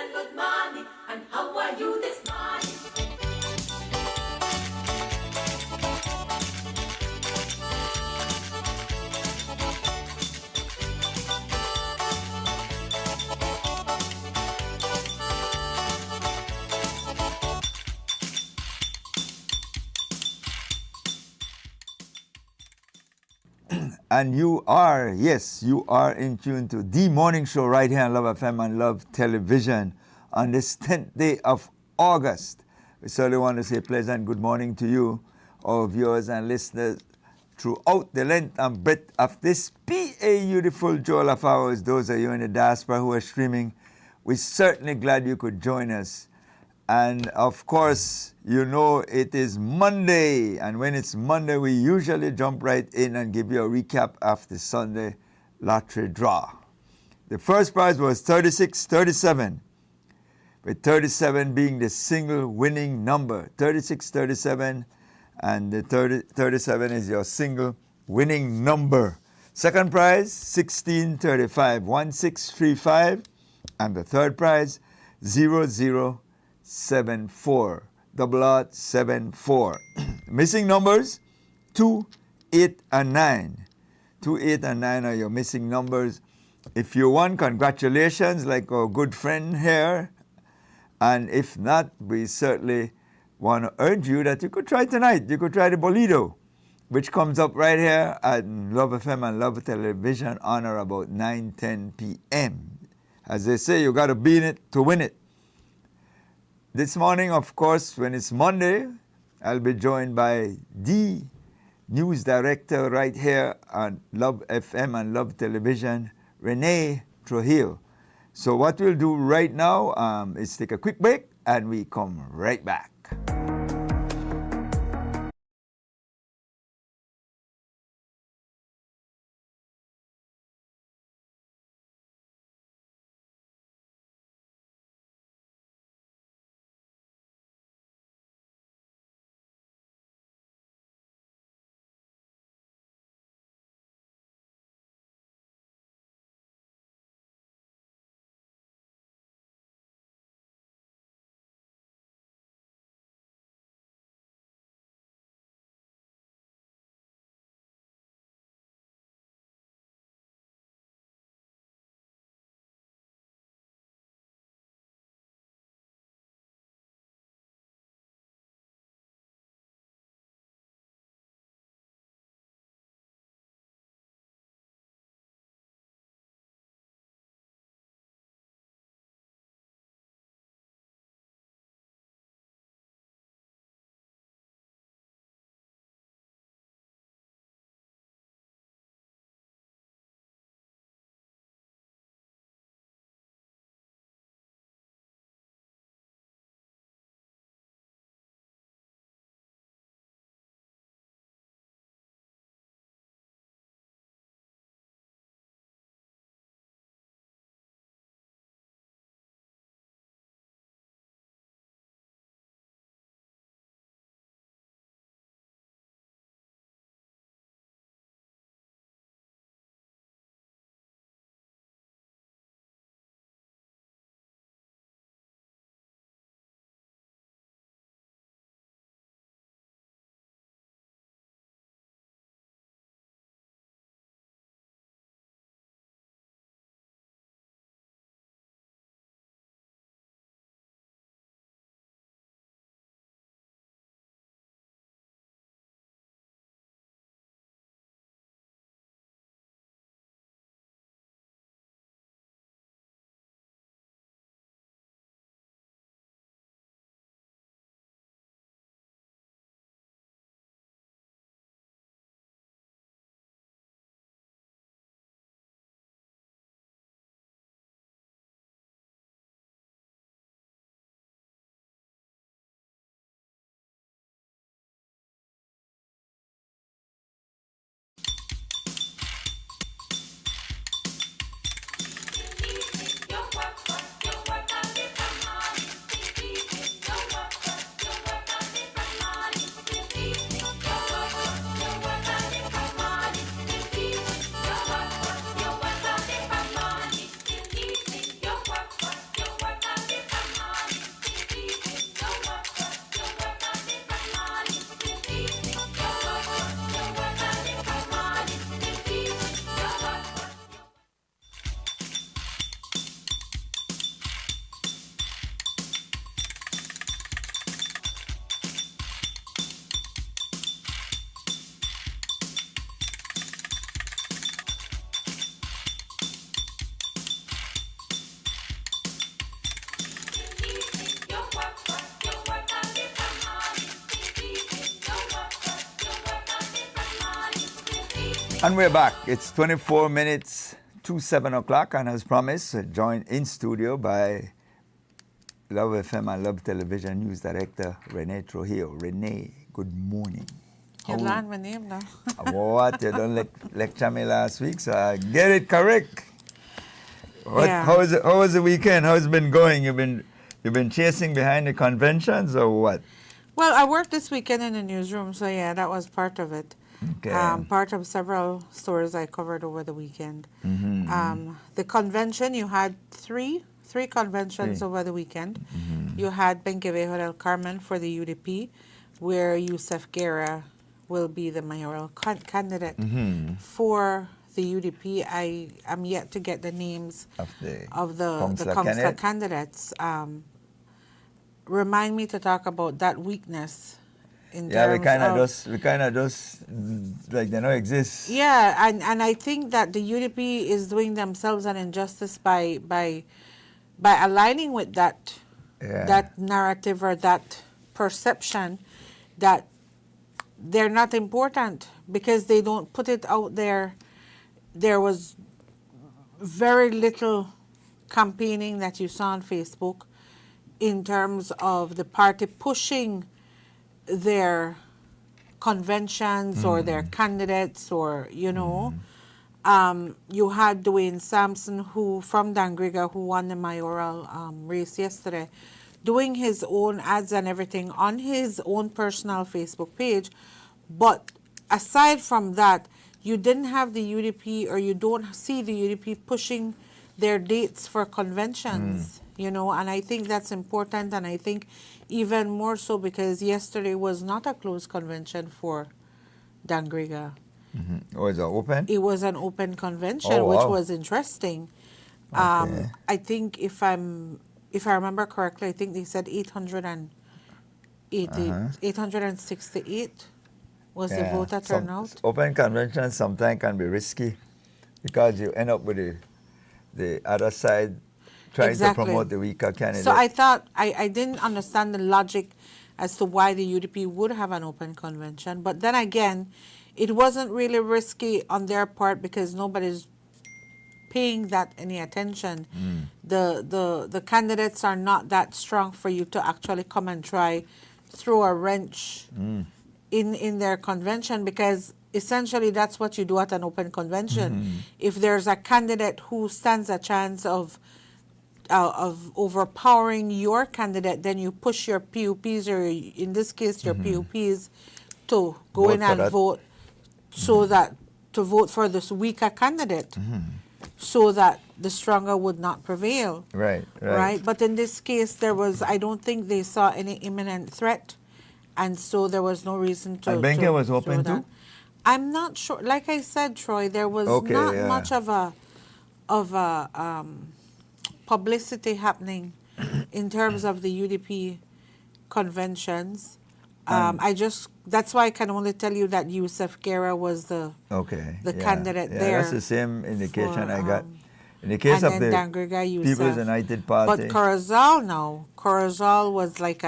and good morning. And how are you this morning? And you are, yes, you are in tune to the morning show right here on Love FM and Love Television on this 10th day of August. We certainly want to say pleasant good morning to you, our viewers and listeners, throughout the length and breadth of this beautiful jewel of ours. Those of you in the diaspora who are streaming, we're certainly glad you could join us. And of course, you know it is Monday, and when it's Monday, we usually jump right in and give you a recap of the Sunday lottery draw. The first prize was 3637, with 37 being the single winning number. 3637, and the 37 is your single winning number. Second prize, 1635, 1635, and the third prize, 0074, 0074. Missing numbers, 2, 8, and 9. 2, 8, and 9 are your missing numbers. If you won, congratulations, like our good friend here. And if not, we certainly want to urge you that you could try tonight. You could try the Bolido, which comes up right here at Love FM and Love Television on or about 9:10 p.m. As they say, you got to be in it to win it. This morning, of course, when it's Monday, I'll be joined by the news director right here on Love FM and Love Television, Renee Trujillo. So what we'll do right now is take a quick break, and we come right back. work, but you work a different morning. This evening, you work, but you work a different morning. This evening. And we're back. It's 24 minutes to 7 o'clock, and as promised, joined in studio by Love FM and Love Television News Director Renee Trujillo. Renee, good morning. You learned my name now. What? You don't lecture me last week, so I get it correct. What? Yeah. How was the weekend? How's it been going? You've been chasing behind the conventions or what? Well, I worked this weekend in the newsroom, so yeah, that was part of it. Okay. Part of several stories I covered over the weekend. Mm-hmm. The convention, you had three conventions over the weekend. You had Benquevejo del Carmen for the UDP, where Yusuf Guerra will be the mayoral candidate for the UDP. I am yet to get the names Of the the councillor candidates. Remind me to talk about that weakness in Yeah, we terms kind of just like they don't exist. Yeah, and I think that the UDP is doing themselves an injustice by aligning with that that narrative or that perception that they're not important because they don't put it out there. There was very little campaigning that you saw on Facebook in terms of the party pushing their conventions or their candidates or, you know. You had Dwayne Sampson, who from Dangriga, who won the mayoral race yesterday, doing his own ads and everything on his own personal Facebook page. But aside from that, you didn't have the UDP or you don't see the UDP pushing their dates for conventions, you know, and I think that's important, and I think even more so because yesterday was not a closed convention for Dangriga. Was it open? It was an open convention, Oh, which wow. was interesting. Okay. I think if I remember correctly, I think they said 868 was the voter turnout. Open conventions sometimes can be risky because you end up with the other side trying Exactly. to promote the weaker candidate. So I thought I didn't understand the logic as to why the UDP would have an open convention, but then again, it wasn't really risky on their part because nobody's paying that any attention. The candidates are not that strong for you to actually come and try throw a wrench in their convention because essentially that's what you do at an open convention. If there's a candidate who stands a chance of overpowering your candidate, then you push your PUPs or in this case your PUPs to go Vote in for and that. vote so that to vote for this weaker candidate so that the stronger would not prevail. Right. But in this case, I don't think they saw any imminent threat, and so there was no reason to. And Benke was open that. too? I'm not sure. Like I said, Troy, there was not much of a publicity happening in terms of the UDP conventions. That's why I can only tell you that Yusuf Guerra was the candidate there. That's the same indication for, I got. In the case and of then the Dangriga Yusuf. People's United Party, But Corozal was like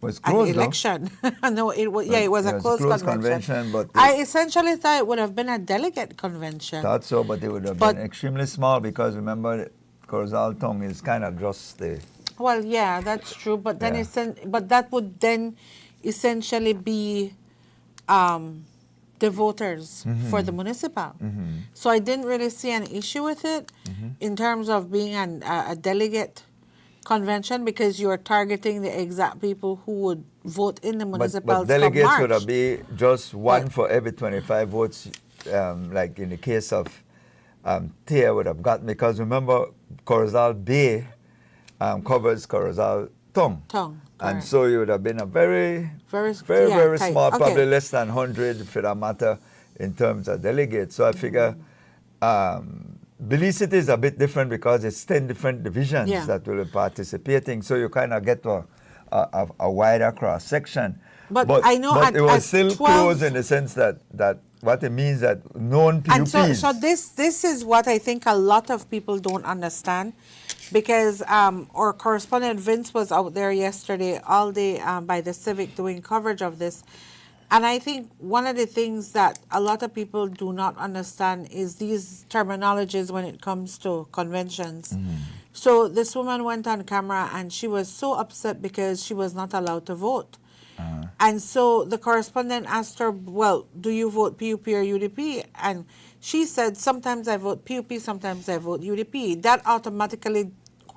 was an closed, though. election. No, it was it was a closed convention. But I essentially thought it would have been a delegate convention. thought so, but it would have But- been extremely small because remember, Corozal Tongue is kind of just the. Well, yeah, that's true. But then Yeah. but that would then essentially be the voters for the municipal. So I didn't really see an issue with it in terms of being a delegate convention because you're targeting the exact people who would vote in the municipals But delegates come March. would have be just one But- for every 25 votes, like in the case of Tia would have gotten, because remember, Corozal Bay covers Corozal Tongue. Tongue, And correct. so you would have been a very Very tight. small, Okay. probably less than 100 for that matter in terms of delegates. So I figure Belize City is a bit different because it's 10 different divisions Yeah. that will be participating. So you kind of get to a wider cross section. But I know but at- it was at still 12 close in the sense that what it means that known And PUPs. so this is what I think a lot of people don't understand, because our correspondent Vince was out there yesterday all day by the Civic doing coverage of this, and I think one of the things that a lot of people do not understand is these terminologies when it comes to conventions. So this woman went on camera and she was so upset because she was not allowed to vote. And so the correspondent asked her, well, do you vote PUP or UDP? And she said, sometimes I vote PUP, sometimes I vote UDP. That automatically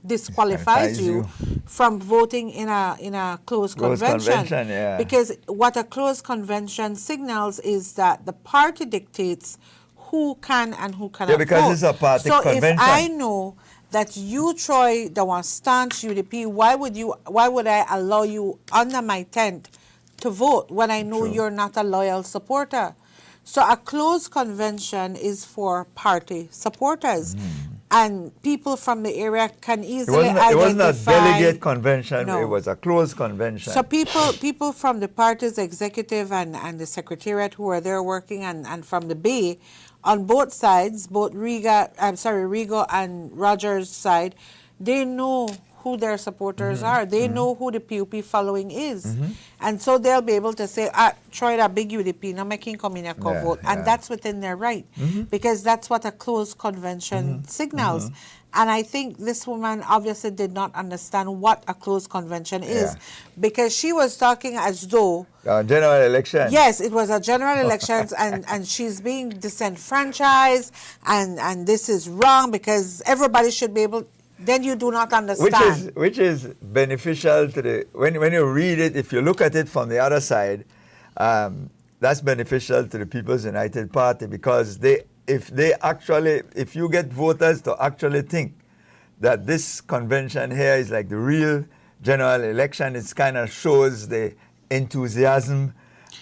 disqualifies you from voting in a closed convention. Yeah. Because what a closed convention signals is that the party dictates who can and who cannot vote. because it's a party so convention. if I know that you, Troy, the one staunch UDP, why would I allow you under my tent to vote when I know you're not a loyal supporter? So a closed convention is for party supporters. And people from the area can easily identify. It wasn't a delegate convention, No. it was a closed convention. So people from the party's executive and the secretariat who are there working and from the Bay, on both sides, both Rigo and Rogers' side, they know who their supporters are. They know who the PUP following is. And so they'll be able to say, Troy, that big UDP, now making come in and Yeah, vote. And yeah. that's within their right, because that's what a closed convention signals. And I think this woman obviously did not understand what a closed convention is, Yeah. because she was talking as though, General election. yes, it was a general elections and she's being disenfranchised and this is wrong because everybody should be able. Then you do not understand. Which is beneficial to the when you read it, if you look at it from the other side, that's beneficial to the People's United Party, because if you get voters to actually think that this convention here is like the real general election, it kind of shows the enthusiasm.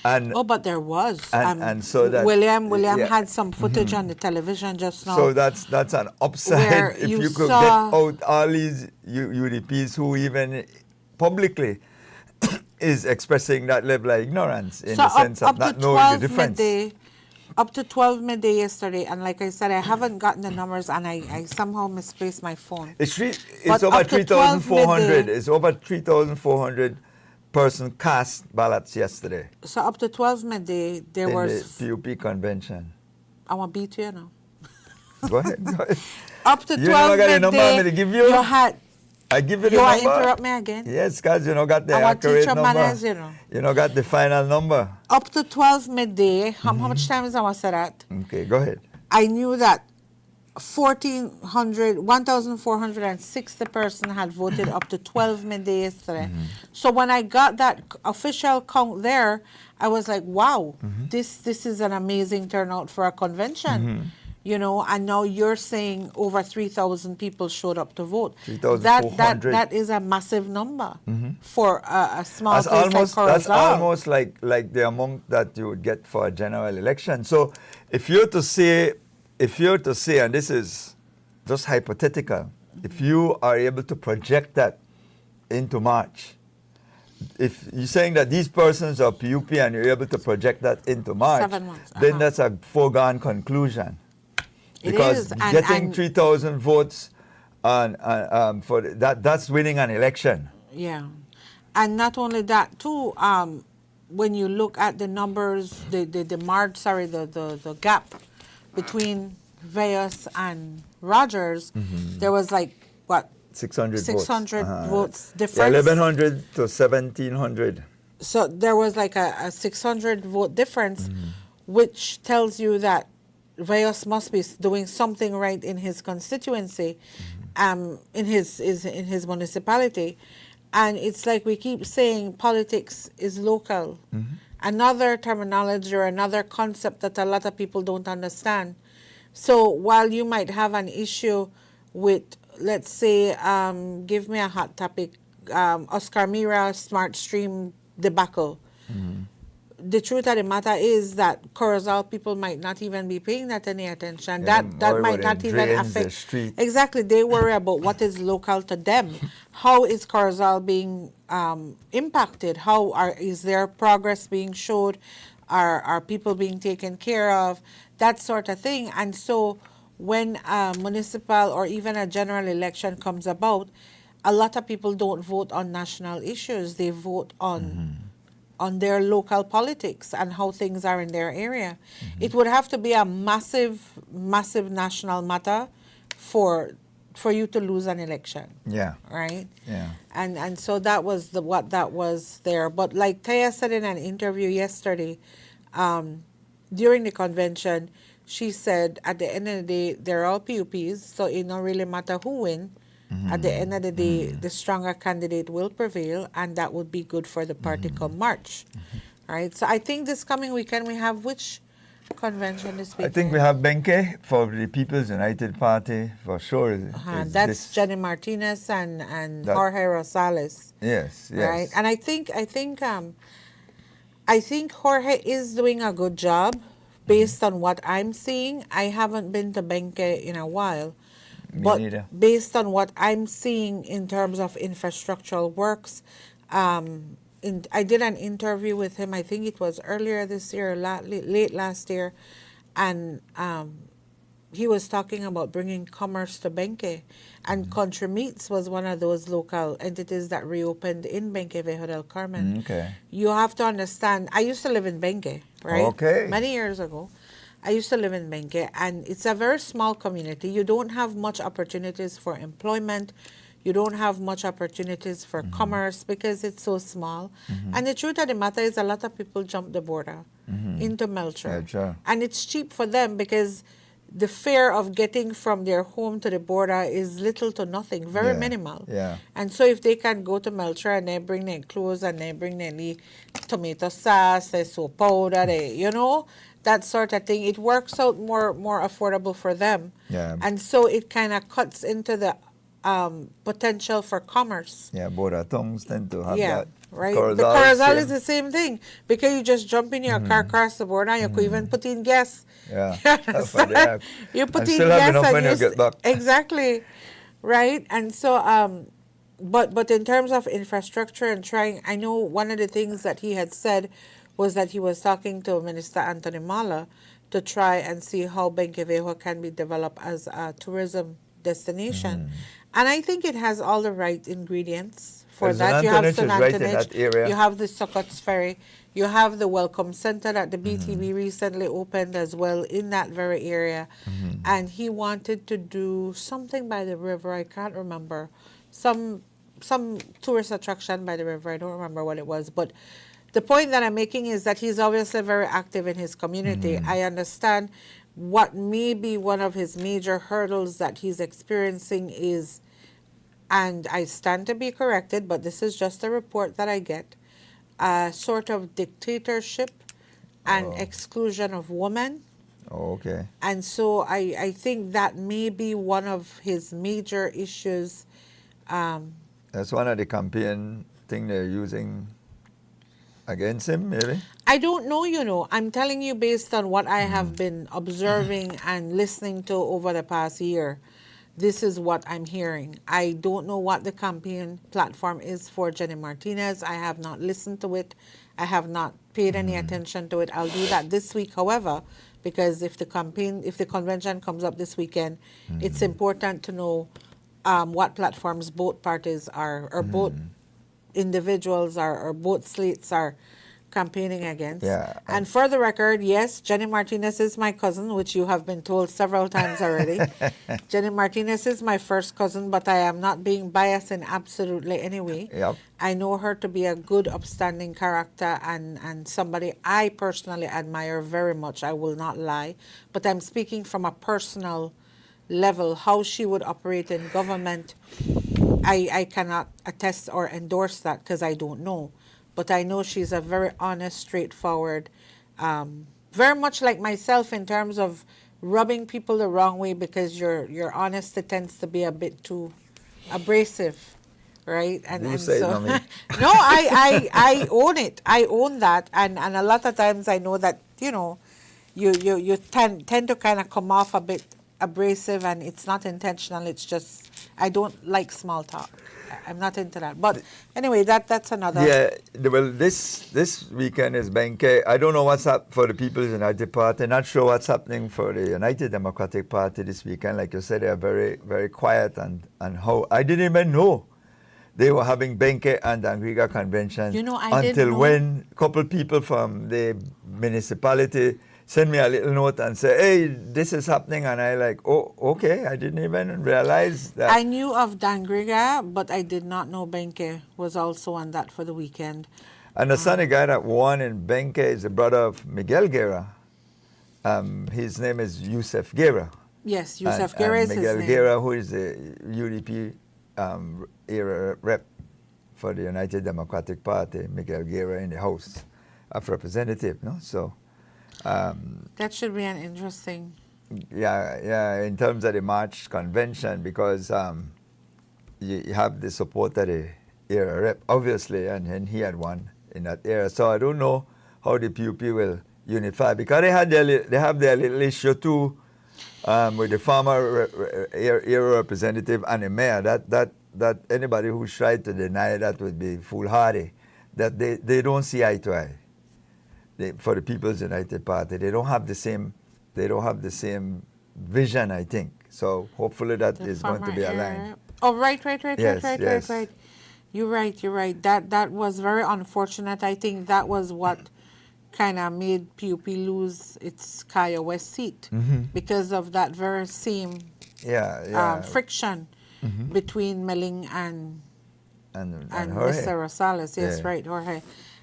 And Oh, but there was. and so that William yeah. had some footage on the television just now. So that's an upside. Where If you you could saw- get out all these UDPs who even publicly is expressing that level of ignorance in So the sense of up not to knowing 12 the difference. midday, up to 12 midday yesterday, and like I said, I haven't gotten the numbers, and I somehow misplaced my phone. It's But over up to 12 3,400. midday- It's over 3,400 person cast ballots yesterday So up to 12 midday, there in was. the PUP convention. I want to beat you now. Go ahead. Go ahead. Up to 12 You never got a number midday, I'm gonna give you? you had. I give you the You want to number. interrupt me again? Yes, because you know got the I want to accurate teach your number. manners, you know. You know got the final number. Up to 12 midday, how much time is I want to say that? Okay, go ahead. I knew that 1,460 person had voted up to 12 midday yesterday. So when I got that official count there, I was like, wow, this is an amazing turnout for a convention. You know, and now you're saying over 3,000 people showed up to vote. 3,400. That is a massive number for a small That's place almost like that's Corozal. almost like the amount that you would get for a general election. So if you're to say, and this is just hypothetical, if you are able to project that into March, if you're saying that these persons are PUP and you're able to project that into March, 7 months, then that's a foregone conclusion. It Because is, getting and 3,000 votes for that's winning an election. Yeah, and not only that too. When you look at the numbers, the gap between Vegas and Rogers, there was like what 600 600 votes. votes Yeah, difference. 1,100 to 1,700. So there was like a 600 vote difference, which tells you that Vegas must be doing something right in his constituency, in his municipality, and it's like we keep saying politics is local. Another terminology or another concept that a lot of people don't understand. So while you might have an issue with, let's say, give me a hot topic, Oscar Mira Smart Stream debacle. The truth of the matter is that Corozal people might not even be paying that any attention. Yeah, that or might when not it even drains the affect. street. Exactly, they worry about what is local to them. How is Corozal being impacted? Is their progress being showed Are people being taken care of? That sort of thing. And so when a municipal or even a general election comes about, a lot of people don't vote on national issues. They vote on their local politics and how things are in their area. It would have to be a massive, massive national matter for you to lose an election. Yeah. Right? Yeah. And so that was what that was there. But like Taya said in an interview yesterday, during the convention, she said at the end of the day, they're all PUPs, so it don't really matter who win. At the end of the day, the stronger candidate will prevail, and that would be good for the party come March. Right? So I think this coming weekend we have which convention this I weekend? think we have Benke for the People's United Party for sure. That's This- Jenny Martinez and That- Jorge Rosales. Yes, yes. Right? And I think Jorge is doing a good job based on what I'm seeing. I haven't been to Benke in a while. Me But neither. based on what I'm seeing in terms of infrastructural works, I did an interview with him, I think it was earlier this year, late last year, and he was talking about bringing commerce to Benke. And Country Meats was one of those local entities that reopened in Benke Viejo del Carmen. Okay. You have to understand, I used to live in Benke, right? Okay. Many years ago. I used to live in Benke, and it's a very small community. You don't have much opportunities for employment. You don't have much opportunities for commerce because it's so small. And the truth of the matter is a lot of people jump the border into Melcher. Melcher. And it's cheap for them because the fare of getting from their home to the border is little to nothing, very Yeah, minimal. yeah. And so if they can go to Melcher and they bring their clothes and they bring their tomato sauce, their soap powder, that sort of thing, it works out more affordable for them. Yeah. And so it kind of cuts into the potential for commerce. Yeah, border towns tend to have Yeah, that. right. Corozal, The Corozal same. is the same thing because you just jump in your car across the border and you could even put in gas. Yeah. You understand? You put And in still have gas enough and when you get back. Exactly, right? And so, but in terms of infrastructure and trying, I know one of the things that he had said was that he was talking to Minister Anthony Mala to try and see how Benque Viejo can be developed as a tourism destination. And I think it has all the right ingredients for St. that. You have Antoinette St. is right in Antoinette, that area. you have the Succots Ferry, you have the Welcome Center that the BTB recently opened as well in that very area. And he wanted to do something by the river, I can't remember, some tourist attraction by the river, I don't remember what it was, but the point that I'm making is that he's obviously very active in his community. I understand what may be one of his major hurdles that he's experiencing is, and I stand to be corrected, but this is just a report that I get, a sort of dictatorship and exclusion of women. Oh, okay. And so I think that may be one of his major issues. That's one of the campaign thing they're using against him, maybe? I don't know, I'm telling you based on what I have been observing and listening to over the past year. This is what I'm hearing. I don't know what the campaign platform is for Jenny Martinez. I have not listened to it. I have not paid any attention to it. I'll do that this week, however, because if the convention comes up this weekend, it's important to know what platforms both parties are, or both individuals are, or both slates are campaigning against. Yeah. And for the record, yes, Jenny Martinez is my cousin, which you have been told several times already. Jenny Martinez is my first cousin, but I am not being biased in absolutely any way. Yep. I know her to be a good, upstanding character and somebody I personally admire very much. I will not lie. But I'm speaking from a personal level, how she would operate in government. I cannot attest or endorse that because I don't know. But I know she's a very honest, straightforward, very much like myself in terms of rubbing people the wrong way because your honesty tends to be a bit too abrasive, right? You say it, so, Mami. no, I own it. I own that, and a lot of times I know that you tend to kind of come off a bit abrasive and it's not intentional. It's just I don't like small talk. I'm not into that. But anyway, that's another. Yeah, well, this weekend is Benke. I don't know what's up for the People's United Party. Not sure what's happening for the United Democratic Party this weekend. Like you said, they are very, very quiet and how I didn't even know they were having Benke and Dangriga convention. You know, I didn't until know. when a couple people from the municipality send me a little note and say, hey, this is happening. And I like, oh, okay. I didn't even realize that. I knew of Dangriga, but I did not know Benke was also on that for the weekend. And the son of guy that won in Benke is the brother of Miguel Guerra. His name is Yusef Guerra. Yes, Yusef And Guerra is his Miguel name. Guerra, who is the UDP era rep for the United Democratic Party, Miguel Guerra in the House of Representatives. No? So, That should be an interesting. yeah, in terms of the March convention, because you have the support of the era rep, obviously, and he had one in that era. So I don't know how the PUP will unify, because they have their little issue too with the former era representative and the mayor. That anybody who tried to deny that would be foolhardy. That they don't see eye to eye. For the People's United Party, they don't have the same vision, I think. So hopefully that The is going to former be era. aligned. Oh, right. Yes, yes. You're right. That was very unfortunate. I think that was what kind of made PUP lose its Kaya West seat because of that very same friction between Meling and Jorge. Mr. Rosales. Yes, Yeah. right, Jorge.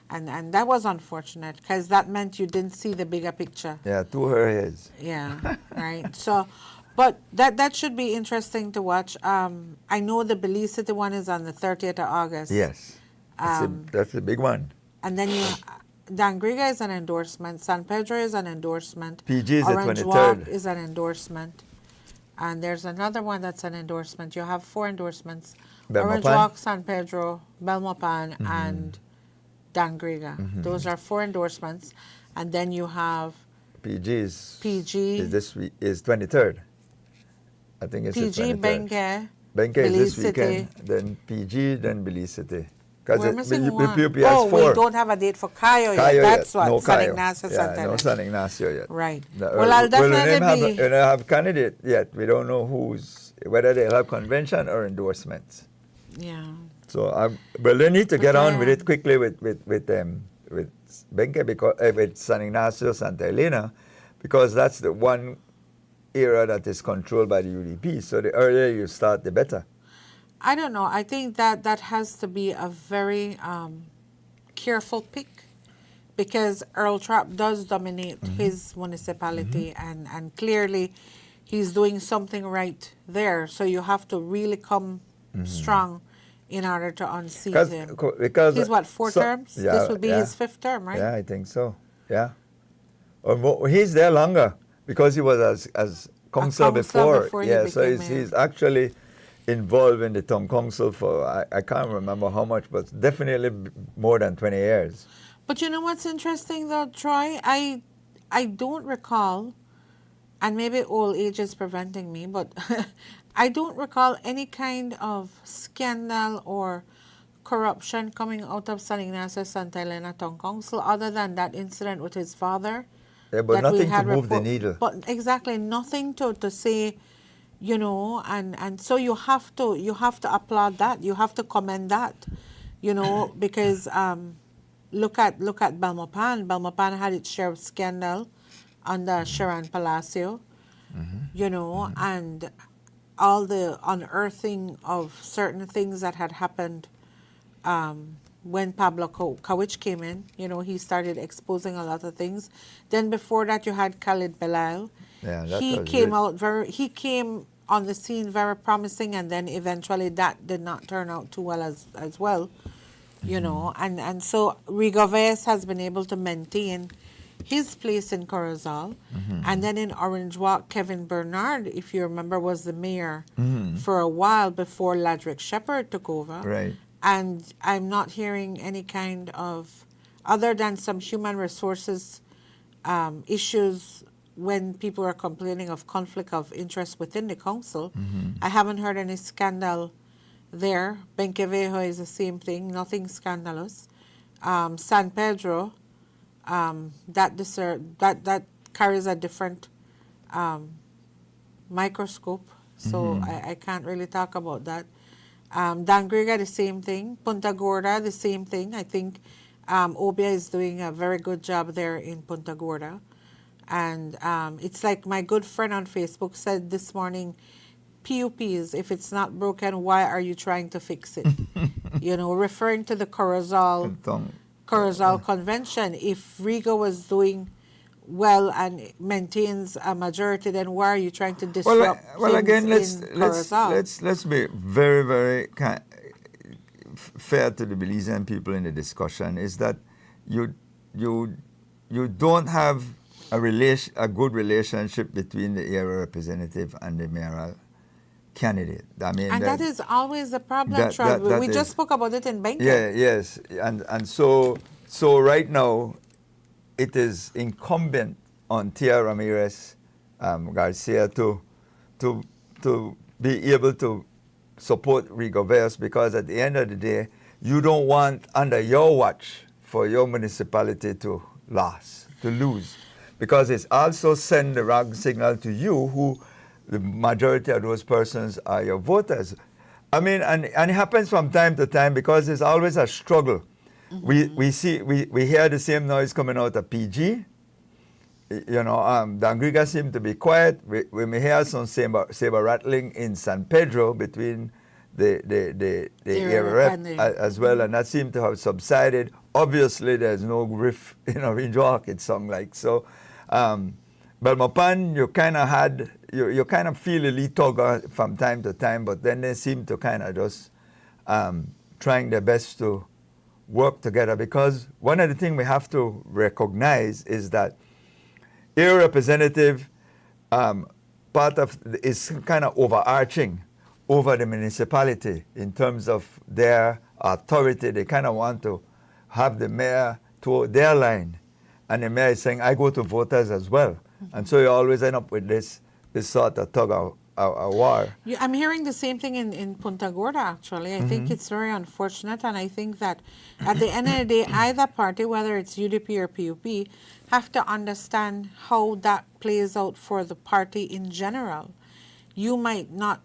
And that was unfortunate because that meant you didn't see the bigger picture. Yeah, two Jorges. Yeah, right. So, but that should be interesting to watch. I know the Belize City one is on the 30th of August. Yes, that's a big one. And then Dangriga is an endorsement. San Pedro is an endorsement. PG is the Orange Walk 23rd. is an endorsement. And there's another one that's an endorsement. You have 4 endorsements. Orange Belmopan? Walk, San Pedro, Belmopan, and Dangriga. Those are 4 endorsements. And then you have PG is PG. is 23rd. I think it's PG, the 23rd. Benke, Benke is Belize this weekend, City. then PG, then Belize City. We're Because missing the one. PUP has Oh, 4. we don't have a date for Cayo Cayo yet. That's what no San Cayo. Ignacio Yeah, Santa no Elena. San Ignacio yet. Right. The- Well, I'll definitely we don't have candidate yet. We don't know whether they'll have convention or endorsements. Yeah. So, well, they need to get on with yeah. it quickly with Benke, because with San Ignacio, Santa Elena, because that's the one era that is controlled by the UDP. So the earlier you start, the better. I don't know. I think that has to be a very careful pick because Earl Trapp does dominate his municipality and clearly he's doing something right there. So you have to really come strong in order to unseat him. Because He's what, 4 terms? Yeah, This would be his 5th term, right? Yeah, I think so. Yeah. Or more, he's there longer because he was as council before. before he Yeah, so became mayor. he's actually involved in the town council for, I can't remember how much, but definitely more than 20 years. But you know what's interesting though, Troy? I don't recall, and maybe old age is preventing me, but I don't recall any kind of scandal or corruption coming out of San Ignacio Santa Elena Town Council other than that incident with his father. Yeah, but that we nothing to had move the needle. But exactly, nothing to say, you know, and so you have to applaud that. You have to commend that, you know, because look at Belmopan. Belmopan had its share of scandal under Sharon Palacio, you know, and all the unearthing of certain things that had happened when Pablo Kawich came in. You know, he started exposing a lot of things. Then before that, you had Khalid Belail. Yeah, that He was came good. out he came on the scene very promising, and then eventually that did not turn out too well as well, you know. And so Rigoves has been able to maintain his place in Corozal. And then in Orange Walk, Kevin Bernard, if you remember, was the mayor for a while before Ladrick Shepherd took over. Right. And I'm not hearing any kind of, other than some human resources issues when people are complaining of conflict of interest within the council, Mm-hmm. I haven't heard any scandal there. Benquevejo is the same thing, nothing scandalous. San Pedro, that carries a different microscope, so I can't really talk about that. Dangriga, the same thing. Punta Gorda, the same thing. I think Obia is doing a very good job there in Punta Gorda. And it's like my good friend on Facebook said this morning, PUPs, if it's not broken, why are you trying to fix it? You know, referring to the Corozal Convention. If Riga was doing well and maintains a majority, then why are you trying to disrupt Well, again, things in Corozal? let's be very, very fair to the Belizean people in the discussion. Is that you don't have a good relationship between the area representative and the mayoral candidate. I mean, And that is always a problem, Trav. We just spoke about it in Benque. Yeah, yes, and so right now, it is incumbent on Tia Ramirez Garcia to be able to support Rigoveros, because at the end of the day, you don't want under your watch for your municipality to lose, because it's also send the wrong signal to you, who the majority of those persons are your voters. I mean, and it happens from time to time, because there's always a struggle. Mm-hmm. We hear the same noise coming out of PG. You know, Dangriga seem to be quiet. We may hear some saber rattling in San Pedro between the area rep as well, and that seemed to have subsided. Obviously, there's no riff in Orange Walk, it sounds like. So, Belmopan, you kind of had, you kind of feel a little from time to time, but then they seem to kind of just trying their best to work together, because one of the things we have to recognize is that area representative part of is kind of overarching over the municipality in terms of their authority. They kind of want to have the mayor to their line, and the mayor is saying, I go to voters as well. Mm-hmm. And so you always end up with this sort of tug of war. Yeah, I'm hearing the same thing in Punta Gorda, actually. I think it's very unfortunate, and I think that at the end of the day, either party, whether it's UDP or PUP, have to understand how that plays out for the party in general. You might not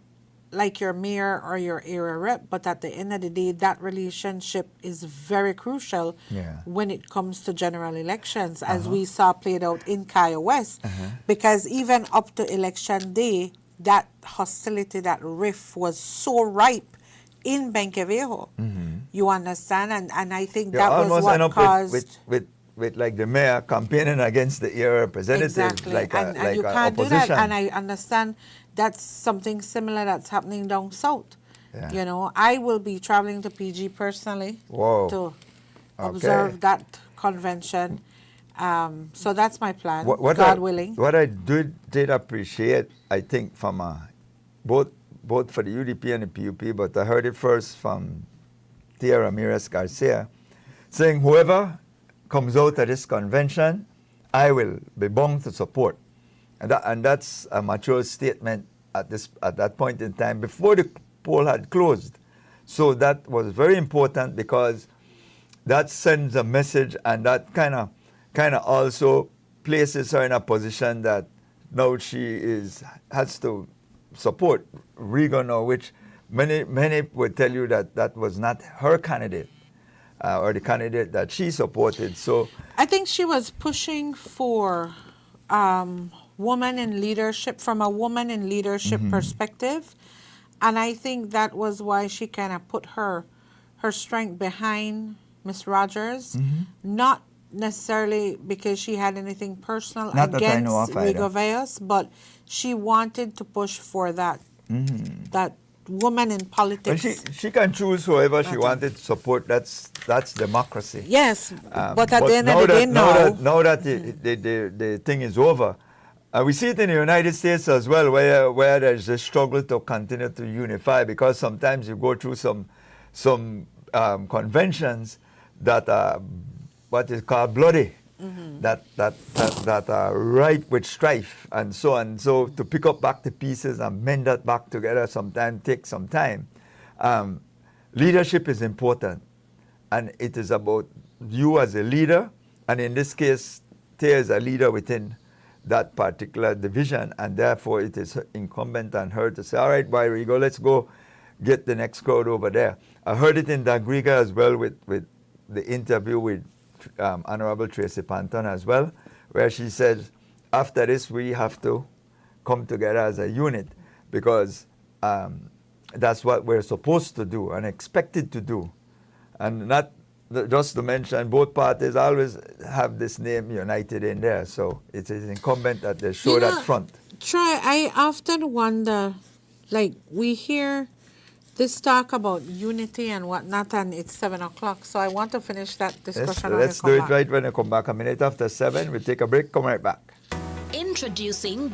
like your mayor or your area rep, but at the end of the day, that relationship is very crucial when it comes to general elections, as we saw played out in Kaya West, because even up to election day, that hostility, that rift was so ripe in Benquevejo. You understand? And I think that was what caused... With like the mayor campaigning against the area representative, like and you can't do that. And I understand that's something similar that's happening down south. Yeah. You know, I will be traveling to PG personally to observe that convention. So that's my plan, God willing. What I did appreciate, I think, from both for the UDP and the PUP, but I heard it first from Tia Ramirez Garcia, saying whoever comes out of this convention, I will be bound to support. And that's a mature statement at that point in time, before the poll had closed. So that was very important, because that sends a message, and that kind of also places her in a position that now she has to support Riga now, which many would tell you that was not her candidate. Or the candidate that she supported. So I think she was pushing for woman in leadership, from a woman in leadership perspective, and I think that was why she kind of put her strength behind Miss Rogers, not necessarily because she had anything personal against Rigoveros, but she wanted to push for that woman in politics. Well, she can choose whoever she wanted to support. That's democracy. Yes, but at the end of the day, now that the thing is over, we see it in the United States as well, where there's a struggle to continue to unify, because sometimes you go through some conventions that are what is called bloody, that are ripe with strife and so on. So to pick up back the pieces and mend that back together sometimes takes some time. Leadership is important, and it is about you as a leader, and in this case, Thea is a leader within that particular division, and therefore it is incumbent on her to say, all right, Boy-Rigo, let's go get the next crowd over there. I heard it in Dagriga as well with the interview with Honorable Tracy Panton as well, where she said, after this, we have to come together as a unit, because that's what we're supposed to do and expected to do. And not just to mention, both parties always have this name United in there, so it is incumbent that they show that front. Troy, I often wonder, like, we hear this talk about unity and whatnot, and it's 7 o'clock, so I want to finish that discussion. Let's do it right when I come back. A minute after 7, we'll take a break, come right back. Introducing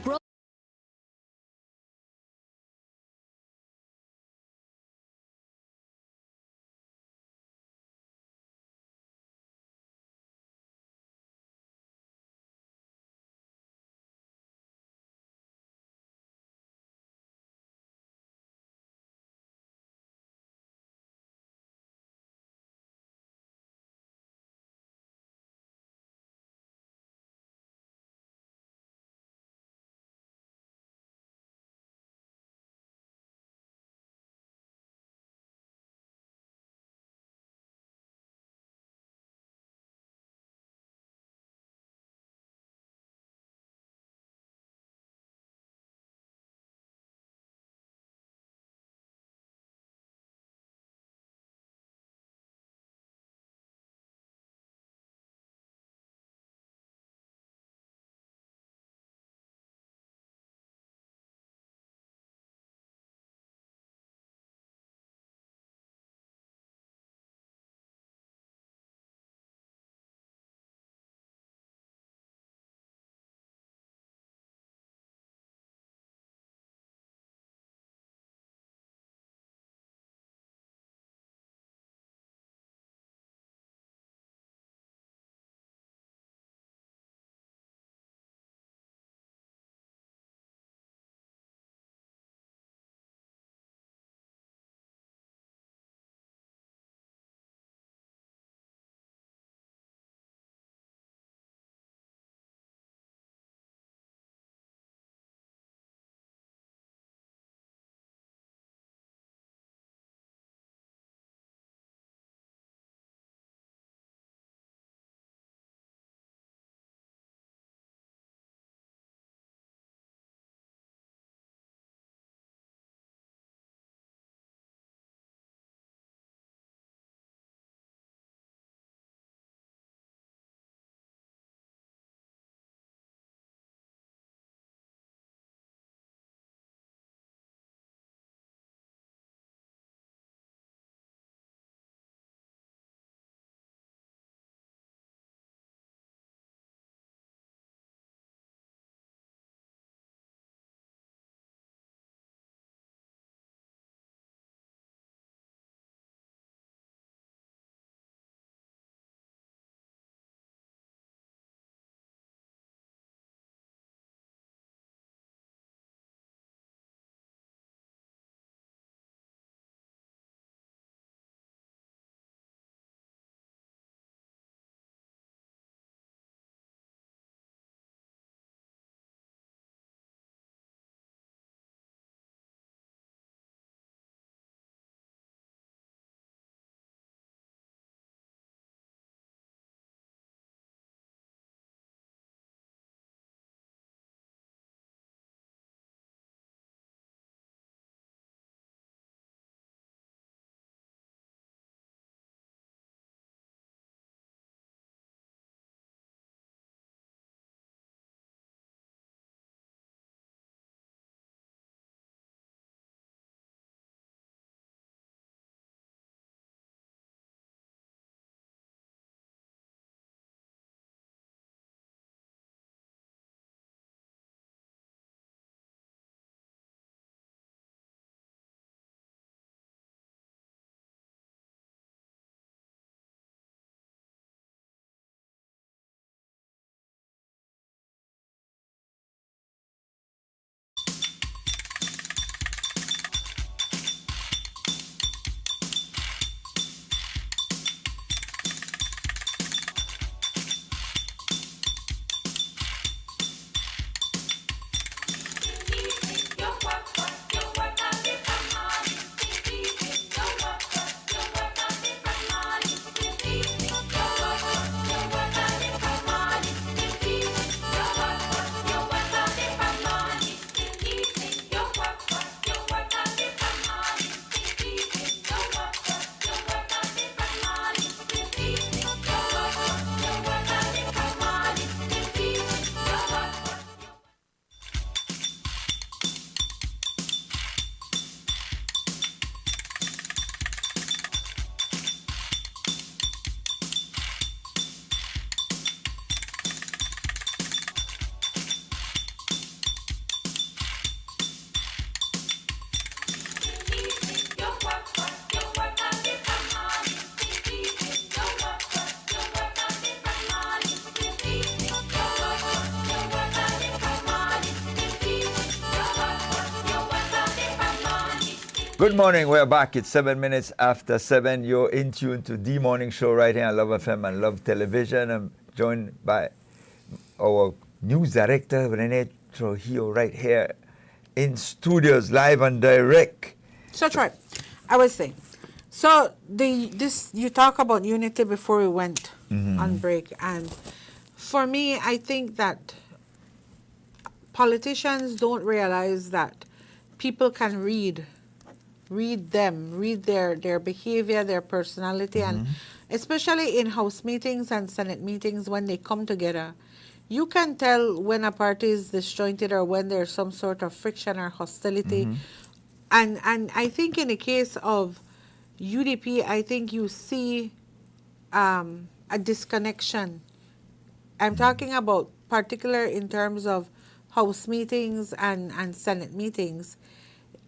Good morning. We're back. It's 7 minutes after 7. You're in tune to The Morning Show right here on Love FM and Love Television. I'm joined by our news director, Renee Trujillo, right here in studios, live and direct. So Troy, I was saying, so you talk about unity before we went on break, and for me, I think that politicians don't realize that people can read their behavior, their personality, and especially in House meetings and Senate meetings when they come together, you can tell when a party is disjointed or when there's some sort of friction or hostility. And I think in the case of UDP, I think you see a disconnection. I'm talking about particular in terms of House meetings and Senate meetings.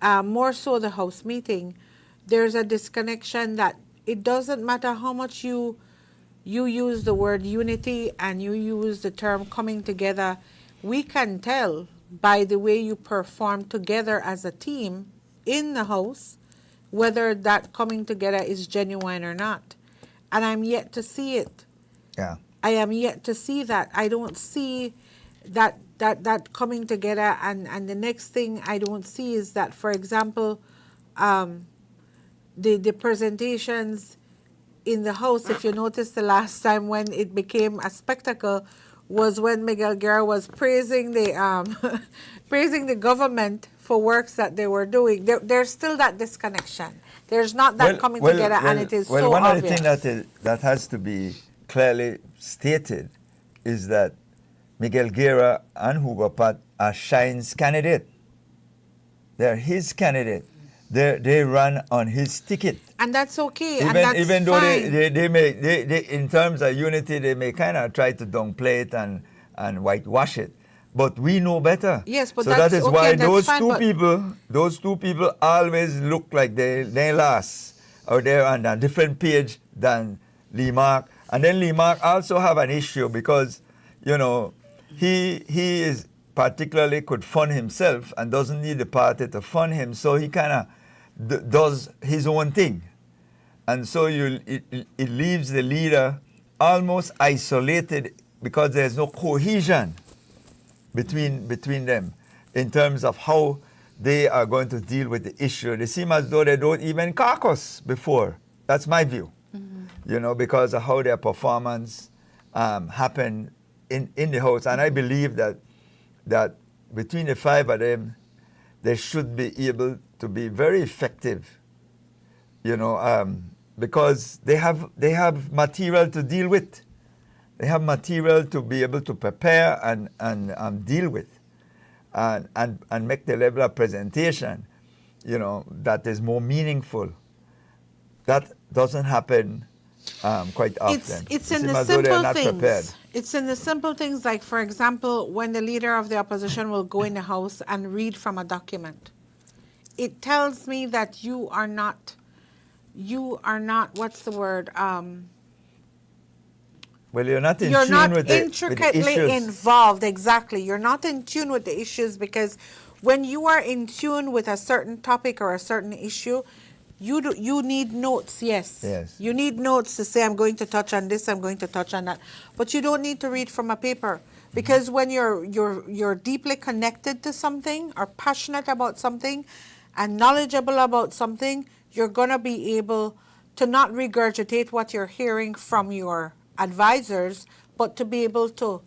More so the House meeting, there's a disconnection that it doesn't matter how much you use the word unity and you use the term coming together, we can tell by the way you perform together as a team in the House whether that coming together is genuine or not. And I'm yet to see it. Yeah. I am yet to see that. I don't see that coming together, and the next thing I don't see is that, for example, the presentations in the House, if you notice the last time when it became a spectacle, was when Miguel Guerra was praising the praising the government for works that they were doing. There's still that disconnection. There's not that coming together, and it is so one obvious. of the things that has to be clearly stated is that Miguel Guerra and Hugo Pat are Shine's candidate. They're his candidate. They run on his ticket. And that's okay. And that's Even though fine. they may, in terms of unity, they may kind of try to downplay it and whitewash it. But we know better. Yes, but so that's that is okay, why that's those fine, those two people always look like they last, or they're on a different page than Lee Mark. And then Lee Mark also have an issue because, you know, he is particularly could fund himself and doesn't need the party to fund him, so he kind of does his own thing. And so it leaves the leader almost isolated because there's no cohesion between them in terms of how they are going to deal with the issue. They seem as though they don't even caucus before. That's my view. You know, because of how their performance happened in the House. And I believe that between the five of them, they should be able to be very effective, you know, because they have material to deal with. They have material to be able to prepare and deal with and make the level of presentation, you know, that is more meaningful. That doesn't happen quite often. It's It in seems the as though they're simple not prepared. things. It's in the simple things, like, for example, when the leader of the opposition will go in the House and read from a document. It tells me that you are not, what's the word? Well, you're not in You're tune not with the intricately issues. involved, exactly. You're not in tune with the issues, because when you are in tune with a certain topic or a certain issue, you need notes, yes. Yes. You need notes to say, I'm going to touch on this, I'm going to touch on that. But you don't need to read from a paper, because when you're deeply connected to something or passionate about something and knowledgeable about something, you're going to be able to not regurgitate what you're hearing from your advisors, but to be able to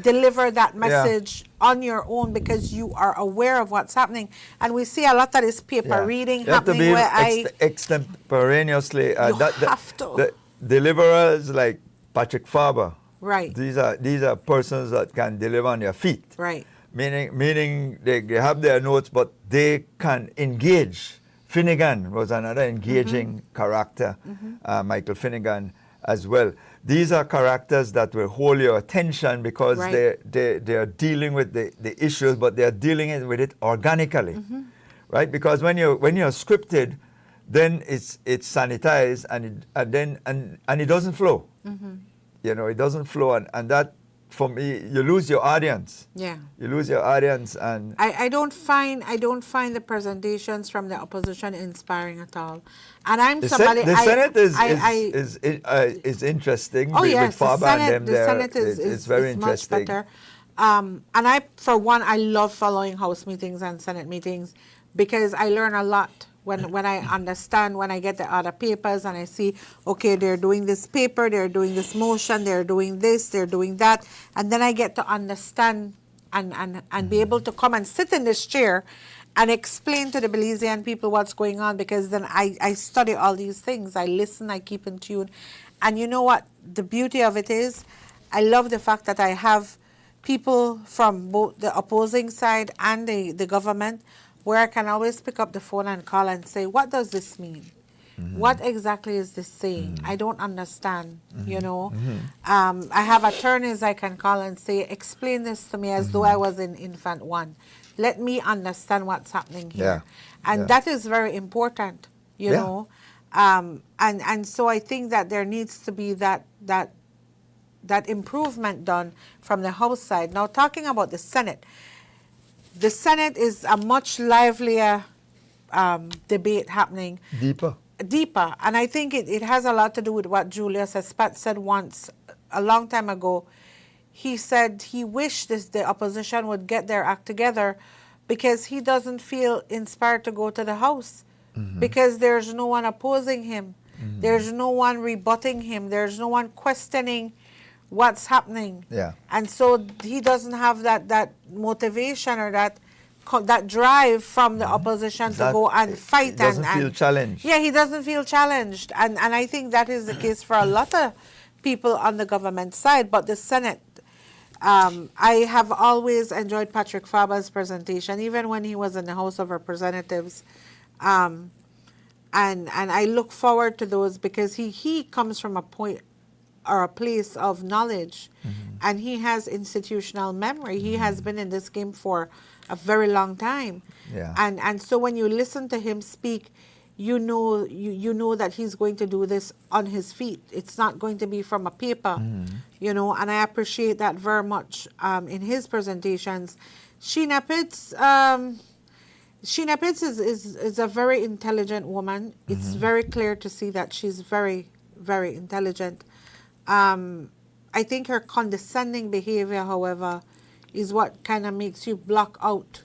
deliver that message on your own, because you are aware of what's happening. And we see a lot of this paper reading You have to happening be where extemporaneously. You have to. The deliverers like Patrick Faber. Right. These are persons that can deliver on their feet. Right. Meaning they have their notes, but they can engage. Finnegan was another engaging character, Michael Finnegan as well. These are characters that will hold your attention because they are dealing with the issues, but they are dealing with it organically, right? Because when you're scripted, then it's sanitized and it doesn't flow. You know, it doesn't flow, and that for me, you lose your audience. Yeah. You lose your audience, and I don't find the presentations from the opposition inspiring at all. And I'm the, somebody the Senate I is interesting. oh with yes, the Faber and Senate them the there. Senate is It's very is much interesting. better. And I, for one, I love following House meetings and Senate meetings because I learn a lot when I understand, when I get the other papers and I see, okay, they're doing this paper, they're doing this motion, they're doing this, they're doing that, and then I get to understand and be able to come and sit in this chair and explain to the Belizean people what's going on, because then I study all these things. I listen, I keep in tune. And you know what? The beauty of it is, I love the fact that I have people from both the opposing side and the government where I can always pick up the phone and call and say, what does this mean? What exactly is this saying? I don't understand, you know. I have attorneys I can call and say, explain this to me as though I was in infant one. Let me understand what's happening here. And that is very important, you know. And so I think that there needs to be that improvement done from the House side. Now, talking about the Senate is a much livelier debate happening. Deeper. And I think it has a lot to do with what Julius Espat said once, a long time ago. He said he wished the opposition would get their act together because he doesn't feel inspired to go to the House because there's no one opposing him. There's no one rebutting him. There's no one questioning what's happening. And so he doesn't have that motivation or that drive from the opposition to go and fight. He doesn't feel challenged. Yeah, he doesn't feel challenged. And I think that is the case for a lot of people on the government side. But the Senate, I have always enjoyed Patrick Faber's presentation, even when he was in the House of Representatives. And I look forward to those because he comes from a point or a place of knowledge, and he has institutional memory. He has been in this game for a very long time. And so when you listen to him speak, you know that he's going to do this on his feet. It's not going to be from a paper, you know, and I appreciate that very much in his presentations. Sheena Pitts is a very intelligent woman. It's very clear to see that she's very, very intelligent. I think her condescending behavior, however, is what kind of makes you block out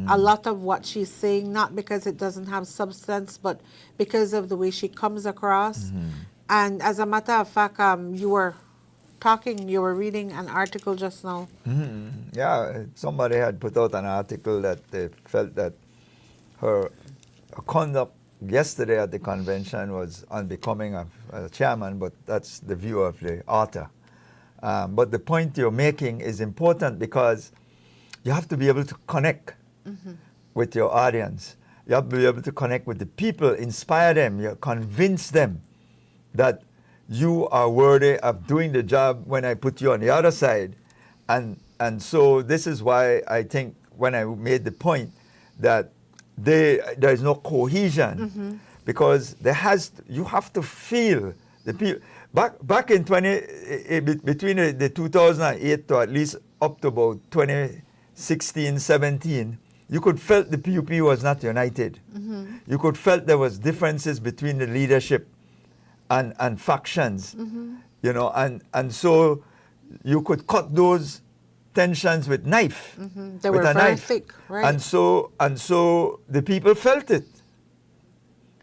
a lot of what she's saying, not because it doesn't have substance, but because of the way she comes across. And as a matter of fact, you were reading an article just now. Yeah, somebody had put out an article that they felt that her conduct yesterday at the convention was unbecoming of a chairman, but that's the view of the author. But the point you're making is important because you have to be able to connect with your audience. You have to be able to connect with the people, inspire them, you convince them that you are worthy of doing the job when I put you on the other side. And so this is why I think when I made the point that there is no cohesion, because you have to feel the people. Back in between the 2008 to at least up to about 2016, 17, you could felt the PUP was not united. You could felt there was differences between the leadership and factions, you know, and so you could cut those tensions with knife. They were very thick, right? And so the people felt it.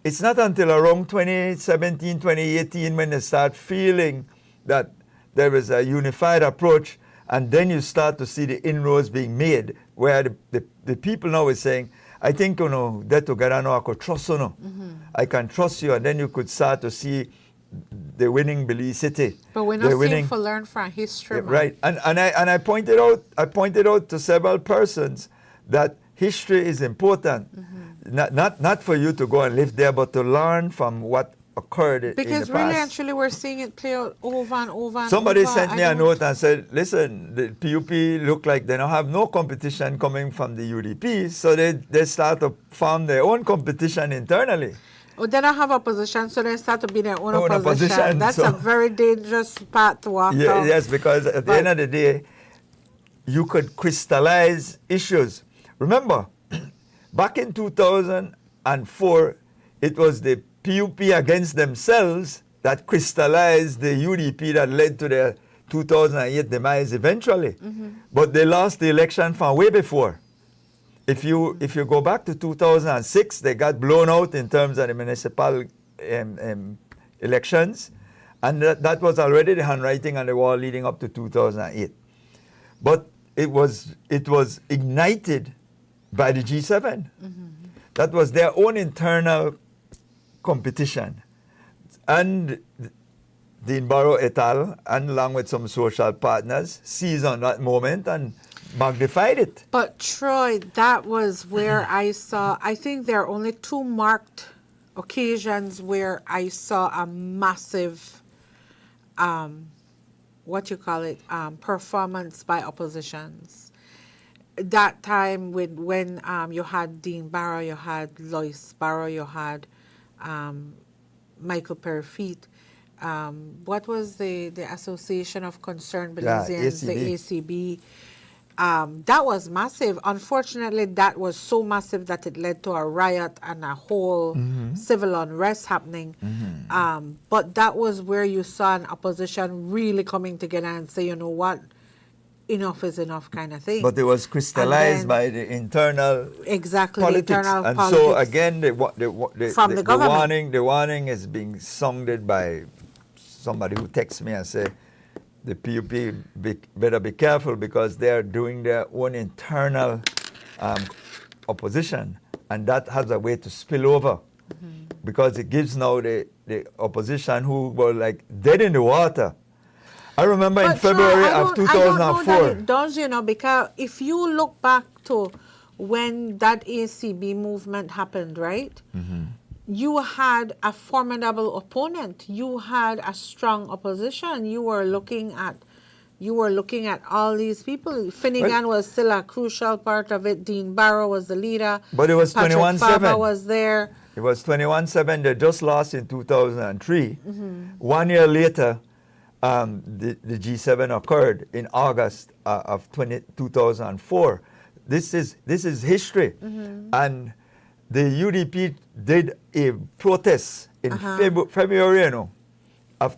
It's not until around 2017, 2018 when they start feeling that there is a unified approach, and then you start to see the inroads being made, where the people now is saying, I think, you know, that together now I could trust you. I can trust you, and then you could start to see the winning Belize City. But we're not seeing for learn from history. Yeah, right. And I pointed out to several persons that history is important. Not for you to go and live there, but to learn from what occurred in the past. Because really and truly we're seeing it play out over and over and Somebody over. sent me a note and said, listen, the PUP look like they don't have no competition coming from the UDP, so they start to form their own competition internally. Oh, they don't have opposition, so they start to be their own Own opposition. opposition, That's so- a very dangerous path to walk down. Yes, because at the But- end of the day, you could crystallize issues. Remember, back in 2004, it was the PUP against themselves that crystallized the UDP that led to their 2008 demise eventually. But they lost the election from way before. If you go back to 2006, they got blown out in terms of the municipal elections, and that was already the handwriting on the wall leading up to 2008. But it was ignited by the G7. That was their own internal competition, and Dean Barrow et al., and along with some social partners, seized on that moment and magnified it. But Troy, that was where I think there are only two marked occasions where I saw a massive, performance by oppositions. That time when you had Dean Barrow, you had Lois Barrow, you had Michael Perry-Feet. What was the Association of Concerned Belizeans, the ACB? That was massive. Unfortunately, that was so massive that it led to a riot and a whole civil unrest happening. But that was where you saw an opposition really coming together and say, you know what, enough is enough kind of thing. But it was crystallized by the internal politics. Internal and politics. so again, From the government. the warning is being sounded by somebody who texts me and say, the PUP better be careful because they are doing their own internal opposition, and that has a way to spill over because it gives now the opposition who were like dead in the water. I remember in But Troy, February I of don't know 2004. that it does, because if you look back to when that ACB movement happened, right? You had a formidable opponent. You had a strong opposition. You were looking at all these people. Finnegan was still a crucial part of it. Dean Barrow was the leader. But it was Patrick 21-7. Farber was there. It was 21-7. They just lost in 2003. 1 year later, the G7 occurred in August of 2004. This is history, and the UDP did a protest in February, of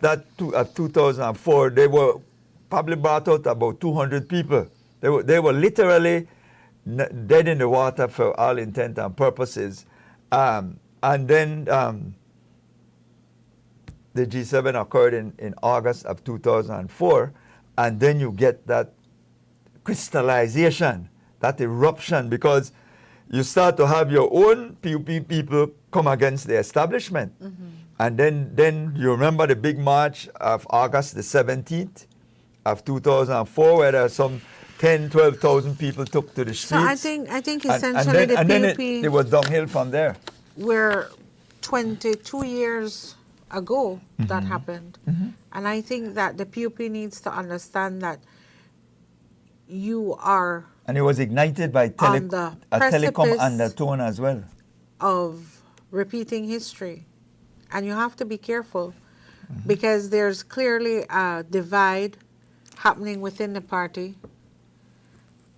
2004. They were probably brought out about 200 people. They were literally dead in the water for all intent and purposes. And then the G7 occurred in August of 2004, and then you get that crystallization, that eruption, because you start to have your own PUP people come against the establishment. And then you remember the big march of August the 17th of 2004, where there are some 10, 12,000 people took to the streets. So I think essentially the PUP it was downhill from there. were 22 years ago that happened. And I think that the PUP needs to understand that you are And it was ignited by On the a telecom precipice undertone as well. of repeating history. And you have to be careful because there's clearly a divide happening within the party.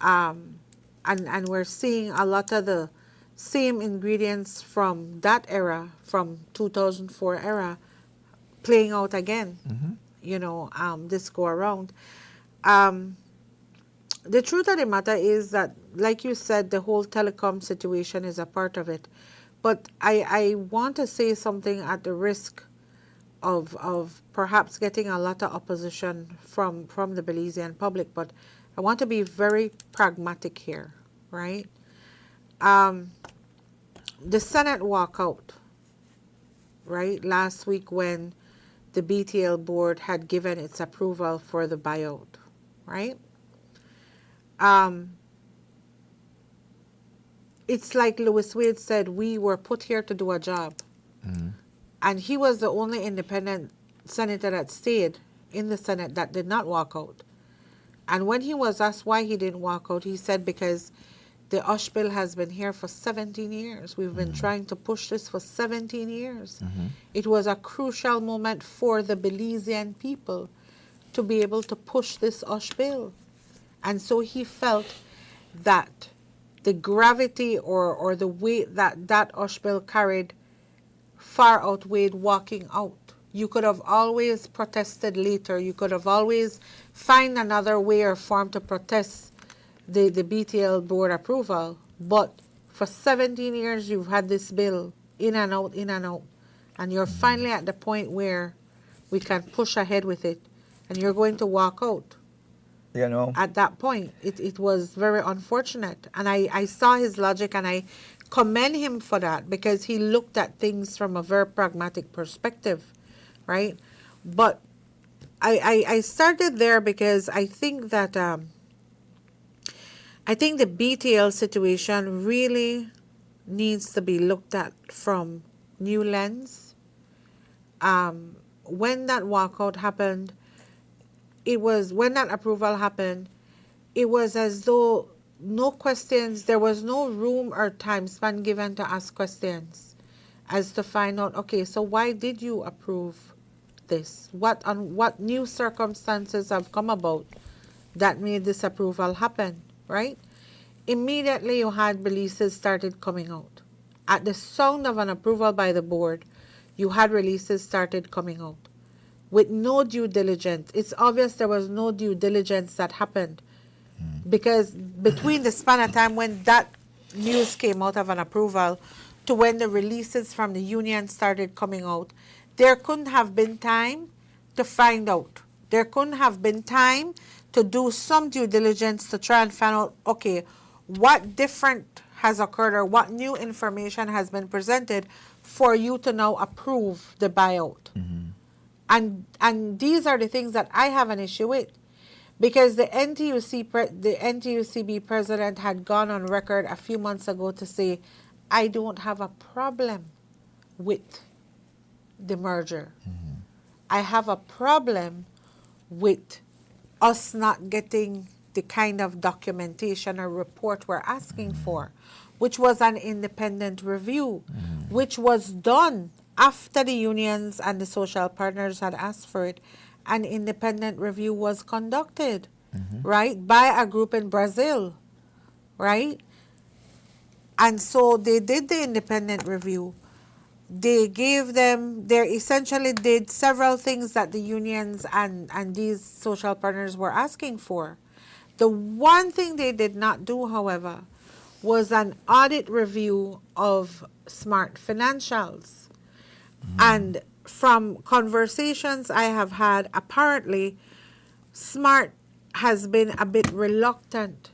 And we're seeing a lot of the same ingredients from that era, from 2004 era, playing out again, this go around. The truth of the matter is that, like you said, the whole telecom situation is a part of it. But I want to say something at the risk of perhaps getting a lot of opposition from the Belizean public, but I want to be very pragmatic here, right? The Senate walkout, right, last week when the BTL board had given its approval for the buyout, right? It's like Louis Wade said, we were put here to do a job. And he was the only independent senator that stayed in the Senate that did not walk out. And when he was asked why he didn't walk out, he said because The OSH bill has been here for 17 years. We've been trying to push this for 17 years. It was a crucial moment for the Belizean people to be able to push this OSH bill. And so he felt that the gravity or the weight that OSH bill carried far outweighed walking out. You could have always protested later. You could have always find another way or form to protest the BTL board approval. But for 17 years, you've had this bill in and out, and you're finally at the point where we can push ahead with it, and you're going to walk out. You know, At that point, it was very unfortunate. And I saw his logic, and I commend him for that, because he looked at things from a very pragmatic perspective, right? But I started there because I think that I think the BTL situation really needs to be looked at from new lens. When that walkout happened, when that approval happened, it was as though no questions, there was no room or time span given to ask questions as to find out, okay, so why did you approve this? What new circumstances have come about that made this approval happen, right? Immediately you had releases started coming out. At the sound of an approval by the board, you had releases started coming out with no due diligence. It's obvious there was no due diligence that happened, because between the span of time when that news came out of an approval to when the releases from the union started coming out, there couldn't have been time to find out. There couldn't have been time to do some due diligence to try and find out, okay, what different has occurred or what new information has been presented for you to now approve the buyout. And these are the things that I have an issue with, because the NTUCB president had gone on record a few months ago to say, I don't have a problem with the merger. I have a problem with us not getting the kind of documentation or report we're asking for, which was an independent review, which was done after the unions and the social partners had asked for it. An independent review was conducted, right, by a group in Brazil, right? And so they did the independent review. They essentially did several things that the unions and these social partners were asking for. The one thing they did not do, however, was an audit review of Smart financials. And from conversations I have had, apparently Smart has been a bit reluctant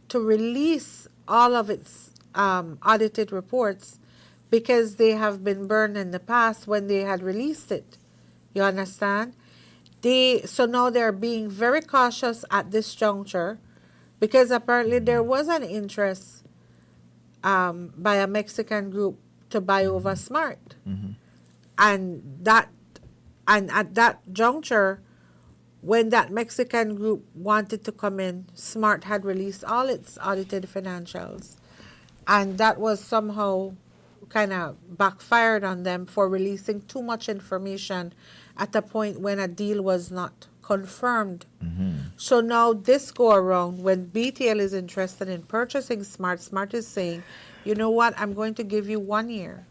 to release all of its audited reports because they have been burned in the past when they had released it. You understand? So now they're being very cautious at this juncture, because apparently there was an interest by a Mexican group to buy over Smart. And at that juncture, when that Mexican group wanted to come in, Smart had released all its audited financials. And that was somehow kind of backfired on them for releasing too much information at a point when a deal was not confirmed. So now this go around, when BTL is interested in purchasing Smart, Smart is saying, you know what, I'm going to give you 1 year.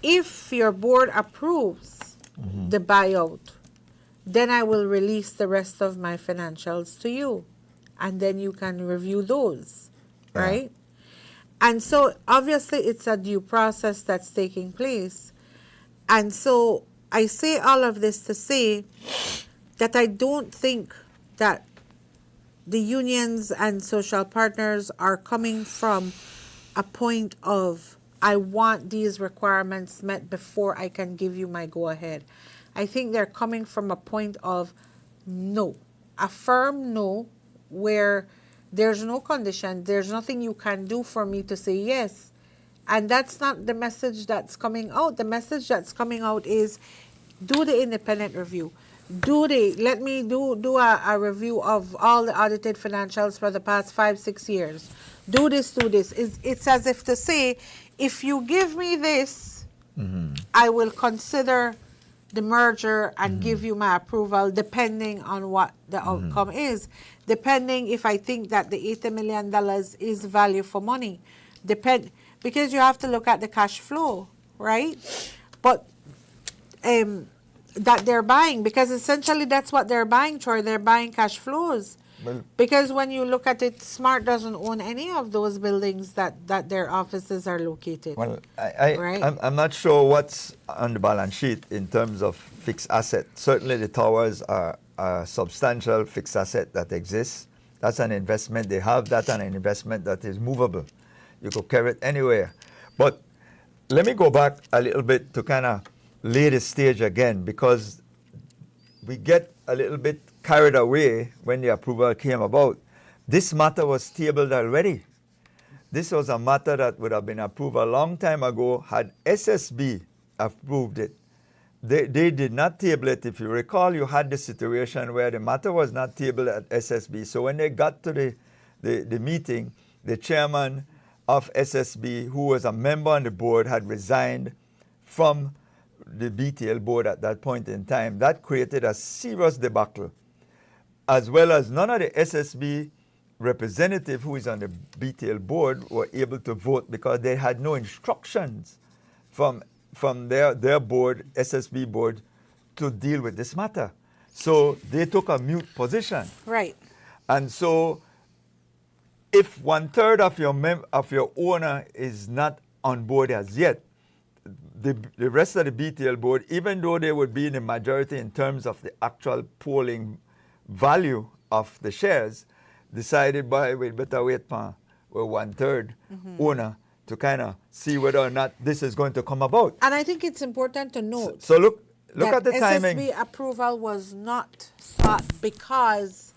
If your board approves the buyout, then I will release the rest of my financials to you, and then you can review those, right? And so obviously it's a due process that's taking place. And so I say all of this to say that I don't think that the unions and social partners are coming from a point of, I want these requirements met before I can give you my go-ahead. I think they're coming from a point of no, a firm no, where there's no condition, there's nothing you can do for me to say yes. And that's not the message that's coming out. The message that's coming out is do the independent review. let me do a review of all the audited financials for the past 5-6 years. Do this. It's as if to say, if you give me this, I will consider the merger and give you my approval depending on what the outcome is. Depending if I think that the $80 million is value for money. Because you have to look at the cash flow, right? But that they're buying, because essentially that's what they're buying, Troy. They're buying cash flows. Well, Because when you look at it, Smart doesn't own any of those buildings that their offices are located. well, Right. I'm not sure what's on the balance sheet in terms of fixed asset. Certainly the towers are a substantial fixed asset that exists. That's an investment. They have that, and an investment that is movable. You could carry it anywhere. But let me go back a little bit to kind of lay the stage again, because we get a little bit carried away when the approval came about. This matter was tabled already. This was a matter that would have been approved a long time ago had SSB approved it. They did not table it. If you recall, you had the situation where the matter was not tabled at SSB. So when they got to the meeting, the chairman of SSB, who was a member on the board, had resigned from the BTL board at that point in time. That created a serious debacle, as well as none of the SSB representative who is on the BTL board were able to vote because they had no instructions from their board, SSB board, to deal with this matter. So they took a mute position. Right. And so if 1/3 of your owner is not on board as yet, the rest of the BTL board, even though they would be in the majority in terms of the actual polling value of the shares, decided, boy, we better wait for 1/3 owner to kind of see whether or not this is going to come about. And I think it's important to note So look that at the timing. SSB approval was not sought because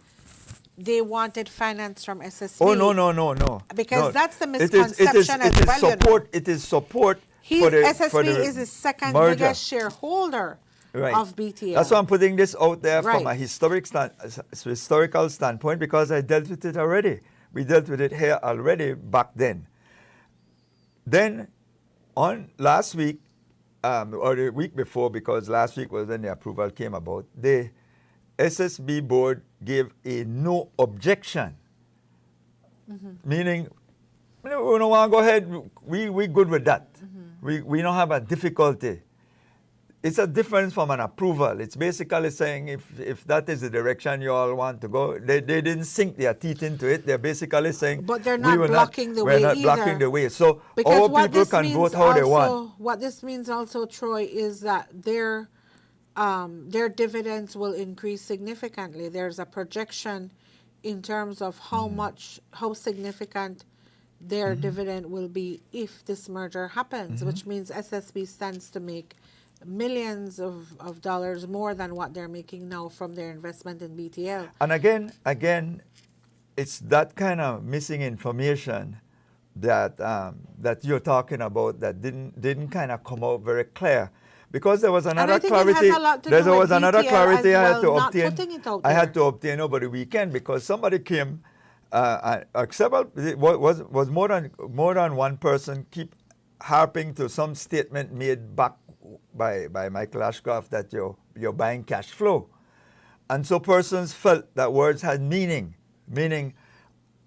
they wanted finance from SSB. Oh, no. Because No. that's the It is misconception as well, you know. support. It is support for the SSB for the is the second merger. biggest shareholder Right. of BTL. That's why I'm putting this out there from a Right. historical standpoint, because I dealt with it already. We dealt with it here already back then. Then, on last week, or the week before, because last week was when the approval came about, the SSB board gave a no objection, meaning we don't want to go ahead. We good with that. We don't have a difficulty. It's a difference from an approval. It's basically saying if that is the direction you all want to go, they didn't sink their teeth into it. They're basically saying, But they're not blocking the we're way not either. blocking the way. So Because all what people this can means vote how they want. also- What this means also, Troy, is that their dividends will increase significantly. There's a projection in terms of how significant their dividend will be if this merger happens, which means SSB stands to make millions of dollars more than what they're making now from their investment in BTL. And again, it's that kind of missing information that that you're talking about that didn't kind of come out very clear, because there was another think it has clarity. a lot to There do with was another BTL clarity as I had to well, not obtain. putting it out I had there. to obtain over the weekend, because somebody came. Several was more than one person keep harping to some statement made back by Michael Ashcroft that you're buying cash flow, and so persons felt that words had meaning.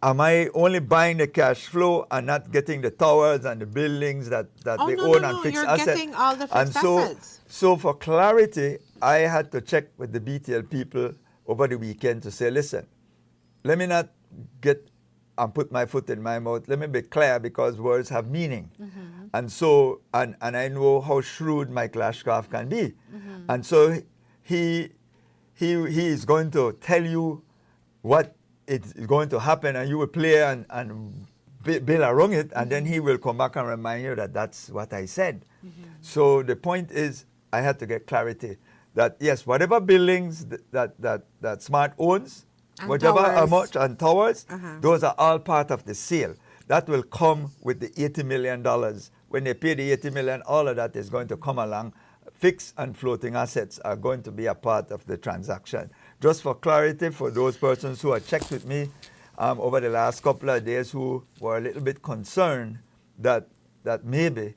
Am I only buying the cash flow and not getting the towers and the buildings that Oh, they no, own no, and no. fixed You're assets? getting all the And fixed so, assets. so for clarity, I had to check with the BTL people over the weekend to say, listen, let me not get and put my foot in my mouth. Let me be clear, because words have meaning. And so, and I know how shrewd Michael Ashcroft can be. And so he is going to tell you what is going to happen, and you will play and build around it, and then he will come back and remind you that that's what I said. So the point is, I had to get clarity that yes, whatever buildings that Smart owns, And whatever towers. amount and towers, those are all part of the sale. That will come with the $80 million. When they pay the $80 million, all of that is going to come along fixed and floating assets are going to be a part of the transaction. Just for clarity, for those persons who have checked with me over the last couple of days who were a little bit concerned that maybe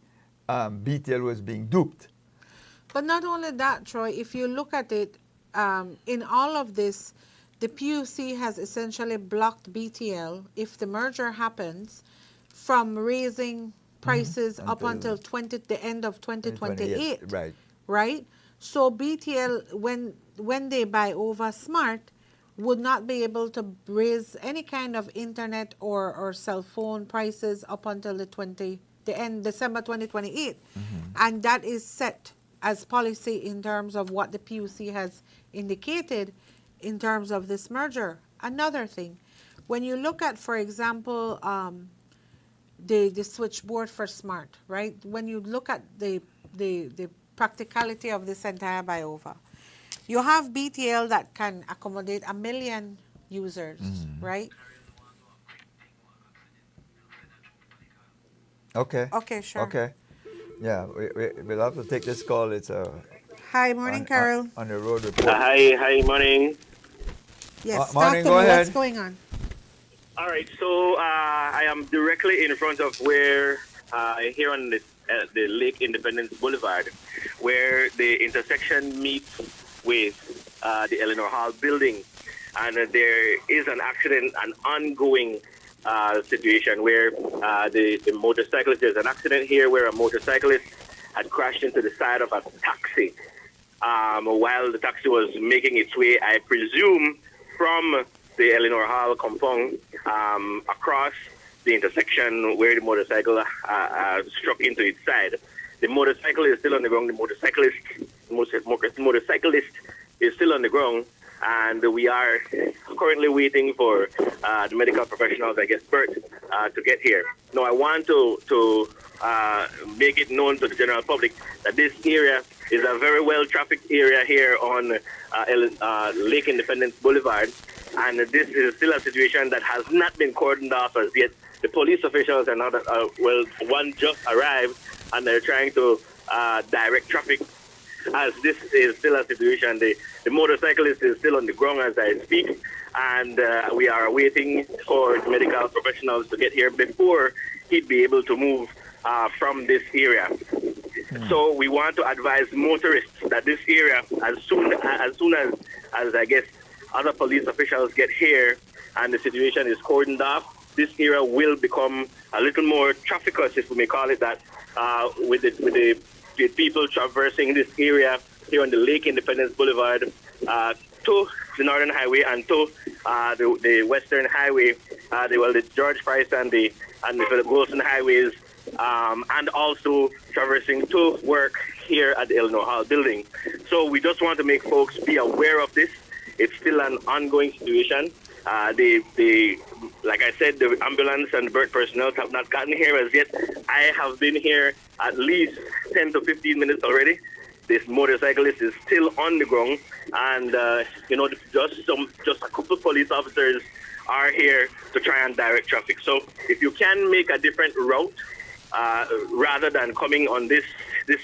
BTL was being duped. But not only that, Troy, if you look at it, in all of this, the PUC has essentially blocked BTL, if the merger happens, from raising prices up until the end of 2028. Right. Right? So BTL, when they buy over Smart, would not be able to raise any kind of internet or cell phone prices up until the end December 2028. And that is set as policy in terms of what the PUC has indicated in terms of this merger. Another thing, when you look at, for example, the switchboard for Smart, right? When you look at the practicality of this entire buyover, you have BTL that can accommodate 1 million users, right? Okay. Okay, sure. Okay. Yeah, we'll have to take this call. It's Hi, morning, Carol. on the road report. Hi, morning. Yes, morning, talk to go me. ahead. What's going on? All right, so I am directly in front of where here on the Lake Independence Boulevard, where the intersection meets with the Eleanor Hall building, and there is an accident, an ongoing situation where the motorcyclist, there's an accident here where a motorcyclist had crashed into the side of a taxi while the taxi was making its way, I presume, from the Eleanor Hall compound across the intersection where the motorcycle struck into its side. The motorcycle is still on the ground. The motorcyclist is still on the ground, and we are currently waiting for the medical professionals, I guess, Bert, to get here. Now, I want to make it known to the general public that this area is a very well-trafficked area here on Lake Independence Boulevard, and this is still a situation that has not been cordoned off as yet. The police officials and other, one just arrived, and they're trying to direct traffic, as this is still a situation. The motorcyclist is still on the ground as I speak, and we are waiting for the medical professionals to get here before he'd be able to move from this area. So we want to advise motorists that this area, as soon as I guess other police officials get here and the situation is cordoned off, this area will become a little more trafficous, if we may call it that, with the people traversing this area here on the Lake Independence Boulevard to the Northern Highway and to the Western Highway, the George Price and the Philip Wilson highways, and also traversing to work here at the Eleanor Hall building. So we just want to make folks be aware of this. It's still an ongoing situation. Like I said, the ambulance and BERT personnel have not gotten here as yet. I have been here at least 10 to 15 minutes already. This motorcyclist is still on the ground, and just a couple of police officers are here to try and direct traffic. So if you can make a different route rather than coming on this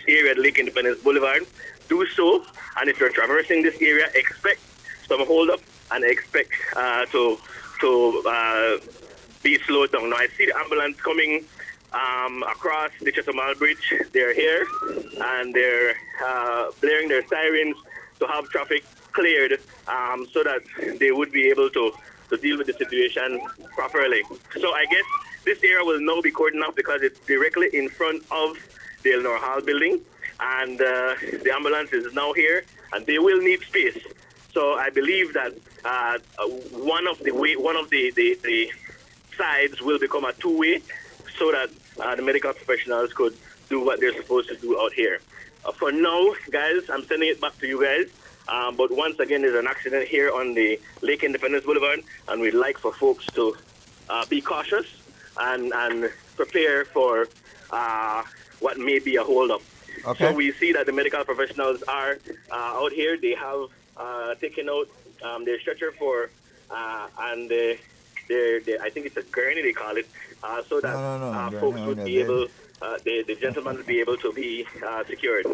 area at Lake Independence Boulevard, do so. And if you're traversing this area, expect some hold up and expect to be slowed down. Now I see the ambulance coming across the Chetumal Bridge. They're here and they're blaring their sirens to have traffic cleared so that they would be able to deal with the situation properly. So I guess this area will now be cordoned off because it's directly in front of the Eleanor Hall building, and the ambulance is now here and they will need space. So I believe that one of the sides will become a two-way, so that the medical professionals could do what they're supposed to do out here. For now, guys, I'm sending it back to you guys. But once again, there's an accident here on the Lake Independence Boulevard, and we'd like for folks to be cautious and prepare for what may be a holdup. Okay. So we see that the medical professionals are out here. They have taken out their stretcher for, and I think it's a gurney they call it, so that folks would be able, the gentleman would be able to be secured.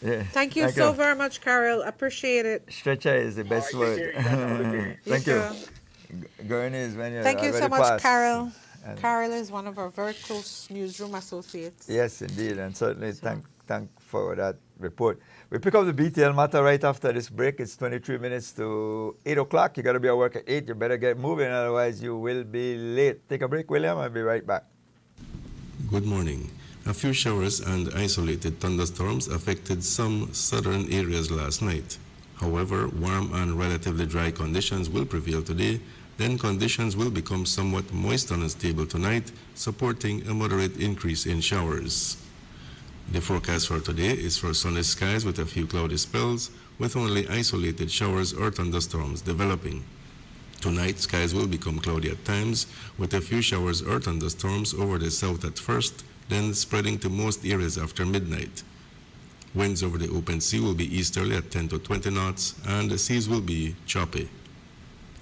Yeah. Thank you so very much, Carol. Appreciate it. Stretcher is the best All right, take word. care, you guys. Have a good day. Thank You you. too. Going is when you're Thank you so already much, past. Carol. And Carol is one of our very close newsroom associates. yes, indeed, and certainly So, thank for that report. We pick up the BTL matter right after this break. It's 23 minutes to 8 o'clock. You got to be at work at 8. You better get moving, otherwise you will be late. Take a break, William. I'll be right back. Good morning. A few showers and isolated thunderstorms affected some southern areas last night. However, warm and relatively dry conditions will prevail today. Then conditions will become somewhat moist and unstable tonight, supporting a moderate increase in showers. The forecast for today is for sunny skies with a few cloudy spells, with only isolated showers or thunderstorms developing. Tonight, skies will become cloudy at times, with a few showers or thunderstorms over the south at first, then spreading to most areas after midnight. Winds over the open sea will be easterly at 10 to 20 knots, and the seas will be choppy.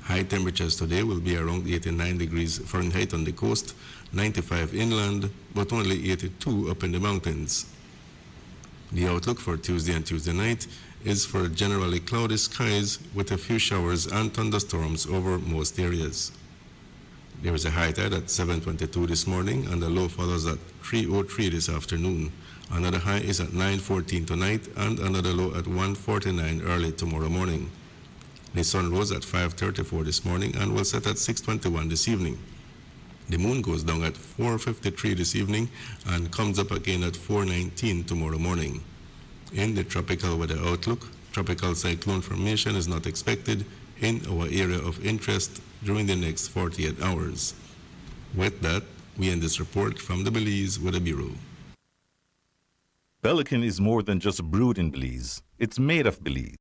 High temperatures today will be around 89 degrees Fahrenheit on the coast, 95 inland, but only 82 up in the mountains. The outlook for Tuesday and Tuesday night is for generally cloudy skies with a few showers and thunderstorms over most areas. There is a high tide at 7:22 this morning, and the low follows at 3:03 this afternoon. Another high is at 9:14 tonight, and another low at 1:49 early tomorrow morning. The sun rose at 5:34 this morning and will set at 6:21 this evening. The moon goes down at 4:53 this evening and comes up again at 4:19 tomorrow morning. In the tropical weather outlook, tropical cyclone formation is not expected in our area of interest during the next 48 hours. With that, we end this report from the Belize Weather Bureau. Pelican is more than just brewed in Belize. It's made of Belize.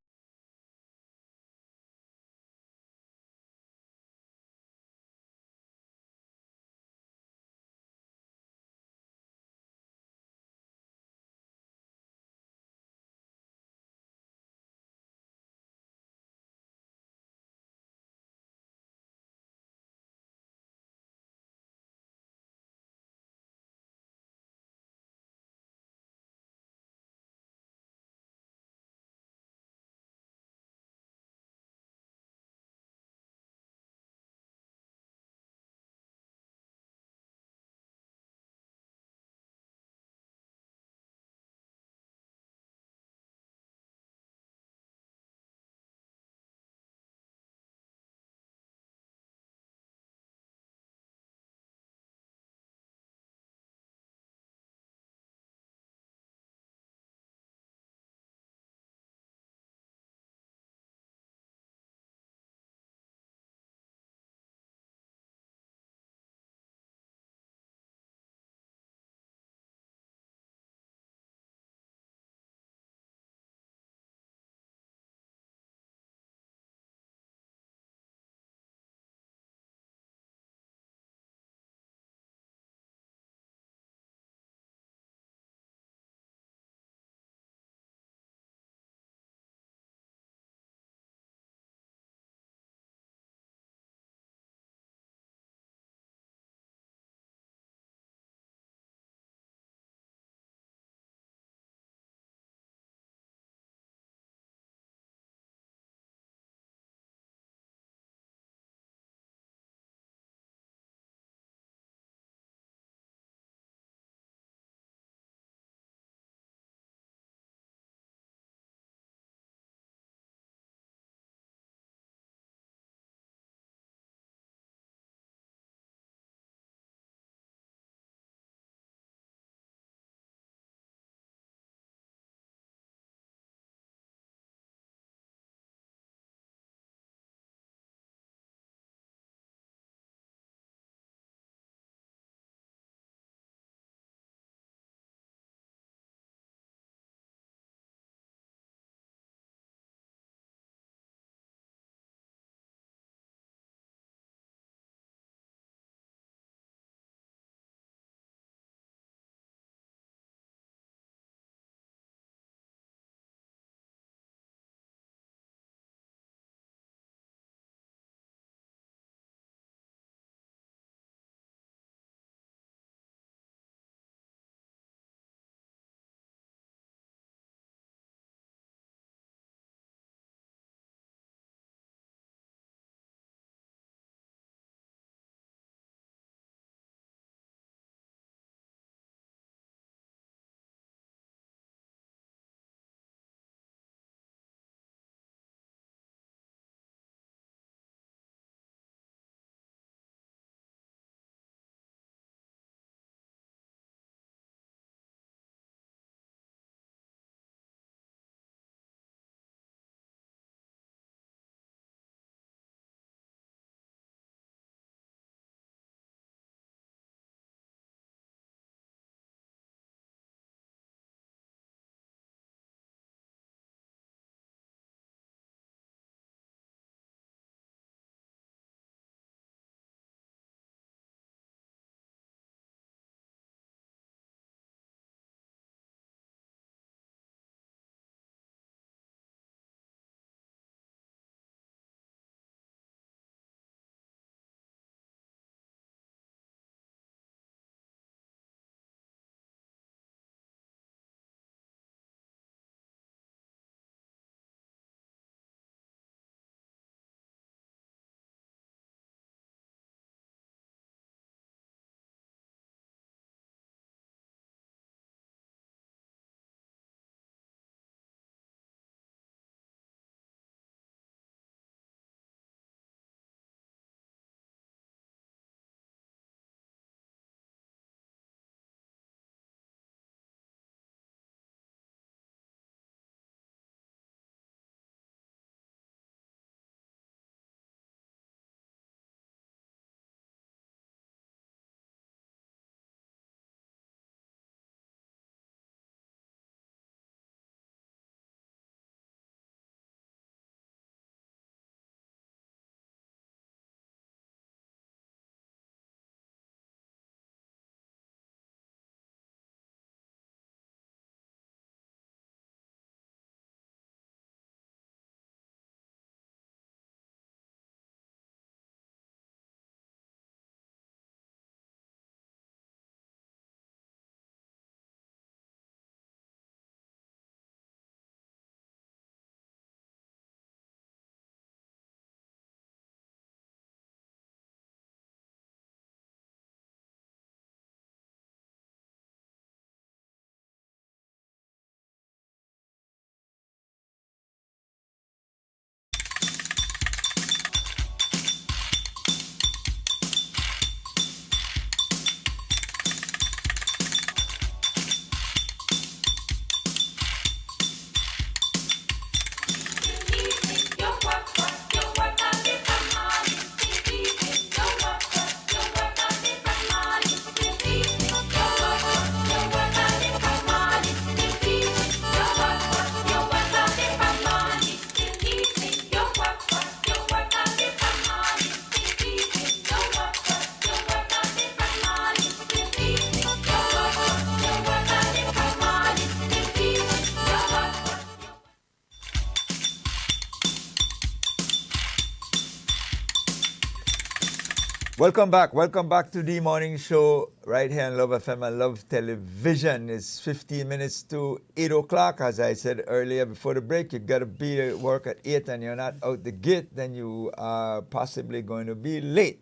Welcome back. Welcome back to the morning show right here on Love FM and Love Television. It's 15 minutes to 8 o'clock. As I said earlier before the break, you got to be at work at 8 and you're not out the gate, then you are possibly going to be late.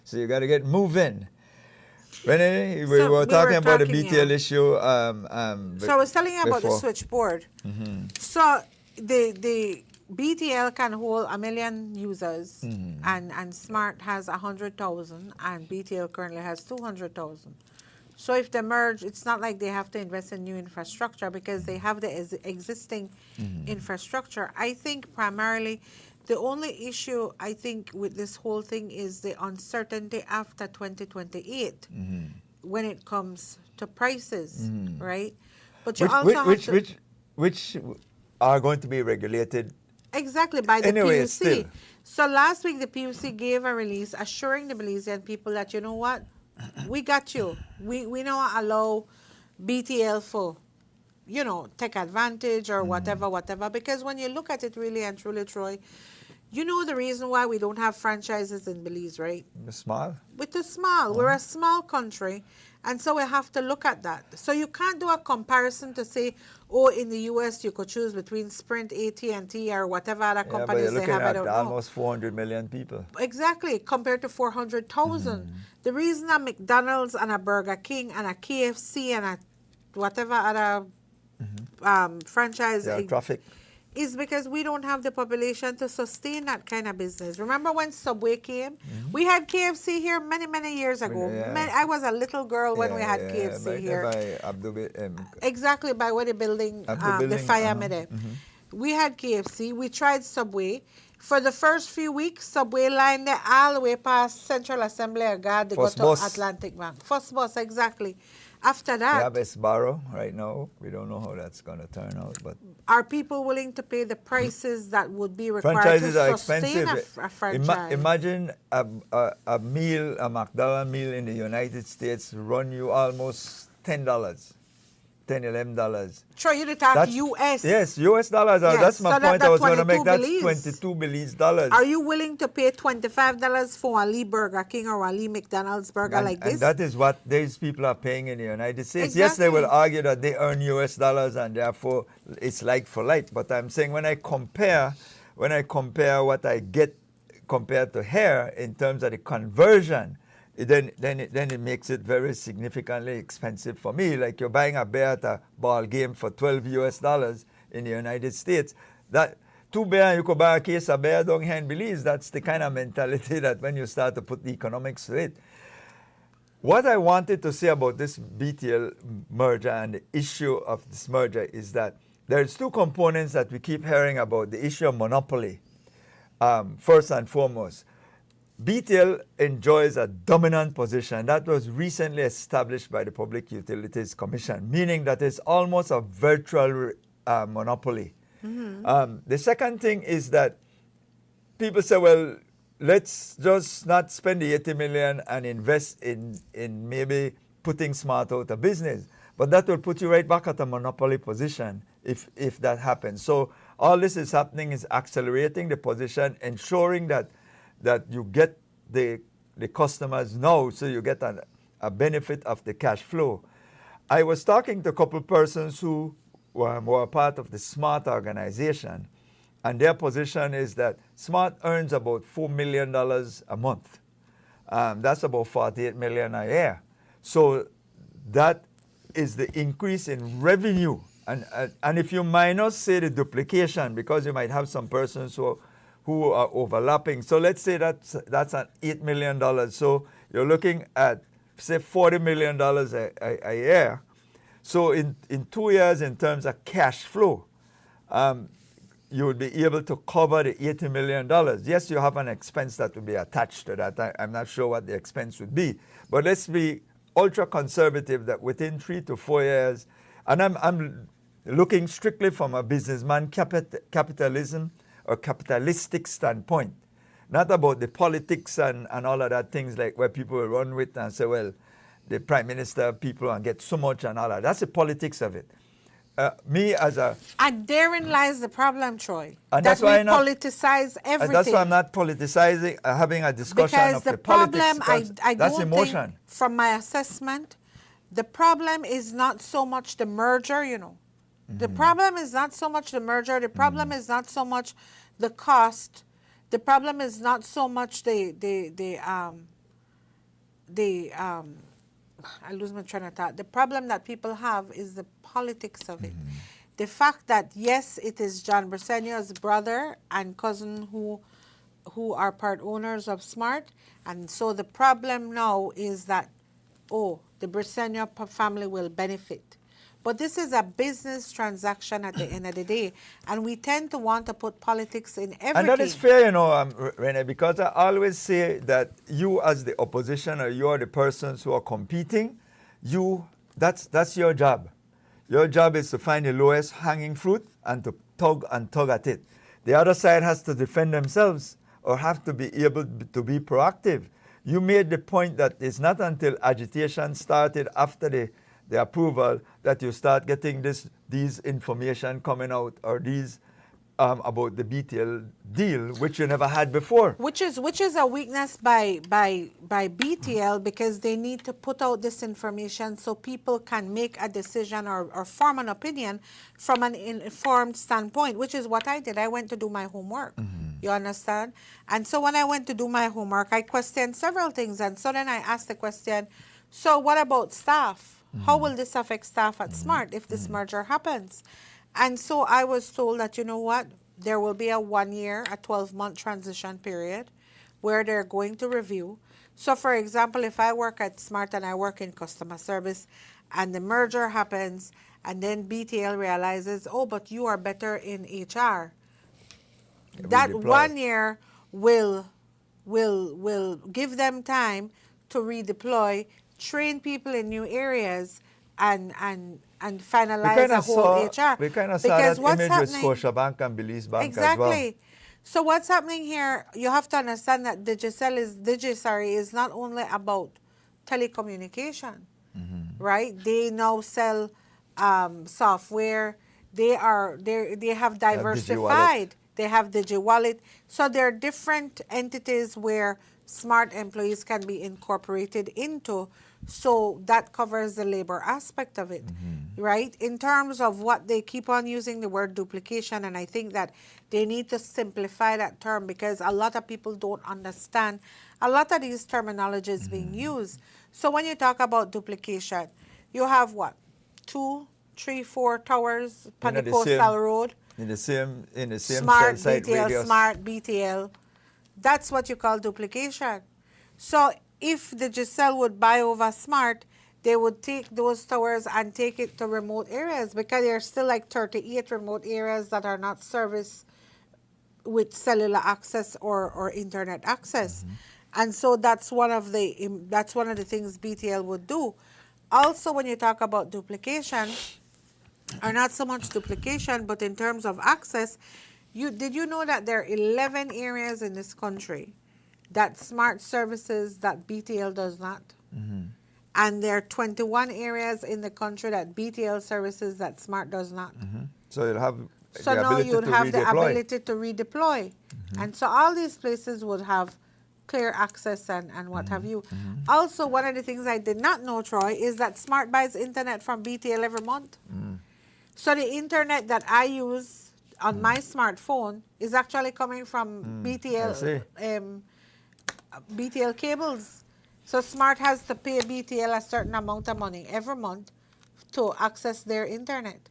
So you got to get moving. Renee, we were talking about the BTL issue. So I was telling you about the before. switchboard. So the BTL can hold 1 million users, and Smart has 100,000, and BTL currently has 200,000. So if they merge, it's not like they have to invest in new infrastructure because they have the existing infrastructure. I think primarily the only issue I think with this whole thing is the uncertainty after 2028 when it comes to prices, right? But you which are going to be regulated. Exactly, by the Anyway, PUC. still. So last week, the PUC gave a release assuring the Belizean people that, you know what, we got you. We don't allow BTL for, take advantage or whatever. Because when you look at it really and truly, Troy, you know the reason why we don't have franchises in Belize, right? Small. With the small. We're a small country, and so we have to look at that. So you can't do a comparison to say, oh, in the U.S. you could choose between Sprint, AT&T, or whatever other Yeah, but you're companies they looking have. I at don't know. almost 400 million people. Exactly, compared to 400,000. The reason a McDonald's and a Burger King and a KFC and a whatever other franchise Yeah, traffic. is because we don't have the population to sustain that kind of business. Remember when Subway came? We had KFC here many, many years ago. Yeah. I was a little girl when we had KFC here. Exactly, by where the building, the fire made. We had KFC. We tried Subway. For the first few weeks, Subway lined there all the way past Central Assembly of God. They First got to bus. Atlantic Bank. First bus, exactly. After that, We have Esbarro right now. We don't know how that's going to turn out, but are people willing to pay the prices that would be required franchises to are sustain expensive. a franchise? Imagine a meal, a McDonald's meal in the United States run you almost $10, $11. Sure, you talk U.S. Yes, U.S. dollars. Yes, That's my so point I was going to 22 make. That's Belize. 22 Belize dollars. Are you willing to pay $25 for a Lee Burger King or a Lee McDonald's burger like this? And that is what these people are paying in the United States. Yes, they will argue that they earn U.S. dollars and therefore it's like for like. But I'm saying when I compare what I get compared to here in terms of the conversion, then it makes it very significantly expensive for me. Like you're buying a beer at a ball game for $12 US in the United States. That 2 beer, you could buy a case of beer down here in Belize. That's the kind of mentality that when you start to put the economics to it. What I wanted to say about this BTL merger and the issue of this merger is that there's two components that we keep hearing about, the issue of monopoly. First and foremost, BTL enjoys a dominant position that was recently established by the Public Utilities Commission, meaning that it's almost a virtual monopoly. The second thing is that people say, well, let's just not spend the 80 million and invest in maybe putting Smart out of business. But that will put you right back at a monopoly position if that happens. So all this is happening is accelerating the position, ensuring that you get the customers now, so you get a benefit of the cash flow. I was talking to a couple of persons who were part of the Smart organization, and their position is that Smart earns about $4 million a month. That's about $48 million a year. So that is the increase in revenue. And if you minus, say, the duplication, because you might have some persons who are overlapping. So let's say that's an $8 million. So you're looking at, say, $40 million a year. So in 2 years, in terms of cash flow, you would be able to cover the $80 million. Yes, you have an expense that will be attached to that. I'm not sure what the expense would be. But let's be ultra conservative that within 3 to 4 years, and I'm looking strictly from a businessman capitalism or capitalistic standpoint, not about the politics and all of that things like where people will run with and say, well, the prime minister, people and get so much and all that. That's the politics of it. me as a, And therein lies the problem, Troy. And that that's why we I'm not- politicize everything. and that's why I'm not politicizing, having a discussion Because of the the politics. problem, because I that's don't emotion. think, from my assessment, the problem is not so much the merger, you know. The problem is not so much the merger. The problem is not so much the cost. The problem is not so much I lose my train of thought. The problem that people have is the politics of it. The fact that, yes, it is John Briceño's brother and cousin who are part owners of Smart. And so the problem now is that, oh, the Briceño family will benefit. But this is a business transaction at the end of the day. And we tend to want to put politics in everything. And that is fair, you know, Rene, because I always say that you as the opposition or you are the persons who are competing, that's your job. Your job is to find the lowest hanging fruit and to tug at it. The other side has to defend themselves or have to be able to be proactive. You made the point that it's not until agitation started after the approval that you start getting these information coming out, or these about the BTL deal, which you never had before. Which is a weakness by BTL, because they need to put out this information so people can make a decision or form an opinion from an informed standpoint, which is what I did. I went to do my homework. You understand? And so when I went to do my homework, I questioned several things. And so then I asked the question, so what about staff? How will this affect staff at Smart if this merger happens? And so I was told that, you know what, there will be a 1 year, a 12-month transition period where they're going to review. So, for example, if I work at Smart and I work in customer service and the merger happens and then BTL realizes, oh, but you are better in HR, that redeploy. 1 year will give them time to redeploy, train people in new areas, and finalize a whole HR. We kind of saw Because that what's image with happening- Scotiabank and Belize Bank Exactly. as well. So what's happening here, you have to understand that Digicel is not only about telecommunication, right? They now sell software. They have diversified. They have DigiWallet. So there are different entities where Smart employees can be incorporated into. So that covers the labor aspect of it, right? In terms of what they keep on using the word duplication, and I think that they need to simplify that term because a lot of people don't understand a lot of these terminologies being used. So when you talk about duplication, you have what? 2, 3, 4 towers on the the coastal same- road. In the same Smart cell site BTL, radius. Smart BTL. That's what you call duplication. So if the Giselle would buy over Smart, they would take those towers and take it to remote areas because there are still like 38 remote areas that are not serviced with cellular access or internet access. And so that's one of the things BTL would do. Also, when you talk about duplication, or not so much duplication, but in terms of access, did you know that there are 11 areas in this country that Smart services that BTL does not? And there are 21 areas in the country that BTL services that Smart does not. So you'll have So the now ability you'd to have the redeploy. ability to redeploy. And so all these places would have clear access and what have you. Also, one of the things I did not know, Troy, is that Smart buys internet from BTL every month. So the internet that I use on my smartphone is actually coming from BTL cables. So Smart has to pay BTL a certain amount of money every month to access their internet.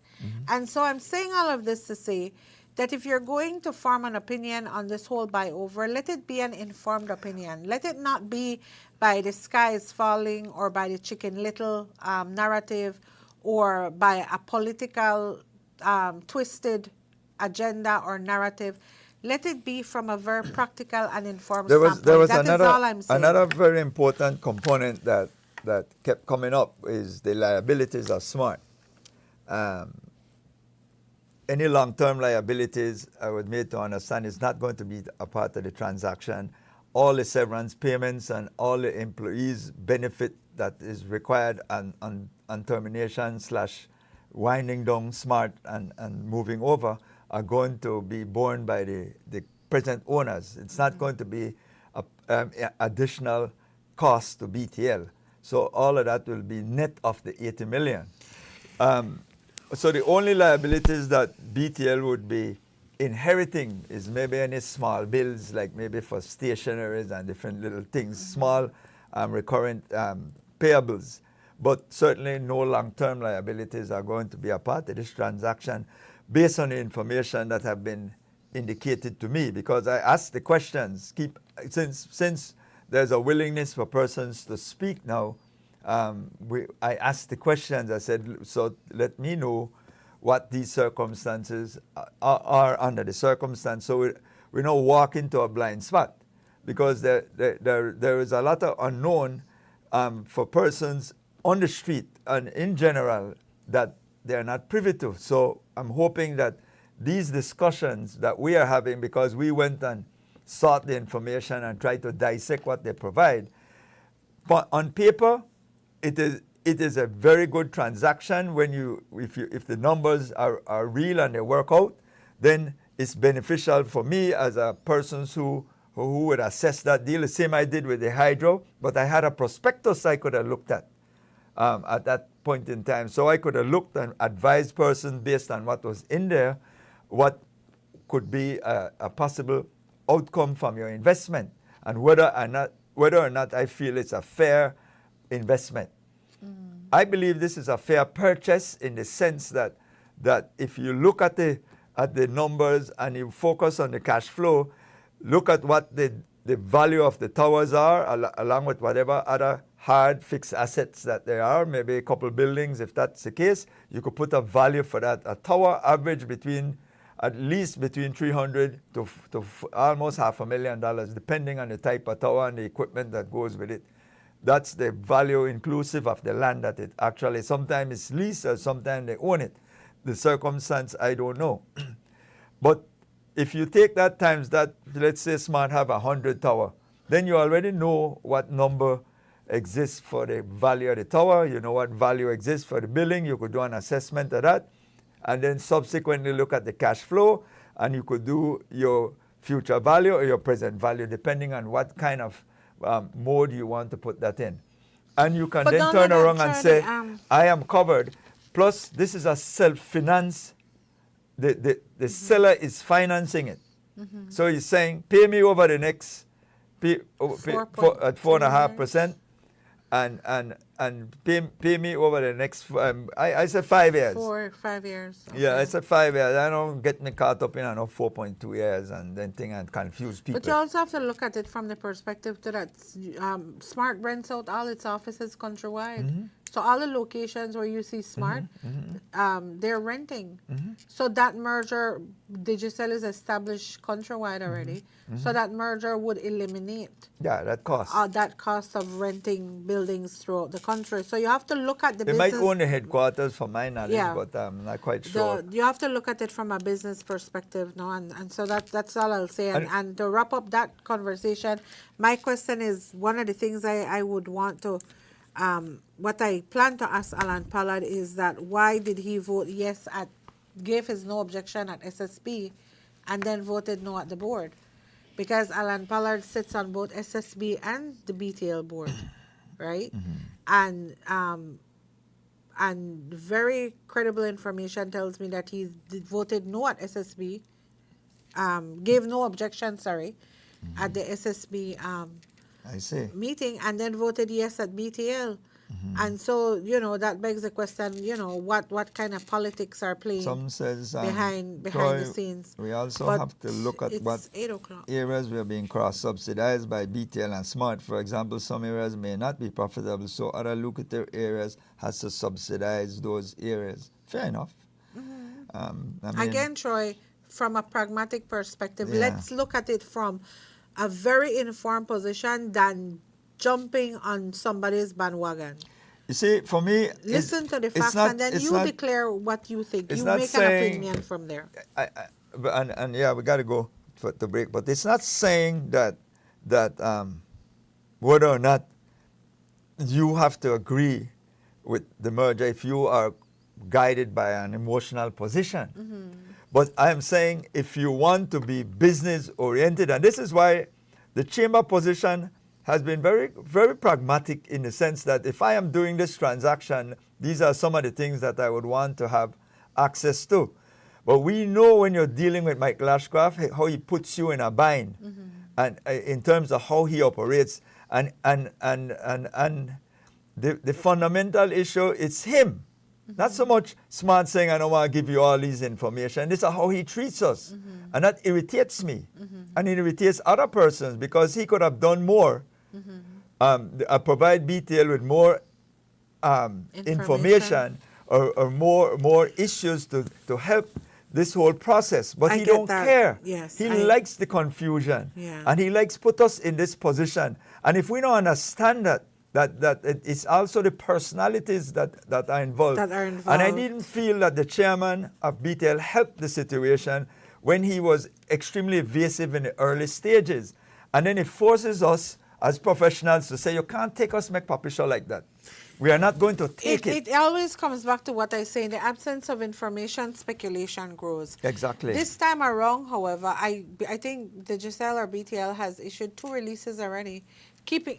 And so I'm saying all of this to say that if you're going to form an opinion on this whole buy over, let it be an informed opinion. Let it not be by the sky is falling or by the Chicken Little narrative or by a political twisted agenda or narrative. Let it be from a very practical and informed standpoint. There was That is all I'm saying. another very important component that kept coming up is the liabilities of Smart. Any long-term liabilities, I was made to understand, is not going to be a part of the transaction. All the severance payments and all the employees' benefit that is required on termination / winding down Smart and moving over are going to be borne by the present owners. It's not going to be additional cost to BTL. So all of that will be net of the 80 million. So the only liabilities that BTL would be inheriting is maybe any small bills, like maybe for stationaries and different little things, small recurrent payables. But certainly no long-term liabilities are going to be a part of this transaction based on the information that have been indicated to me, because I asked the questions. Since there's a willingness for persons to speak now, I asked the questions. I said, so let me know what these circumstances are under the circumstance, so we don't walk into a blind spot, because there is a lot of unknown for persons on the street and in general that they're not privy to. So I'm hoping that these discussions that we are having, because we went and sought the information and tried to dissect what they provide, but on paper, it is a very good transaction. If the numbers are real and they work out, then it's beneficial for me as a person who would assess that deal. The same I did with the hydro, but I had a prospectus I could have looked at that point in time. So I could have looked and advised person based on what was in there, what could be a possible outcome from your investment, and whether or not I feel it's a fair investment. I believe this is a fair purchase in the sense that if you look at the numbers and you focus on the cash flow, look at what the value of the towers are, along with whatever other hard fixed assets that there are, maybe a couple buildings. If that's the case, you could put a value for that. A tower average at least between $300,000 to almost $500,000, depending on the type of tower and the equipment that goes with it. That's the value inclusive of the land that it actually, sometimes it's leased or sometimes they own it. The circumstance, I don't know. But if you take that times that, let's say Smart have 100 tower, then you already know what number exists for the value of the tower. You know what value exists for the building. You could do an assessment of that, and then subsequently look at the cash flow, and you could do your future value or your present value, depending on what kind of mode you want to put that in. And you can then turn around and say, I am covered. Plus, this is a self-finance. The seller is financing it. So he's saying, pay me over the next, at 4.5%, and pay me over the next, I said 5 years. 5 years. Okay. Yeah, I said 5 years. I don't get me caught up in 4.2 years and then think and confuse people. But you also have to look at it from the perspective that Smart rents out all its offices countrywide. So all the locations where you see Smart, they're renting. So that merger, Digicel is established countrywide already. So that merger would eliminate that cost. That cost of renting buildings throughout the country. So you have to look at the they business. might own the headquarters from my knowledge, Yeah. but I'm not quite sure. You have to look at it from a business perspective, no, and so that's all I'll say. And to wrap up that conversation, my question is, one of the things I would want to, what I plan to ask Alan Pollard is that why did he vote yes gave his no objection at SSB, and then voted no at the board? Because Alan Pollard sits on both SSB and the BTL board, right? And very credible information tells me that he voted no at SSB, gave no objection, at the SSB I see. meeting, and then voted yes at BTL. And so, that begs the question, what kind of politics are playing Some says behind Troy, the scenes. We also But have to look at it's what 8 o'clock. areas were being cross-subsidized by BTL and Smart. For example, some areas may not be profitable, so other lucrative areas has to subsidize those areas. Fair enough. Again, Troy, from a pragmatic perspective, Yeah. let's look at it from a very informed position than jumping on somebody's bandwagon. You see, for me, Listen to the it's facts, not- and then it's you not- declare what you think. it's You not make saying- an opinion from there. and yeah, we got to go to break. But it's not saying that whether or not you have to agree with the merger. If you are guided by an emotional position. But I'm saying if you want to be business oriented, and this is why the chamber position has been very, very pragmatic in the sense that if I am doing this transaction, these are some of the things that I would want to have access to. But we know when you're dealing with Michael Ashcroft, how he puts you in a bind, and in terms of how he operates, and the fundamental issue, it's him. Not so much Smart saying, I don't want to give you all these information. This is how he treats us. And that irritates me. And it irritates other persons because he could have done more. Provide BTL with more information or more issues to help this whole process. But I he get don't that. care. Yes, He likes the confusion. Yeah. And he likes put us in this position. And if we don't understand that it's also the personalities that are involved. That are involved. And I didn't feel that the chairman of BTL helped the situation when he was extremely evasive in the early stages. And then it forces us as professionals to say, you can't take us make puppy show like that. We are not going to take it. It always comes back to what I say, in the absence of information, speculation grows. Exactly. This time around, however, I think the Giselle or BTL has issued 2 releases already,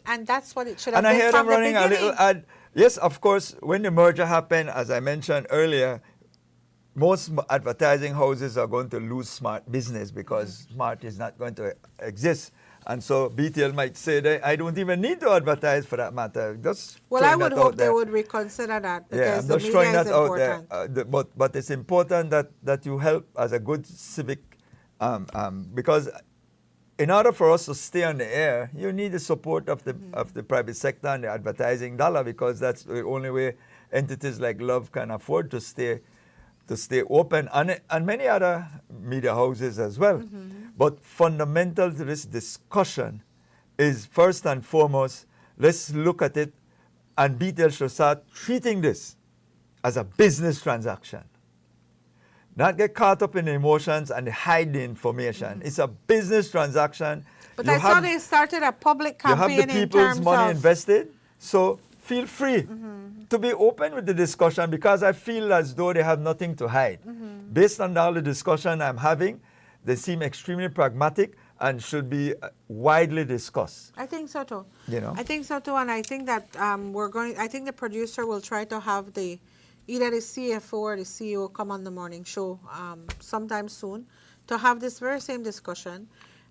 and that's what it should have And I been heard from them running the a beginning. little ad. Yes, of course, when the merger happened, as I mentioned earlier, most advertising houses are going to lose Smart business because Smart is not going to exist. And so BTL might say that I don't even need to advertise for that matter. Just Well, I throwing would that out hope they there. would reconsider that Yeah, because I'm the just media throwing is that out there. important. But it's important that you help as a good civic, because in order for us to stay on the air, you need the support of the private sector and the advertising dollar, because that's the only way entities like Love can afford to stay open, and many other media houses as well. But fundamental to this discussion is, first and foremost, let's look at it, and BTL should start treating this as a business transaction. Not get caught up in the emotions and hide the information. It's a business transaction. But You I saw have- they started a public you have campaign the in people's terms money of invested, so feel free to be open with the discussion, because I feel as though they have nothing to hide. Based on all the discussion I'm having, they seem extremely pragmatic and should be widely discussed. I think so too. You know? I think so too, and I think that I think the producer will try to have either the CFO or the CEO come on the morning show sometime soon to have this very same discussion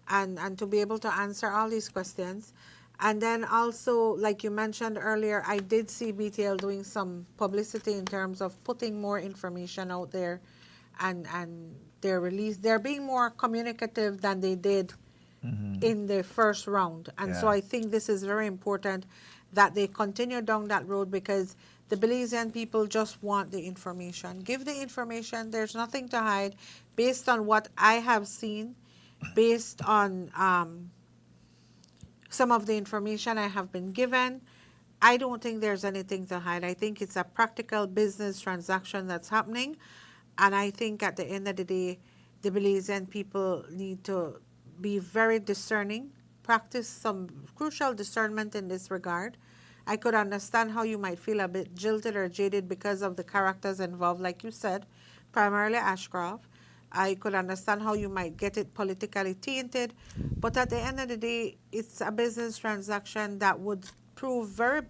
and to be able to answer all these questions. And then also, like you mentioned earlier, I did see BTL doing some publicity in terms of putting more information out there, and they're being more communicative than they did in the first round. And so Yeah. I think this is very important that they continue down that road, because the Belizean people just want the information. Give the information. There's nothing to hide. Based on what I have seen, based on some of the information I have been given, I don't think there's anything to hide. I think it's a practical business transaction that's happening. And I think at the end of the day, the Belizean people need to be very discerning, practice some crucial discernment in this regard. I could understand how you might feel a bit jilted or jaded because of the characters involved, like you said, primarily Ashcroft. I could understand how you might get it politically tainted, but at the end of the day, it's a business transaction that would prove very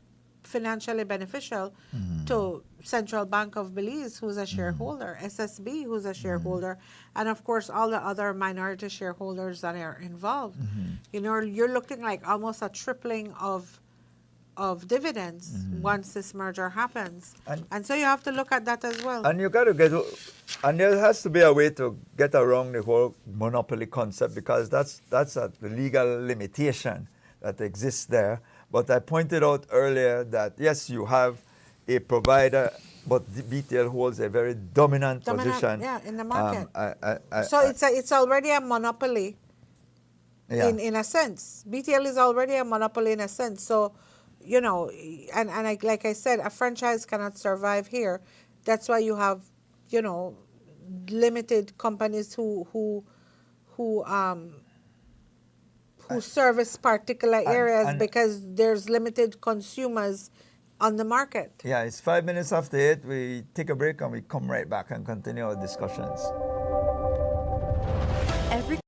financially beneficial to Central Bank of Belize, who's a shareholder, SSB, who's a shareholder, and of course all the other minority shareholders that are involved. You know, you're looking like almost a tripling of dividends once this merger happens. And so you have to look at that as well. And you got to and there has to be a way to get around the whole monopoly concept, because that's the legal limitation that exists there. But I pointed out earlier that yes, you have a provider, but BTL holds a very dominant position. Yeah, in the market. So it's already a monopoly. yeah. In a sense. BTL is already a monopoly in a sense. So, you know, and like I said, a franchise cannot survive here. That's why you have, you know, limited companies who service particular areas and- because there's limited consumers on the market. Yeah, it's 5 minutes after 8. We take a break and we come right back and continue our discussions. Every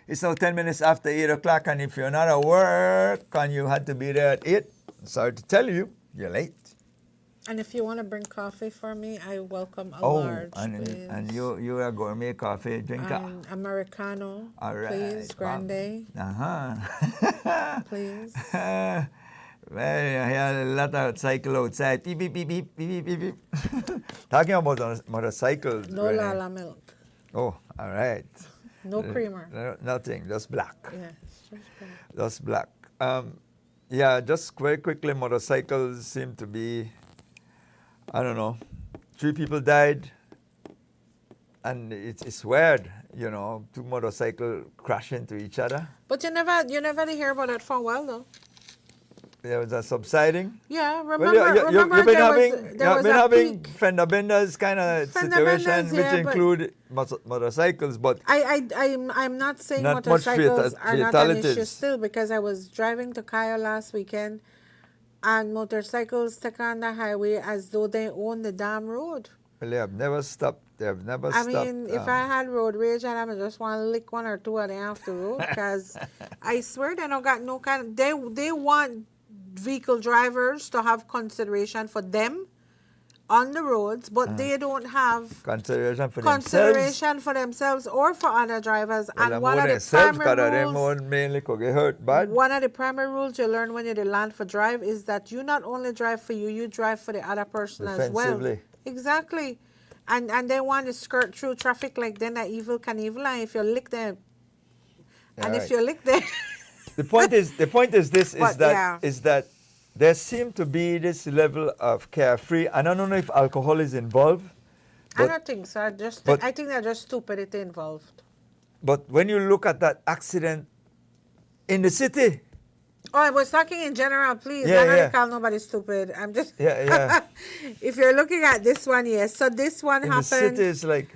It's now 10 minutes after 8 o'clock, and if you're not at work and you had to be there at 8, sorry to tell you, you're late. And if you want to bring coffee for me, I welcome a Oh, large, please. and you are gourmet coffee drinker. And Americano, All right. please. Grande, Uh-huh. please. Well, I hear a lot of cycle outside. Beep, beep, beep, beep, beep, beep, beep. Talking about motorcycles. No Renee. Lala milk. Oh, all right. No creamer. Nothing, just black. Yes, just black. Just black. Yeah, just very quickly, motorcycles seem to be, I don't know, 3 people died, and it's weird, you know, 2 motorcycles crash into each other. But you never hear about that for a while though. There was a subsiding. Yeah, Well, remember you've been there was a having peak. fender benders kind of Fender situation, benders, which yeah, but- include motorcycles, but I'm not saying Not much motorcycles are not an issue fatalities. still, because I was driving to Kaya last weekend and motorcycles took on the highway as though they own the damn road. well, they have never stopped. They have never I stopped. mean, if I had road rage and I just want to lick 1 or 2 of them off the road, because I swear they don't got no kind of, they want vehicle drivers to have consideration for them on the roads, but they don't have consideration for consideration for themselves or for other drivers. Well, And one of the themselves, primary them rules, own mainly could get hurt bad. one of the primary rules you learn when you're the land for drive is that you not only drive for you, you drive for the other person as well. Defensively. Exactly. And they want to skirt through traffic like they're not evil Knievel, and if you lick them, and if Right. you lick them, The point is this But, yeah. is that there seems to be this level of carefree. I don't know if alcohol is involved, I but, don't think so. but- I think they're just stupidity involved. but when you look at that accident in the city, Oh, I was talking in general, please. Yeah, I don't yeah. call nobody stupid. I'm just. Yeah. If you're looking at this one, yes. So this one in the city happened. it's like,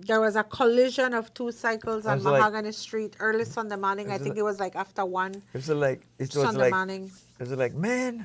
There was a collision of 2 cycles on was like- Mahogany Street early Sunday morning. I was think like- it was like after 1 it was like, Sunday morning. it was like, man,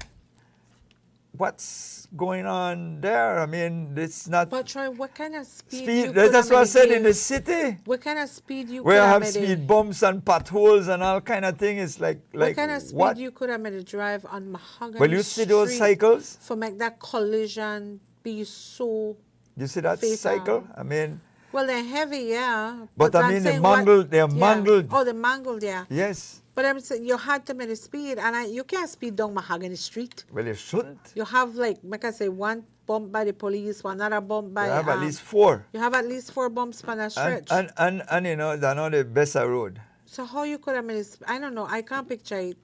what's going on there? I mean, it's not But Troy, what kind of speed? speed. you could That's what I have said in the made- city. What kind of speed you Where could I have made speed bumps and potholes and all kind of thing. It's like What kind of speed what? you could have made a drive on Mahogany Well, you see those Street cycles? for make that collision be so You see that fatal. cycle? I mean, well? They're heavy, yeah. But I I'm mean, they're saying what- mangled- they're yeah. mangled. Oh, they're mangled, yeah. yes. But I'm saying you had to make the speed, and you can't speed down Mahogany Street. Well, you shouldn't. You have like I say, 1 bump by the police, 1 other bump by. You have at least 4. You have at least 4 bumps on a stretch. And you know, they're not the best road. So how you could have made it? I don't know. I can't picture it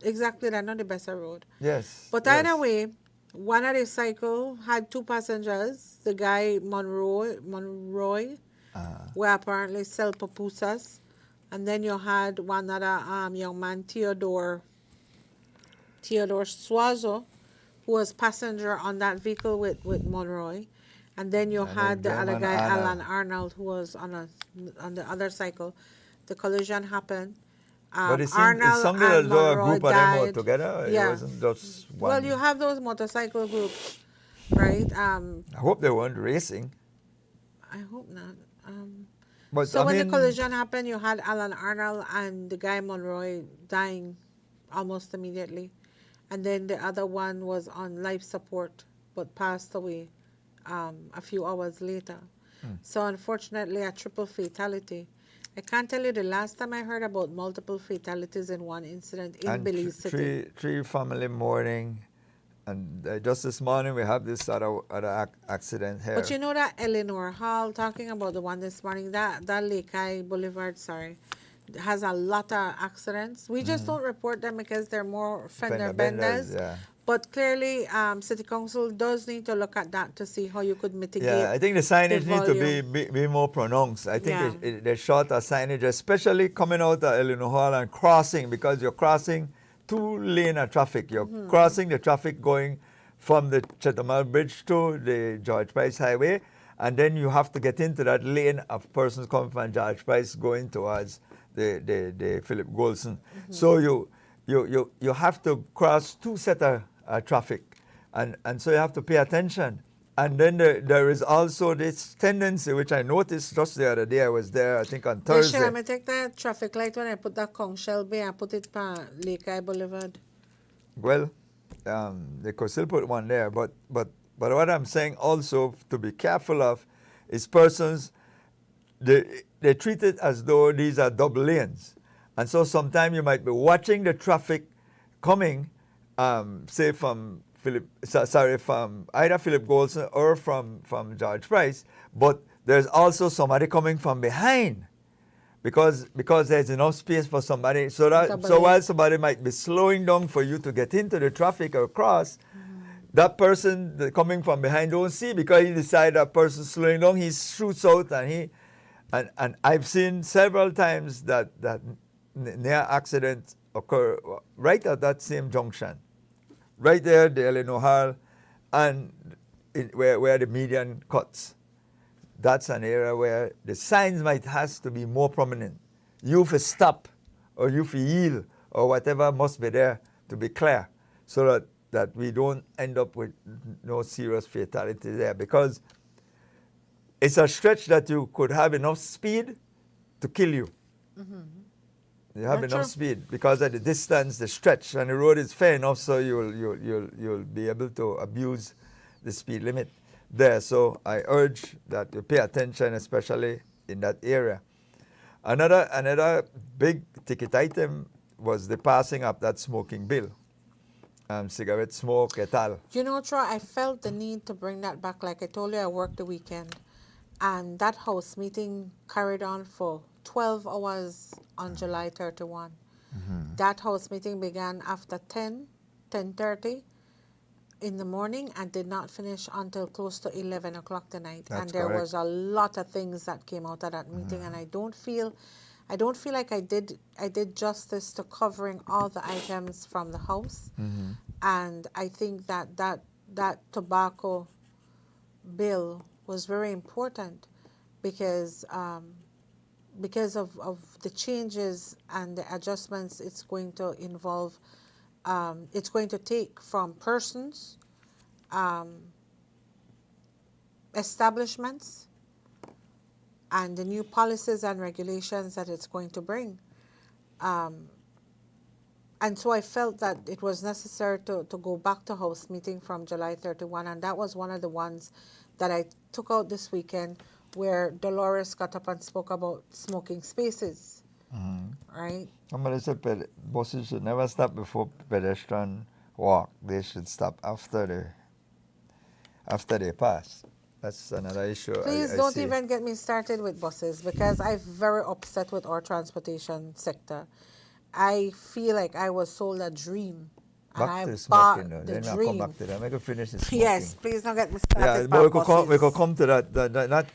exactly. They're not the best road. Yes. But yes. either way, one of the cycle had 2 passengers. The guy Monroy, where apparently sell pupusas, and then you had one other young man, Theodore Suazo, who was passenger on that vehicle with Monroy, and then you had the other German guy, Arnold. Alan Arnold, who was on the other cycle. The collision happened. But it Arnold sounded and as though a Monroy group of them were died. together. Yeah. It wasn't just one. Well, you have those motorcycle groups, right? I hope they weren't racing. I hope not. But So I when mean, the collision happened, you had Alan Arnold and the guy Monroy dying almost immediately, and then the other one was on life support but passed away a few hours later. So unfortunately, a triple fatality. I can't tell you the last time I heard about multiple fatalities in one incident in and Belize City. three family mourning. And just this morning we have this other accident here. But you know that Eleanor Hall, talking about the one this morning, that Lakey Boulevard, has a lot of accidents. We just don't report them because they're more fender benders. Yeah. But clearly, City Council does need to look at that to see how you could mitigate. Yeah, I think the signage the need to volume. be more pronounced. I think Yeah. they short a signage, especially coming out of Eleanor Hall and crossing, because you're crossing 2 lane of traffic. You're crossing the traffic going from the Chethamal Bridge to the George Price Highway, and then you have to get into that lane of persons coming from George Price going towards the Philip Golson. So you have to cross 2 set of traffic, and so you have to pay attention. And then there is also this tendency, which I noticed just the other day. I was there, I think on Thursday. Should I take that traffic light when I put that Kong Shelby and put it on Lake Eye Boulevard? Well, they could still put one there, but what I'm saying also to be careful of is persons, they treat it as though these are double lanes. And so sometimes you might be watching the traffic coming, say from from either Philip Goldson or from George Price, but there's also somebody coming from behind because there's enough space for somebody. So while somebody might be slowing down for you to get into the traffic or cross, that person coming from behind don't see because he decided that person slowing down, he shoots out and I've seen several times that near accidents occur right at that same junction. Right there, the Eleanor Hall, and where the median cuts. That's an area where the signs might has to be more prominent. You for stop, or you for yield, or whatever must be there to be clear, so that we don't end up with no serious fatality there. Because it's a stretch that you could have enough speed to kill you. Mm-hmm. You have enough speed because of the distance, the stretch, and the road is fair enough, so you'll be able to abuse the speed limit there. So I urge that you pay attention, especially in that area. Another big ticket item was the passing of that smoking bill, cigarette smoke et al. You know, Troy, I felt the need to bring that back. Like I told you, I worked the weekend, and that House meeting carried on for 12 hours on July 31. Mm-hmm. That House meeting began after 10:30 in the morning and did not finish until close to 11 o'clock tonight. That's and there correct. was a lot of things that came out of that meeting, and I don't feel like I did justice to covering all the items from the House. Mm-hmm. And I think that tobacco bill was very important because of the changes and the adjustments it's going to involve, it's going to take from persons, establishments, and the new policies and regulations that it's going to bring. And so I felt that it was necessary to go back to House meeting from July 31, and that was one of the ones that I took out this weekend, where Dolores got up and spoke about smoking spaces, right? Somebody said buses should never stop before pedestrian walk. They should stop after they pass. That's another issue. Please don't even get me started with buses, because I'm very upset with our transportation sector. I feel like I was sold a dream. Back to smoking, though. Then I'll come back to that. I can finish this smoking. Yes, please don't get me started. Yeah, but we could come to that.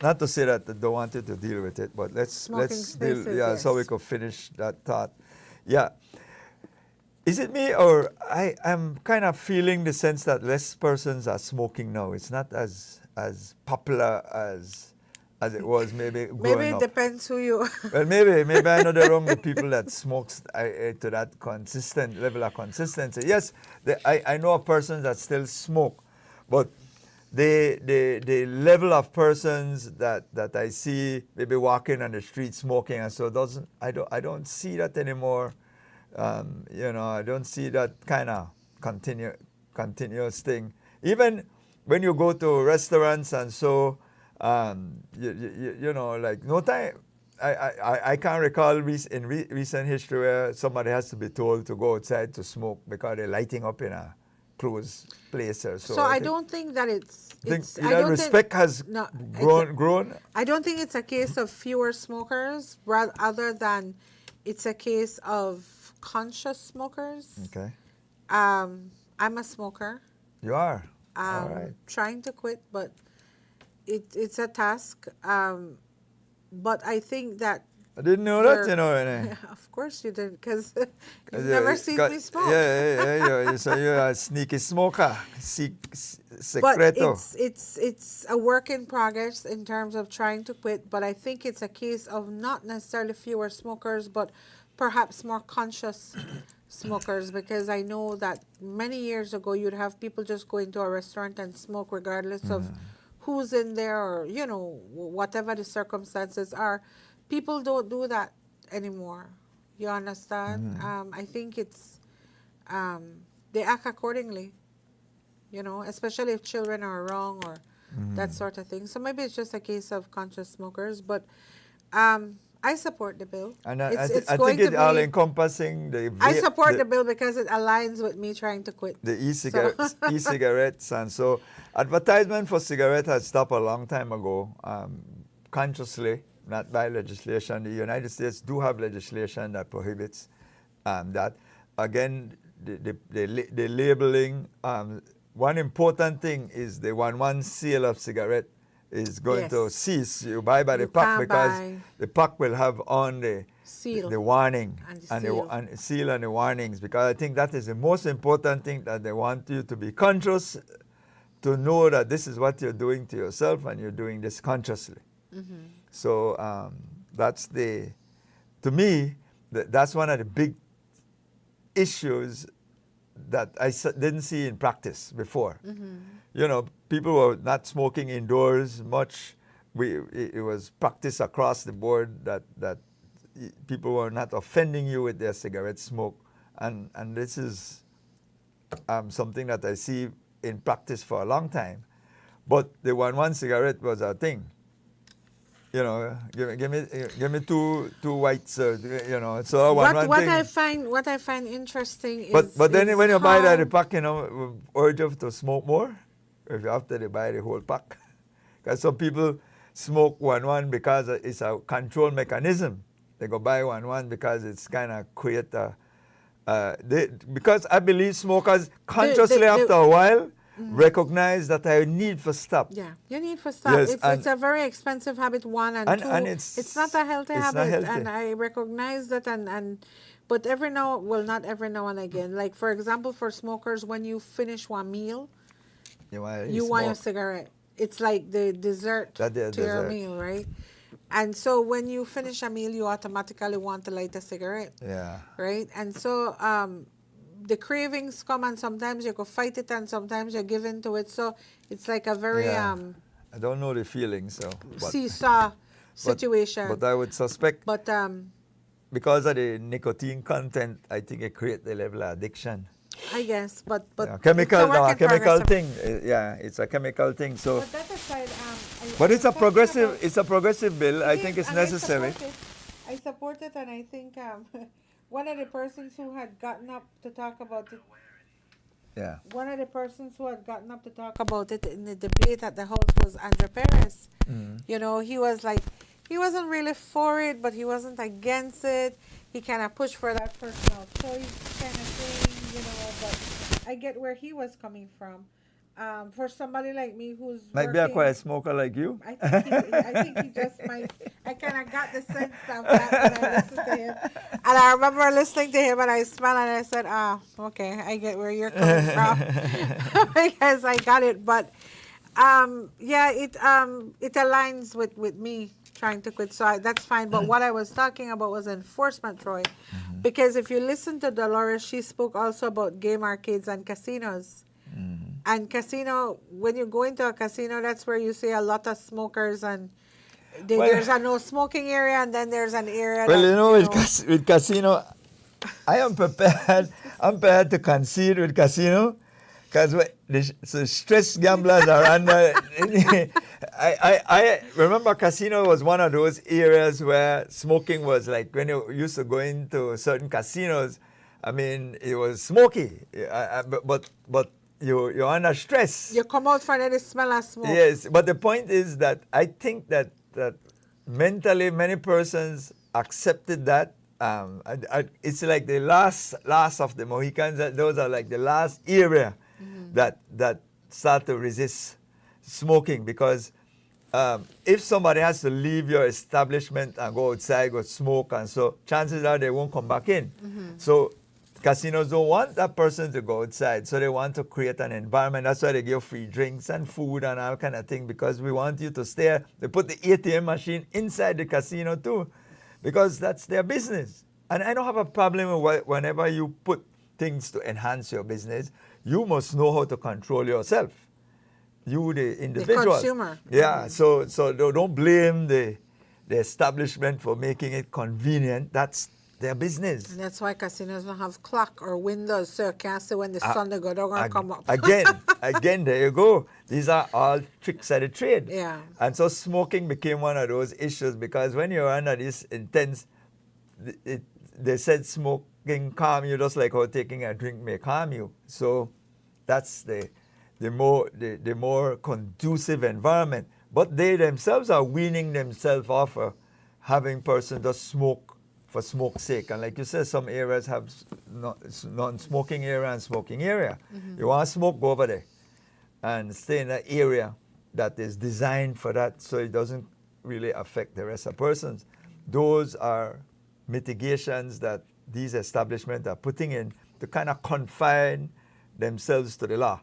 Not to say that I don't want you to deal with it, but let's deal. Yeah, yes. So we could finish that thought. Yeah. Is it me, or I'm kind of feeling the sense that less persons are smoking now? It's not as popular as it was maybe growing Maybe it up. depends who you. Well, maybe I know the wrong the people that smokes to that consistent level of consistency. Yes, I know of persons that still smoke, but the level of persons that I see maybe walking on the street smoking, and so I don't see that anymore. I don't see that kind of continuous thing. Even when you go to restaurants and so. Like no time. I can't recall in recent history where somebody has to be told to go outside to smoke because they're lighting up in a closed place or so. So I don't think that it's. Respect has grown. I don't think it's a case of fewer smokers, rather than it's a case of conscious smokers. Okay. I'm a smoker. You are. All right. Trying to quit, but. It's a task, but I think that... I didn't know that, Renee. Of course you didn't, because you've never seen me smoke. Yeah. So you're a sneaky smoker, secreto. But it's a work in progress in terms of trying to quit, but I think it's a case of not necessarily fewer smokers, but perhaps more conscious smokers, because I know that many years ago you'd have people just go into a restaurant and smoke regardless of who's in there, or whatever the circumstances are. People don't do that anymore. You understand? I think it's they act accordingly, especially if children are wrong or that sort of thing. So maybe it's just a case of conscious smokers, but I support the bill. And It's I going think to it's all be- encompassing I support the bill because it aligns with me trying to quit. the e-cigarettes, and so advertisement for cigarette had stopped a long time ago, consciously, not by legislation. The United States do have legislation that prohibits that. Again, the labeling. One important thing is the 1/1 seal of cigarette is going to Yes. cease. You buy by the You pack can't because buy the pack will have on the seal the warning and the and seal. the seal and the warnings, because I think that is the most important thing, that they want you to be conscious, to know that this is what you're doing to yourself and you're doing this consciously. So that's to me, that's one of the big issues that I didn't see in practice before. People were not smoking indoors much. It was practice across the board that people were not offending you with their cigarette smoke, and this is something that I see in practice for a long time. But the 1/1 cigarette was a thing. Give me two whites. So What I find interesting is but then is when you buy how- the pack, urge you to smoke more if after they buy the whole pack. Because some people smoke 1/1 because it's a control mechanism. They go buy 1/1 because it's kind of create because I believe smokers consciously after a while recognize that I need to stop. Yeah, you need to stop. Yes, It's a very expensive habit, one, and two, and it's not a healthy it's not habit, healthy. and I recognize that, but not every now and again. Like, for example, for smokers, when you finish one meal, You want your cigarette. It's like the dessert That the to your dessert. meal, right? And so when you finish a meal, you automatically want to light a cigarette. Yeah. Right? And so the cravings come, and sometimes you go fight it, and sometimes you're given to it. So it's like a very Yeah. I don't know the feeling, so. seesaw situation. But I would suspect But because of the nicotine content, I think it creates the level of addiction. I guess, but Chemical, it's a work in chemical progress. thing. Yeah, it's a chemical thing. So, But that aside, but it's a talking progressive. about- It's a progressive bill. I It think is, it's and necessary. I support it, and I think one of the persons who had gotten up to talk about it, Yeah. one of the persons who had gotten up to talk about it in the debate at the House was Andre Perez. He was like, he wasn't really for it, but he wasn't against it. He kind of pushed for that personal choice kind of thing, but I get where he was coming from. For somebody like me who's Might be a working- quiet smoker like you. I think he just might. I kind of got the sense of that when I listened to him. And I remember listening to him, and I smiled, and I said, okay, I get where you're coming from. Because I got it. But, it aligns with me trying to quit. So that's fine. But what I was talking about was enforcement, Troy. Because if you listen to Dolores, she spoke also about game arcades and casinos. And casino, when you go into a casino, that's where you see a lot of smokers, and there's a no smoking area, and then there's an area. Well, that, with casino, I am prepared. I'm prepared to concede with casino, because the stress gamblers are under. I remember casino was one of those areas where smoking was like when you used to go into certain casinos. I mean, it was smoky, but you're under stress. you come out from there, the smell of smoke. Yes, but the point is that I think that mentally many persons accepted that. It's like the last of the Mohicans. Those are like the last area that start to resist smoking, because if somebody has to leave your establishment and go outside, go smoke, and so chances are they won't come back in. So casinos don't want that person to go outside, so they want to create an environment. That's why they give free drinks and food and all kind of thing, because we want you to stay. They put the ATM machine inside the casino too, because that's their business. And I don't have a problem with whenever you put things to enhance your business, you must know how to control yourself. You, the individual. consumer. Yeah, so don't blame the establishment for making it convenient. That's their business. And that's why casinos don't have clock or windows, so you can't see when the sun they go down and come up. Again, there you go. These are all tricks of the trade. Yeah. And so smoking became one of those issues because when you're under this intense, they said smoking calm you just like how taking a drink may calm you. So that's the more conducive environment. But they themselves are weaning themselves off of having person just smoke for smoke's sake. And like you said, some areas have non-smoking area and smoking area. You want to smoke, go over there and stay in that area that is designed for that so it doesn't really affect the rest of persons. Those are mitigations that these establishments are putting in to kind of confine themselves to the law.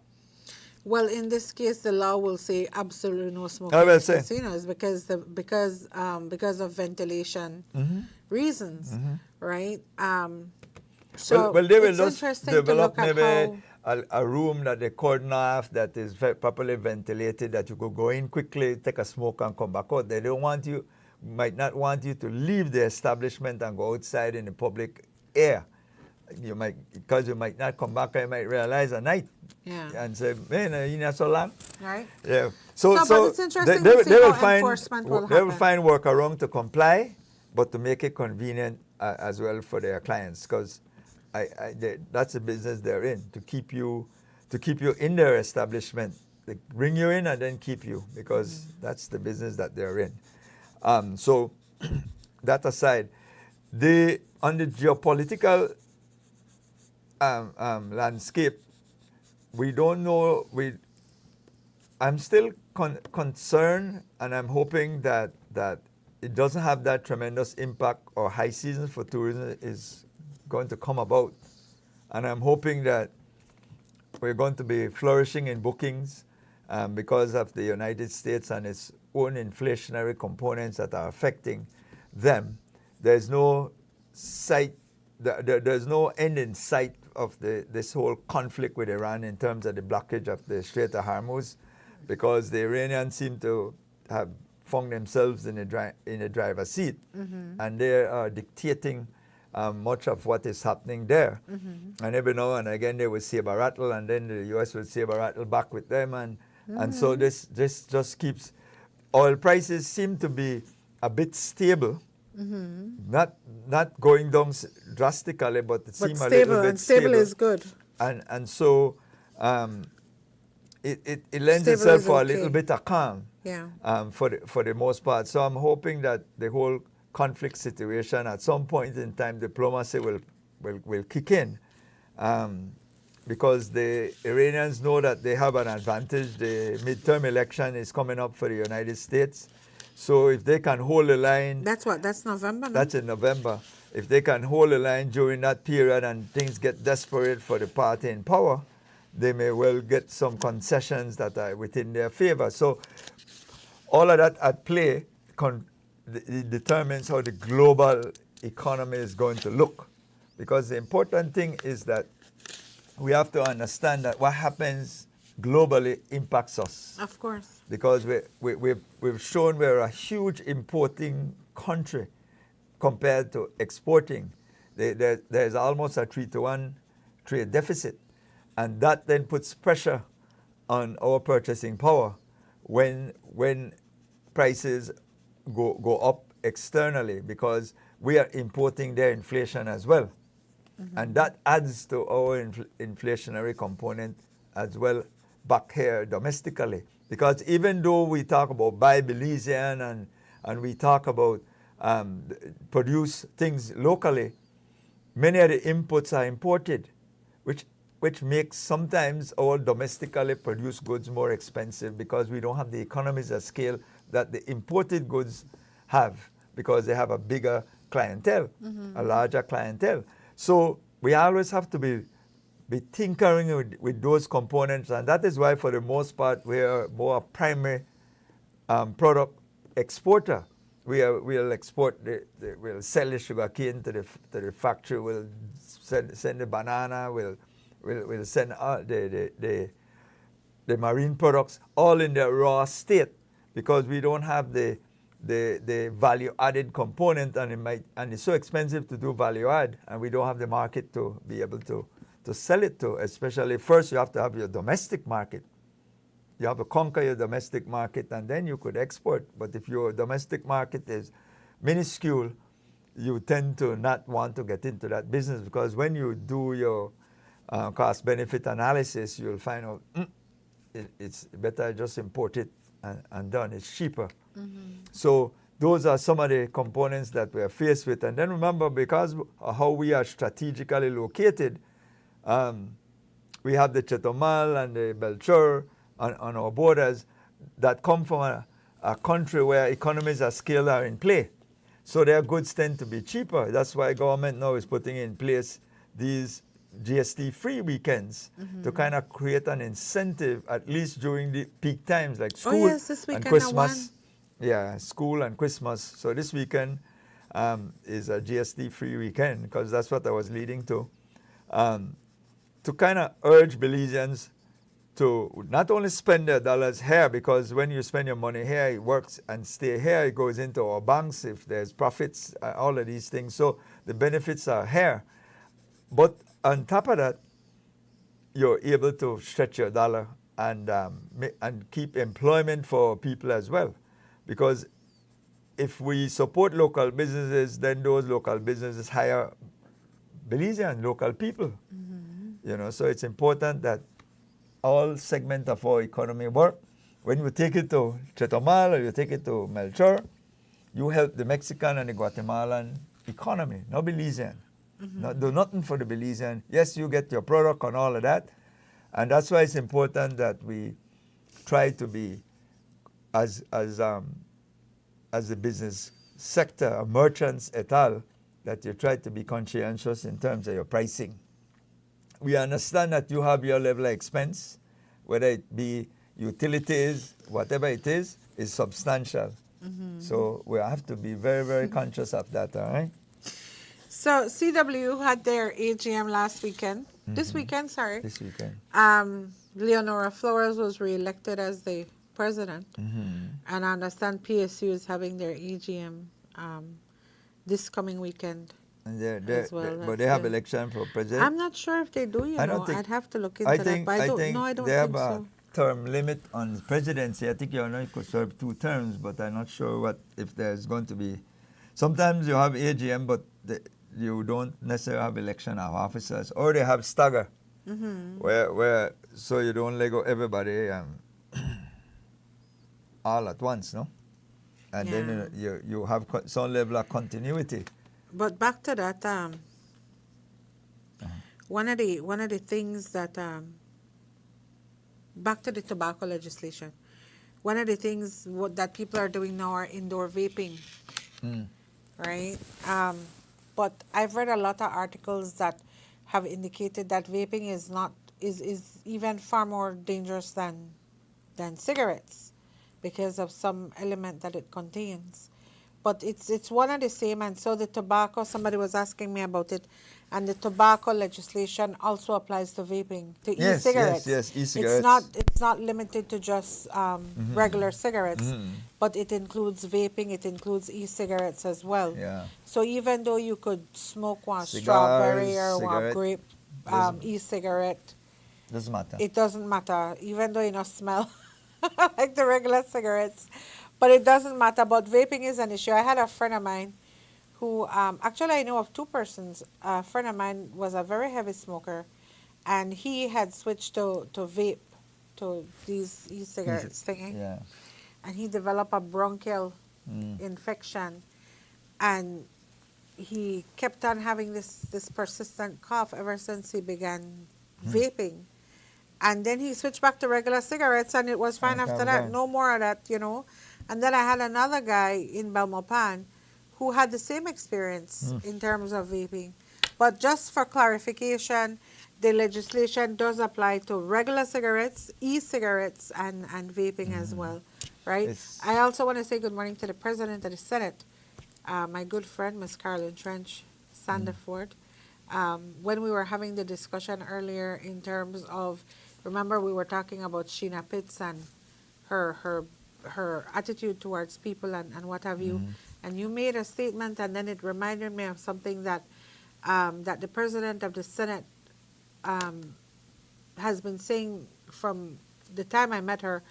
Well, in this case, the law will say absolutely no smoking I will in say. casinos because of ventilation reasons, right? So well, they will it's just interesting to develop look at maybe how a room that they cordon off that is properly ventilated, that you could go in quickly, take a smoke and come back out. They might not want you to leave the establishment and go outside in the public air. Because you might not come back, you might realize at night and say, man, you not so long. right. Yeah. But it's interesting to see how enforcement will they will happen. find workaround to comply, but to make it convenient as well for their clients, because that's the business they're in, to keep you in their establishment. They bring you in and then keep you, because that's the business that they're in. So that aside, on the geopolitical landscape, we don't know. I'm still concerned, and I'm hoping that it doesn't have that tremendous impact, or high season for tourism is going to come about. And I'm hoping that we're going to be flourishing in bookings because of the United States and its own inflationary components that are affecting them. There's no there's no end in sight of this whole conflict with Iran in terms of the blockage of the Strait of Hormuz, because the Iranians seem to have found themselves in a driver's seat, and they are dictating much of what is happening there. And every now and again they will saber rattle, and then the U.S. will saber rattle back with them, and so this just keeps. Oil prices seem to be a bit stable. Not going down drastically, but it seems a little bit stable. Stable is good. And so it lends Stable itself is for a okay. little bit of calm. Yeah. For the most part. So I'm hoping that the whole conflict situation, at some point in time, diplomacy will kick in, because the Iranians know that they have an advantage. The midterm election is coming up for the United States. So if they can hold the line... That's November, no? That's in November. If they can hold the line during that period and things get desperate for the party in power, they may well get some concessions that are within their favor. So all of that at play it determines how the global economy is going to look. Because the important thing is that we have to understand that what happens globally impacts us. Of course. Because we've shown we're a huge importing country compared to exporting. There's almost a 3-to-1 trade deficit. And that then puts pressure on our purchasing power when prices go up externally, because we are importing their inflation as well. And that adds to our inflationary component as well back here domestically. Because even though we talk about buy Belizean and we talk about produce things locally, many of the inputs are imported, which makes sometimes our domestically produced goods more expensive, because we don't have the economies of scale that the imported goods have, because they have a bigger clientele, a larger clientele. So we always have to be tinkering with those components, and that is why, for the most part, we are more a primary product exporter. we'll export we'll sell the sugar cane to the factory. We'll send the banana. We'll send the marine products all in their raw state, because we don't have the value added component, and it's so expensive to do value add, and we don't have the market to be able to sell it to. Especially first you have to have your domestic market. You have to conquer your domestic market, and then you could export. But if your domestic market is minuscule, you tend to not want to get into that business, because when you do your cost benefit analysis, you'll find out it's better just import it and done. It's cheaper. So those are some of the components that we are faced with. And then remember, because of how we are strategically located, we have the Chetumal and the Belcher on our borders that come from a country where economies of scale are in play. So their goods tend to be cheaper. That's why government now is putting in place these GST-free weekends to kind of create an incentive, at least during the peak times like school this and weekend Christmas. Yeah, school and Christmas. So this weekend is a GST-free weekend, because that's what I was leading to kind of urge Belizeans to not only spend their dollars here, because when you spend your money here, it works and stay here, it goes into our banks if there's profits, all of these things. So the benefits are here. But on top of that, you're able to stretch your dollar and keep employment for people as well. Because if we support local businesses, then those local businesses hire Belizean local people. You know, so it's important that all segments of our economy work. When you take it to Chetumal or you take it to Melchor, you help the Mexican and the Guatemalan economy, not Belizean. Not do nothing for the Belizean. Yes, you get your product and all of that. And that's why it's important that we try to be, as the business sector, merchants et al., that you try to be conscientious in terms of your pricing. We understand that you have your level of expense, whether it be utilities, whatever it is substantial. So we have to be very, very conscious of that, all right? So CW had their AGM last weekend. This weekend. This weekend. Leonora Flores was reelected as the president. And I understand PSU is having their AGM this coming weekend. And well, they have election for president. I'm not sure if they do, you know. I'd have to look into that. But I don't they think have so. a term limit on presidency. I think you could serve 2 terms, but I'm not sure if there's going to be. Sometimes you have AGM, but you don't necessarily have election of officers, or they have stagger, where so you don't let go everybody all at once, no? And then you have some level of continuity. But back to that, one of the things that back to the tobacco legislation, one of the things that people are doing now are indoor vaping, right? But I've read a lot of articles that have indicated that vaping is even far more dangerous than cigarettes because of some element that it contains. But it's one and the same, and so the tobacco, somebody was asking me about it, and the tobacco legislation also applies to vaping, to e-cigarettes. Yes, e-cigarettes. It's not limited to just regular cigarettes, but it includes vaping, it includes e-cigarettes as well. Yeah. So even though you could smoke one Cigars, strawberry or one cigarette, grape e-cigarette, doesn't matter. it doesn't matter, even though you don't smell like the regular cigarettes. But it doesn't matter. But vaping is an issue. I had a friend of mine who, actually I know of 2 persons. A friend of mine was a very heavy smoker, and he had switched to vape, to these e-cigarettes thingy. Yeah. And he developed a bronchial infection, and he kept on having this persistent cough ever since he began vaping. And then he switched back to regular cigarettes, and it was fine after that. No more of that, you know. And then I had another guy in Belmopan who had the same experience in terms of vaping. But just for clarification, the legislation does apply to regular cigarettes, e-cigarettes, and vaping as well. right? It's- I also want to say good morning to the President of the Senate, my good friend, Ms. Carolyn Trench Sandiford. When we were having the discussion earlier in terms of, remember we were talking about Sheena Pitts and her attitude towards people and what have you, and you made a statement, and then it reminded me of something that that the President of the Senate has been saying from the time I met her,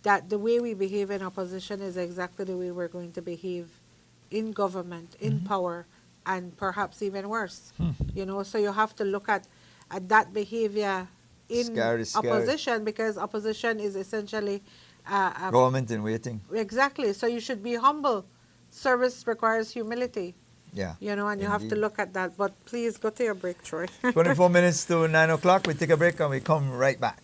that the way we behave in opposition is exactly the way we're going to behave in government, in power, and perhaps even worse. You know, so you have to look at that behavior in Scary, scary. opposition, because opposition is essentially Government in waiting. exactly. So you should be humble. Service requires humility. Yeah. You know, and you have to indeed. look at that. But please go to your break, Troy. 24 minutes to 9 o'clock. We take a break and we come right back.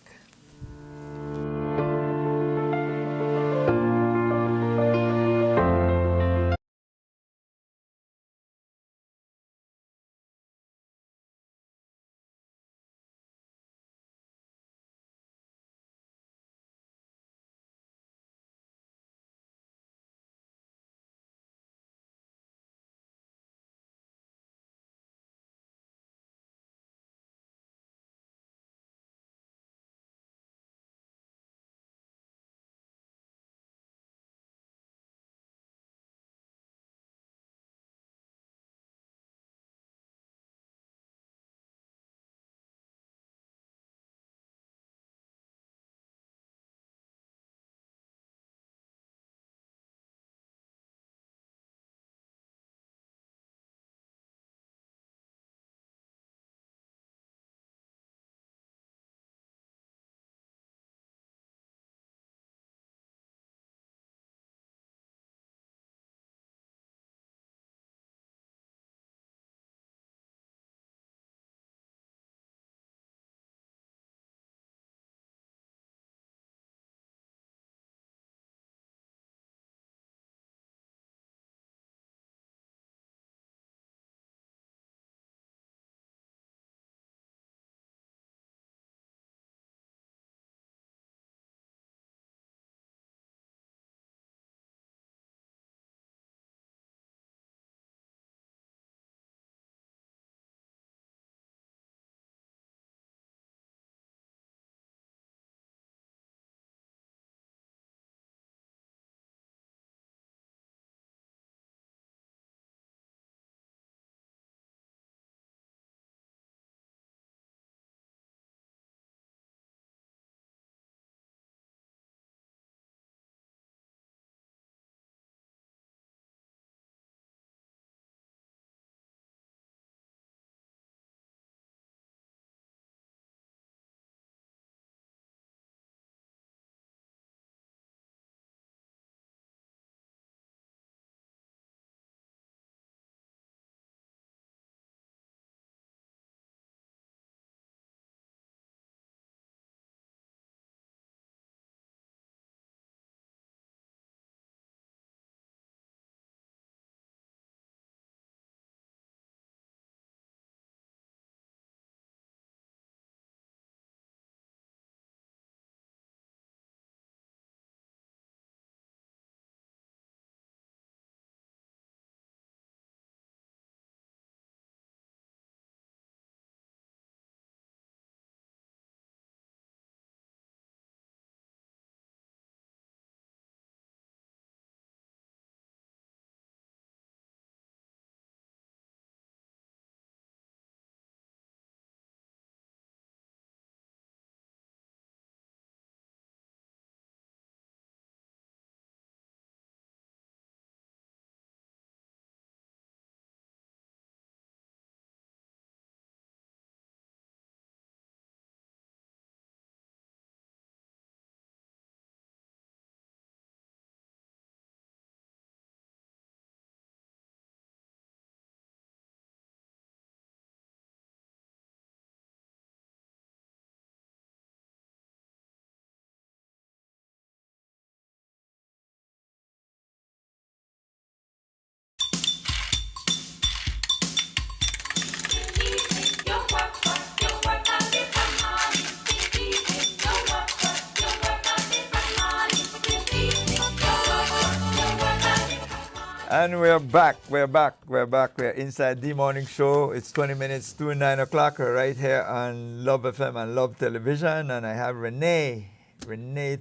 And we're back. We're inside the morning show. It's 20 minutes to 9 o'clock right here on Love FM and Love Television. And I have Renee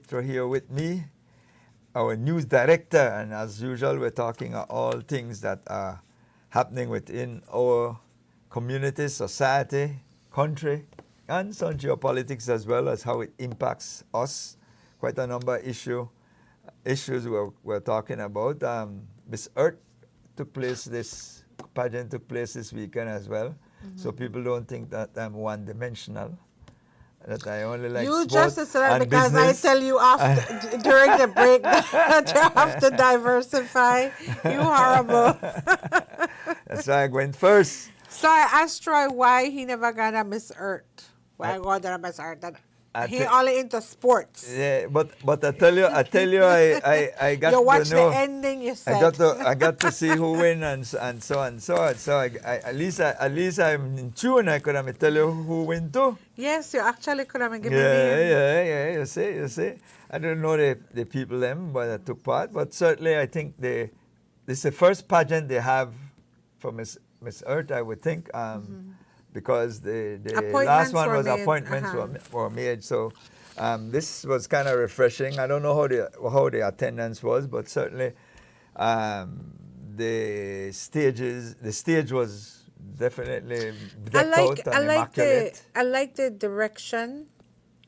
Trujillo with me, our news director. And as usual, we're talking all things that are happening within our community, society, country, and some geopolitics as well as how it impacts us. Quite a number of issues we're talking about. Miss Earth pageant took place this weekend as well. So people don't think that I'm one-dimensional, that I only like You sport just said and because business. I tell you after during the break that you have to diversify. You horrible. That's why I went first. So I asked Troy why he never got a Miss Earth. Why got a Miss Earth? He only into sports. Yeah, but I tell you, I got You to watch know. the ending, you said. I got to see who win and so on. So at least I'm in tune. I could tell you who win too. Yes, you actually could have given me a name. Yeah. You see. I don't know the people them, but I took part. But certainly, I think this is the first pageant they have for Miss Earth, I would think, because the last one was appointments were made. So this was kind of refreshing. I don't know how the attendance was, but certainly the stage was definitely decked out and immaculate. I like the direction,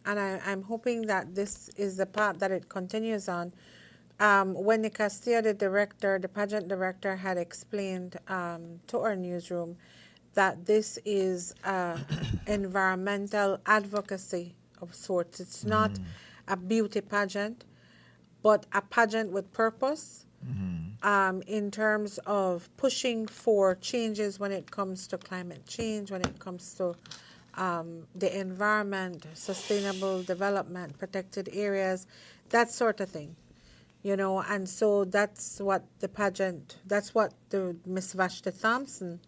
and I'm hoping that this is the path that it continues on. When the Castillo, the pageant director, had explained to our newsroom that this is environmental advocacy of sorts. It's not a beauty pageant, but a pageant with purpose in terms of pushing for changes when it comes to climate change, when it comes to the environment, sustainable development, protected areas, that sort of thing. And so that's what the Miss Vashti Thompson,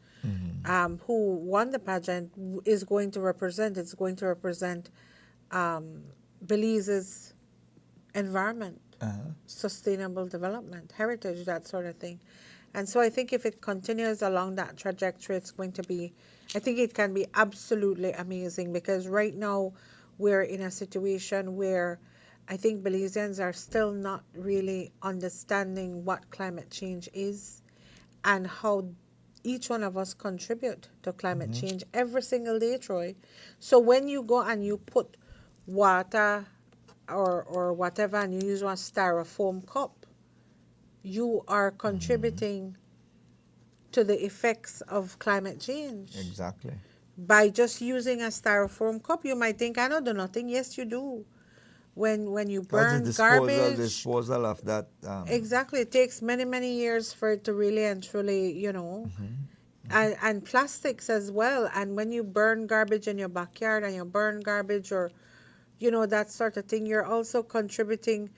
who won the pageant, is going to represent. It's going to represent Belize's environment, sustainable development, heritage, that sort of thing. And so I think if it continues along that trajectory, I think it can be absolutely amazing, because right now we're in a situation where I think Belizeans are still not really understanding what climate change is and how each one of us contribute to climate change every single day, Troy. So when you go and you put water or whatever and you use one styrofoam cup, you are contributing to the effects of climate change. Exactly. By just using a styrofoam cup, you might think, I don't do nothing. Yes, you do. When you burn garbage, disposal of that. Exactly, it takes many, many years for it to really and truly, and plastics as well. And when you burn garbage in your backyard and you burn garbage or, that sort of thing, you're also contributing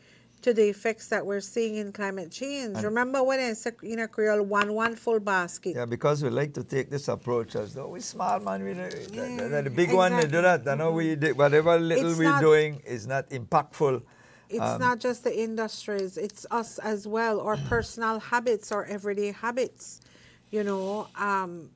to the effects that we're seeing in climate change. Remember when I said in a Creole, one full basket? Yeah, because we like to take this approach as though we small man, the big one they do that. I know we did whatever little we're doing is not impactful. It's not just the industries; it's us as well. Our personal habits, our everyday habits, Well,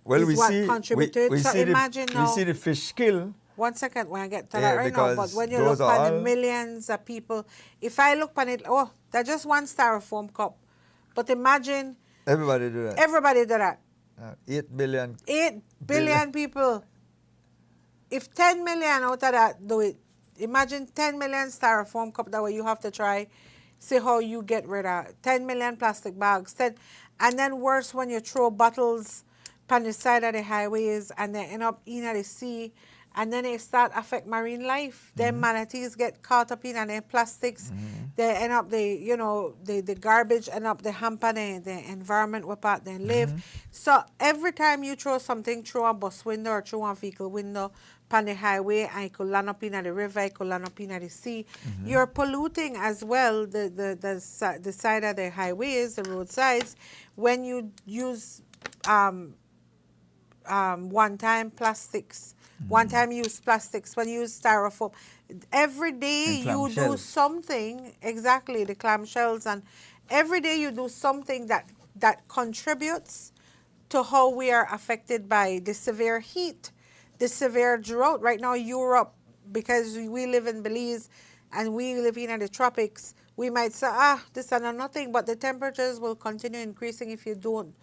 is we what see contributed. we So see imagine we now. see the fish kill. 1 second, when I get to that right now, but because when you those look are at the all- millions of people, if I look at it, that's just one styrofoam cup. But imagine Everybody do that. everybody did that. 8 billion. 8 billion people. If 10 million out of that do it, imagine 10 million styrofoam cup. That way you have to try, see how you get rid of 10 million plastic bags. And then worse when you throw bottles on the side of the highways and they end up in the sea. And then it start affect marine life. Then manatees get caught up in and then plastics. They end up the garbage end up the hamper the environment where part they live. So every time you throw something through a bus window or through a vehicle window on the highway and it could land up in the river, it could land up in the sea, you're polluting as well the side of the highways, the roadsides, when you use one-time plastics. One-time use plastics, when you use styrofoam. Every day you do something, exactly, the clamshells, and every day you do something that that contributes to how we are affected by the severe heat, the severe drought. Right now, Europe, because we live in Belize and we live in the tropics, we might say, this is nothing, but the temperatures will continue increasing if you don't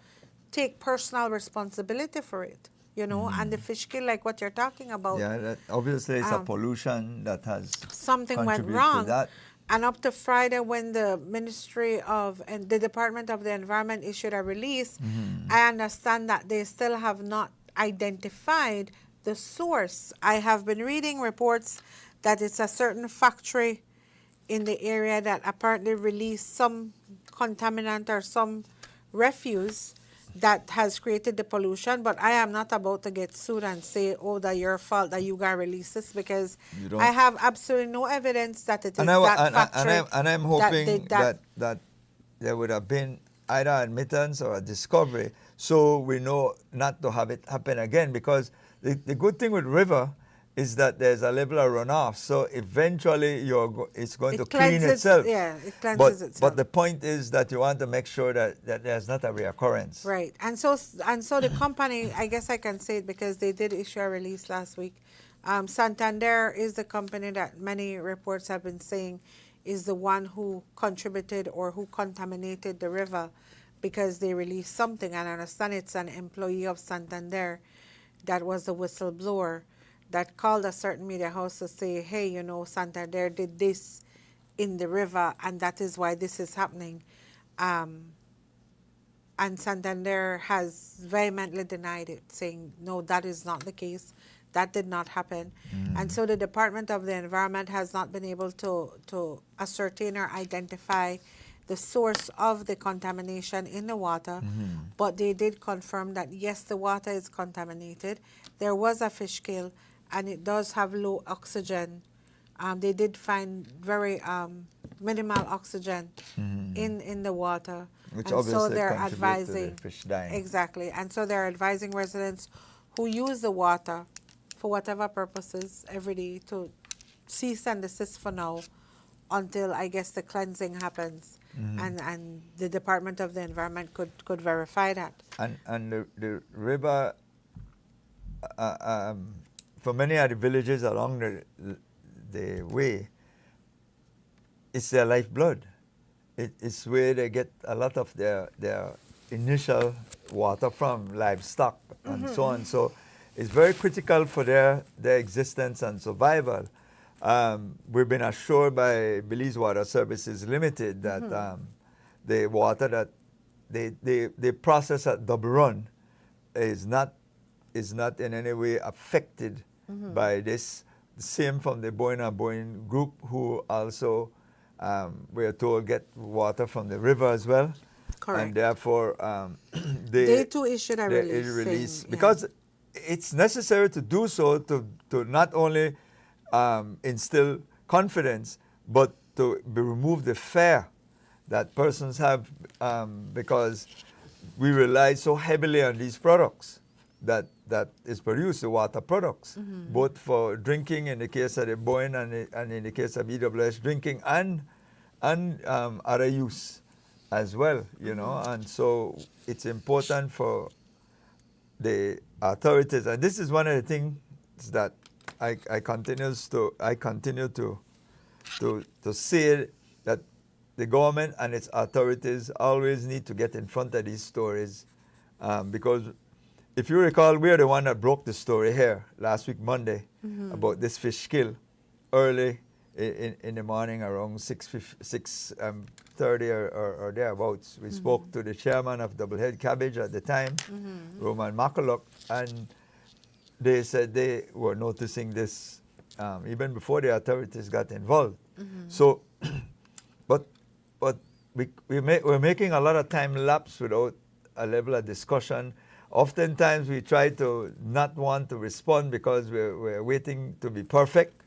take personal responsibility for it, you know, and the fish kill, like what you're talking about. Yeah, that obviously it's a pollution that has Something went contributed wrong. to that. And up to Friday, when the Ministry of and the Department of the Environment issued a release, I understand that they still have not identified the source. I have been reading reports that it's a certain factory in the area that apparently released some contaminant or some refuse that has created the pollution, but I am not about to get sued and say, oh, that your fault that you got released this, because You don't- I have absolutely no evidence that it is And, that factory. I'm that hoping did that there would have been either admittance or a discovery, so we know not to have it happen again. Because the good thing with river is that there's a level of runoff, so eventually it's going to clean cleanses- itself. yeah, it cleanses itself. But the point is that you want to make sure that there's not a reoccurrence. Right. And so the company, I guess I can say it because they did issue a release last week. Santander is the company that many reports have been saying is the one who contributed or who contaminated the river because they released something. And I understand it's an employee of Santander that was a whistleblower that called a certain media house to say, hey, you know, Santander did this in the river and that is why this is happening. And Santander has vehemently denied it, saying, no, that is not the case. That did not happen. And so the Department of the Environment has not been able to ascertain or identify the source of the contamination in the water, but they did confirm that, yes, the water is contaminated. There was a fish kill, and it does have low oxygen. They did find very minimal oxygen in the water. Which and so obviously they're contribute to the advising fish dying. exactly, and so they're advising residents who use the water for whatever purposes every day to cease and desist for now until I guess the cleansing happens, and the Department of the Environment could verify that. And the river, for many of the villages along the way, it's their lifeblood. It's where they get a lot of their initial water from, livestock and so on. So it's very critical for their existence and survival. We've been assured by Belize Water Services Limited that the water that they process at Double Run is not in any way affected by this. Same from the Boyne group, who also we are told get water from the river as well. Correct. And therefore They too issued a they release. saying, yeah. because it's necessary to do so to not only instill confidence, but to remove the fear that persons have, because we rely so heavily on these products that is produced, the water products, both for drinking in the case of the Boyne and in the case of EWS, drinking and other use as well, you know. And so it's important for the authorities, and this is one of the things that I continue to say, that the government and its authorities always need to get in front of these stories, because if you recall, we are the one that broke the story here last week Monday about this fish kill early in the morning around 6:30 or thereabouts. We spoke to the chairman of Doublehead Cabbage at the time, Roman Makaluk, and they said they were noticing this even before the authorities got involved. So, but we're making a lot of time lapse without a level of discussion. Oftentimes we try to not want to respond because we're waiting to be perfect,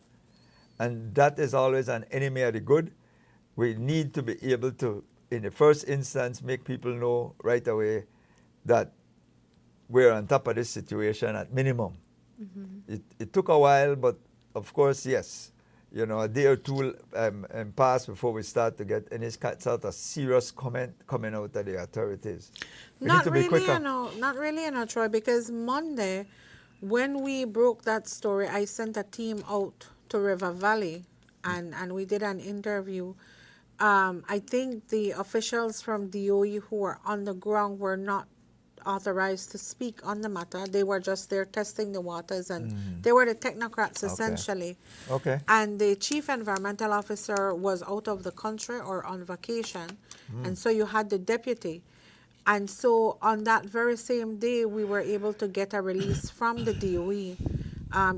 and that is always an enemy of the good. We need to be able to, in the first instance, make people know right away that we're on top of this situation at minimum. It took a while, but of course, yes, a day or two pass before we start to get any sort of serious comment coming out of the authorities. We need Not to be really, quicker. not really, Troy, because Monday, when we broke that story, I sent a team out to River Valley and we did an interview. I think the officials from DOE who were on the ground were not authorized to speak on the matter. They were just there testing the waters and they were the technocrats essentially. Okay. And the chief environmental officer was out of the country or on vacation. And so you had the deputy. And so on that very same day, we were able to get a release from the DOE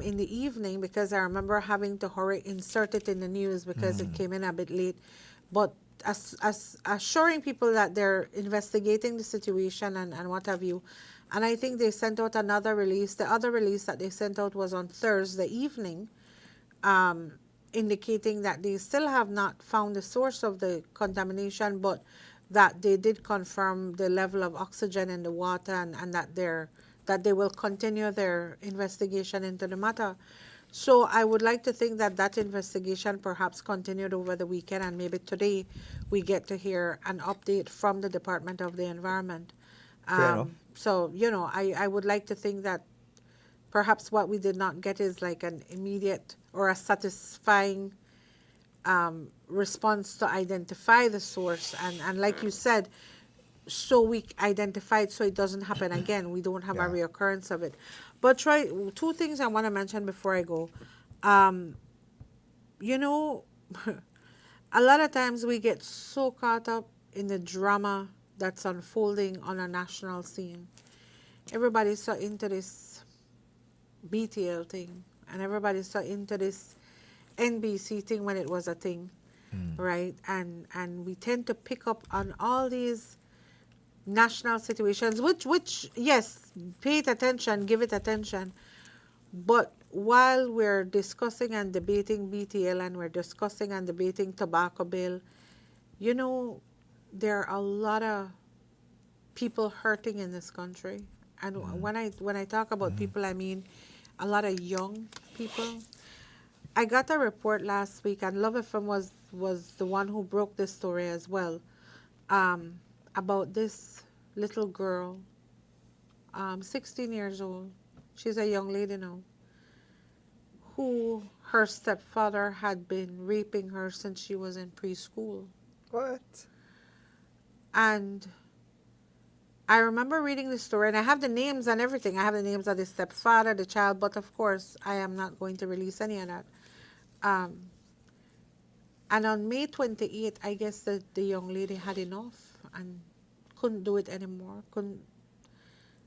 in the evening because I remember having to hurry insert it in the news because it came in a bit late. But as assuring people that they're investigating the situation and what have you. And I think they sent out another release. The other release that they sent out was on Thursday evening, indicating that they still have not found the source of the contamination, but that they did confirm the level of oxygen in the water and that they will continue their investigation into the matter. So I would like to think that that investigation perhaps continued over the weekend and maybe today we get to hear an update from the Department of the Environment. Fair enough. So, I would like to think that perhaps what we did not get is like an immediate or a satisfying response to identify the source. And like you said, so we identified so it doesn't happen again. We don't have a reoccurrence of it. But Troy, two things I want to mention before I go. A lot of times we get so caught up in the drama that's unfolding on a national scene. Everybody's so into this BTL thing, and everybody's so into this NBC thing when it was a thing, right? And we tend to pick up on all these national situations, which yes, pay it attention, give it attention. But while we're discussing and debating BTL and we're discussing and debating tobacco bill, there are a lot of people hurting in this country. And when I talk about people, I mean a lot of young people. I got a report last week, and Love FM was the one who broke this story as well, about this little girl, 16 years old. She's a young lady now, who her stepfather had been raping her since she was in preschool. What? And I remember reading the story, and I have the names and everything. I have the names of the stepfather, the child, but of course, I am not going to release any of that. And on May 28th, I guess the young lady had enough and couldn't do it anymore, couldn't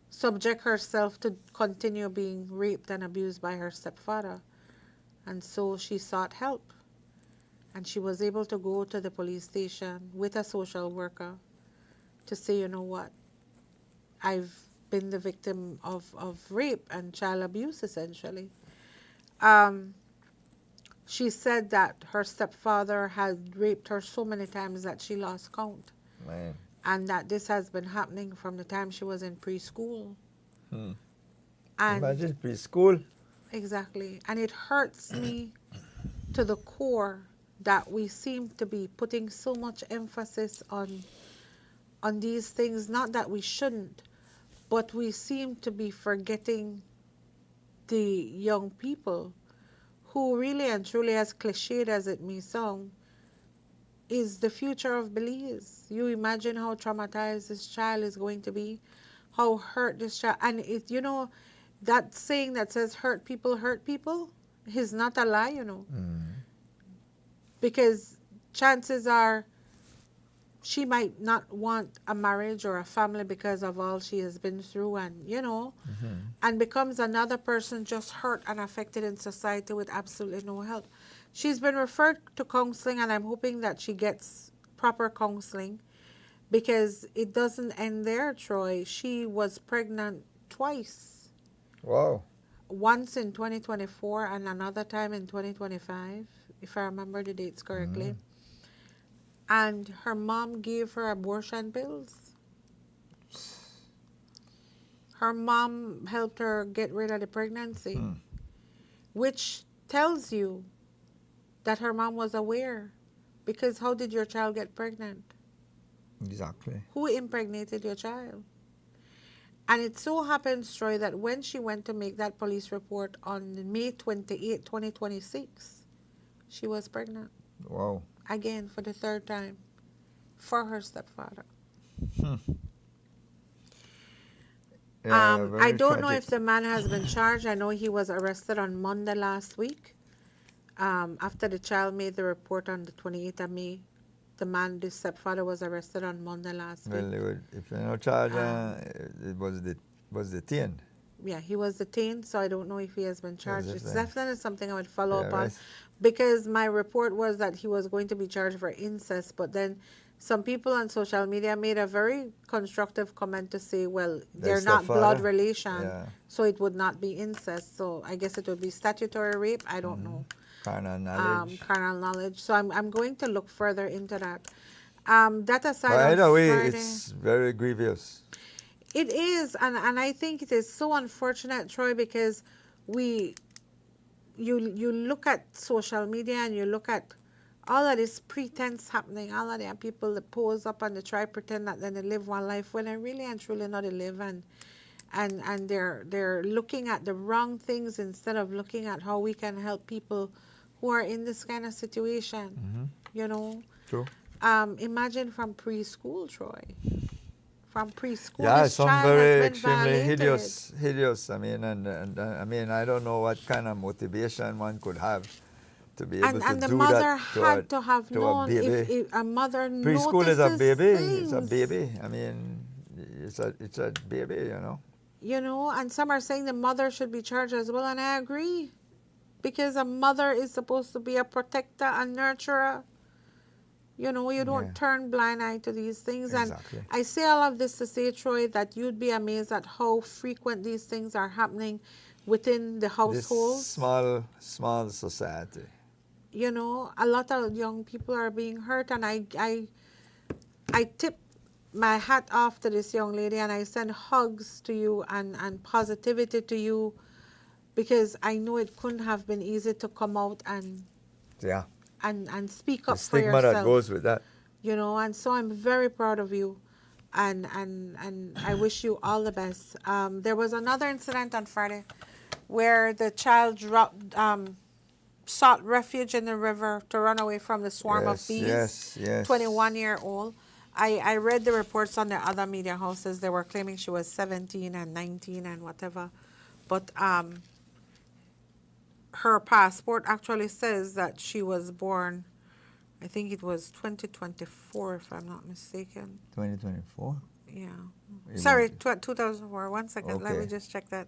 subject herself to continue being raped and abused by her stepfather. And so she sought help. And she was able to go to the police station with a social worker to say, you know what, I've been the victim of rape and child abuse, essentially. She said that her stepfather had raped her so many times that she lost count. Man. And that this has been happening from the time she was in preschool. And Imagine preschool. exactly. And it hurts me to the core that we seem to be putting so much emphasis on these things. Not that we shouldn't, but we seem to be forgetting the young people who really and truly, as cliched as it may sound, is the future of Belize. You imagine how traumatized this child is going to be, how hurt this child, and it, that saying that says hurt people is not a lie, because chances are she might not want a marriage or a family because of all she has been through, and and becomes another person just hurt and affected in society with absolutely no help. She's been referred to counseling, and I'm hoping that she gets proper counseling, because it doesn't end there, Troy. She was pregnant twice. Wow. Once in 2024 and another time in 2025, if I remember the dates correctly. And her mom gave her abortion pills. Her mom helped her get rid of the pregnancy, which tells you that her mom was aware. Because how did your child get pregnant? Exactly. Who impregnated your child? And it so happens, Troy, that when she went to make that police report on May 28, 2026, she was pregnant Wow. again for the third time for her stepfather. Yeah, I very don't know tragic. if the man has been charged. I know he was arrested on Monday last week. After the child made the report on the 28th of May, the stepfather was arrested on Monday last week. Well, they would, if they're not charged, it was detained. Yeah, he was detained, so I don't know if he has been charged. just It's like- definitely something I would follow Yeah, up on, right. because my report was that he was going to be charged for incest, but then some people on social media made a very constructive comment to say, well, they're not blood stepfather? relation, Yeah. so it would not be incest. So I guess it would be statutory rape. I don't know. Carnal knowledge. Carnal knowledge. So I'm going to look further into that. That aside, But on either way, Friday, it's very grievous. it is, and I think it is so unfortunate, Troy, because you look at social media and you look at all of this pretense happening, all of the people that pose up and they try to pretend that they live one life when they really and truly not live, and they're looking at the wrong things instead of looking at how we can help people who are in this kind of situation. You know, True. imagine from preschool, Troy. From preschool, Yeah, this some child very has been extremely violated. hideous. I mean, and I mean, I don't know what kind of motivation one could have to be able And, to and the do mother that had to have to a known baby. if a mother Preschool is a notices baby. It's a things, baby. I mean, it's a baby. You know. you know, and some are saying the mother should be charged as well, and I agree, because a mother is supposed to be a protector and nurturer. You know, you don't Yeah. turn blind eye to these things. Exactly. And I say all of this to say, Troy, that you'd be amazed at how frequent these things are happening within the This households. small society. You know, a lot of young people are being hurt, and I tip my hat off to this young lady, and I send hugs to you and positivity to you, because I know it couldn't have been easy to come out and Yeah. speak The up for stigma yourself. that goes with that. You know, and so I'm very proud of you, and I wish you all the best. There was another incident on Friday where the child sought refuge in the river to run away from the swarm of Yes, bees. yes. 21-year-old. I read the reports on the other media houses. They were claiming she was 17 and 19 and whatever, but her passport actually says that she was born, I think it was 2024, if I'm not mistaken. 2024. Yeah. You Sorry, know- 2004. One second. Let me Okay. just check that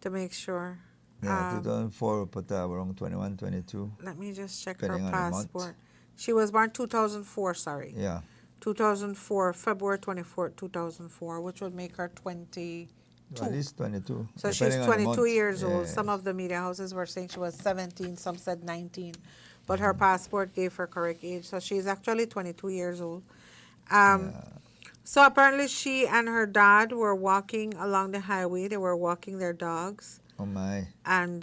to make sure. Yeah, 2004, but around 21, 22. Let me just check her Depending on the month. passport. She was born 2004, sorry. Yeah. 2004, February 24th, 2004, which would make her 22. At least 22. So she's depending on the 22 month. years old. Yeah. Some of the media houses were saying she was 17, some said 19. But her passport gave her correct age. So she's actually 22 years old. So apparently she and her dad were walking along the highway. They were walking their dogs. Oh my. And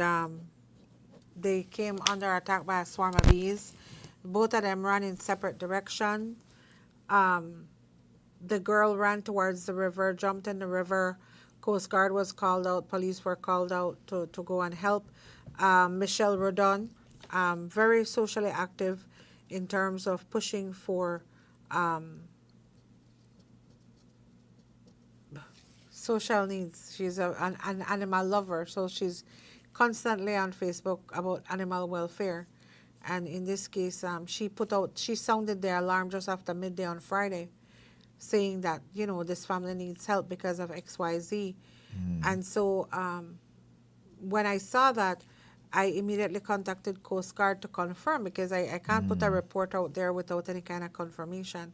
they came under attack by a swarm of bees. Both of them ran in separate directions. The girl ran towards the river, jumped in the river. Coast Guard was called out. Police were called out to go and help. Michelle Rodon, very socially active in terms of pushing for social needs. She's an animal lover, so she's constantly on Facebook about animal welfare. And in this case, she sounded the alarm just after midday on Friday, saying that, you know, this family needs help because of XYZ. And so when I saw that, I immediately contacted Coast Guard to confirm, because I can't put a report out there without any kind of confirmation.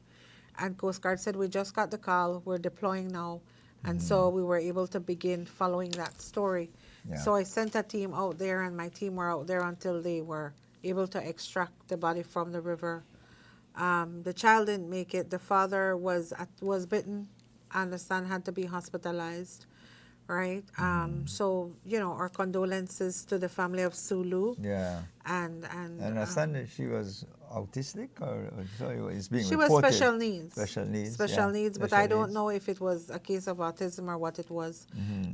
And Coast Guard said, we just got the call, we're deploying now. And so we were able to begin following that story. Yeah. So I sent a team out there, and my team were out there until they were able to extract the body from the river. The child didn't make it. The father was bitten. I understand had to be hospitalized. right? So, you know, our condolences to the family of Sulu. Yeah. And I understand that she was autistic, or sorry, it's being she was reported. special needs. Special needs. Special yeah. needs, but Special I don't needs. know if it was a case of autism or what it was.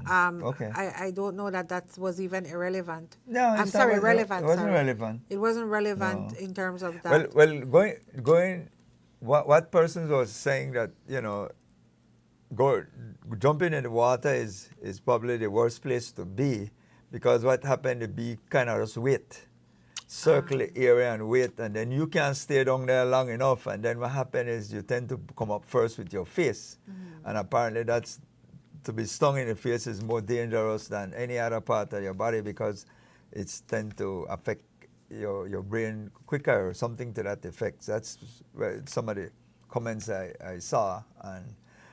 Okay. I don't know that was even irrelevant. No, I'm it's sorry, not, relevant. It wasn't sorry. relevant. It wasn't relevant No. in terms of that. Well, going. What person was saying that, you know, jumping in the water is probably the worst place to be, because what happened to be kind of just wait, circle the area and wait, and then you can't stay down there long enough, and then what happened is you tend to come up first with your face, and apparently that's, to be stung in the face is more dangerous than any other part of your body, because it's tend to affect your brain quicker or something to that effect. That's some of the comments I saw,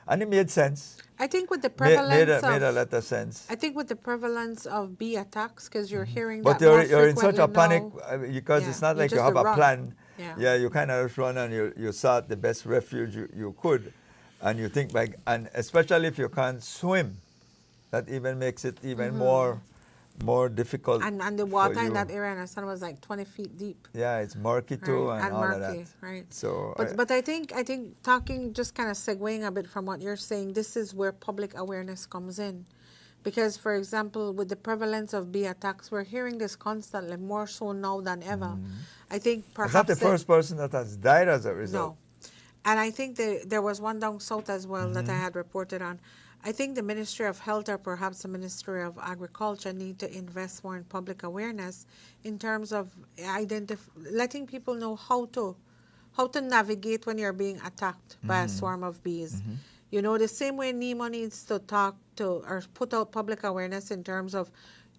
and it made sense. I think with the Made prevalence a of lot of sense. I think with the prevalence of bee attacks, because you're hearing But that more you're in such a frequently panic now. because Yeah, it's not you like you just have a run. plan. Yeah. You kind of just run and you sought the best refuge you could, and you think back, and especially if you can't swim, that even makes it even more difficult. And the for water in you. that area, I understand, was like 20 feet deep. Yeah, it's murky too, Right, and all murky, of that. right? So, But I think talking, just kind of segueing a bit from what you're saying, this is where public awareness comes in, because for example, with the prevalence of bee attacks, we're hearing this constantly, more so now than ever. I think it's perhaps not the first person that has died as a result. no, and I think there was one down south as well that I had reported on. I think the Ministry of Health or perhaps the Ministry of Agriculture need to invest more in public awareness in terms of letting people know how to navigate when you're being attacked by a swarm of bees. You know, the same way NEMA needs to talk to or put out public awareness in terms of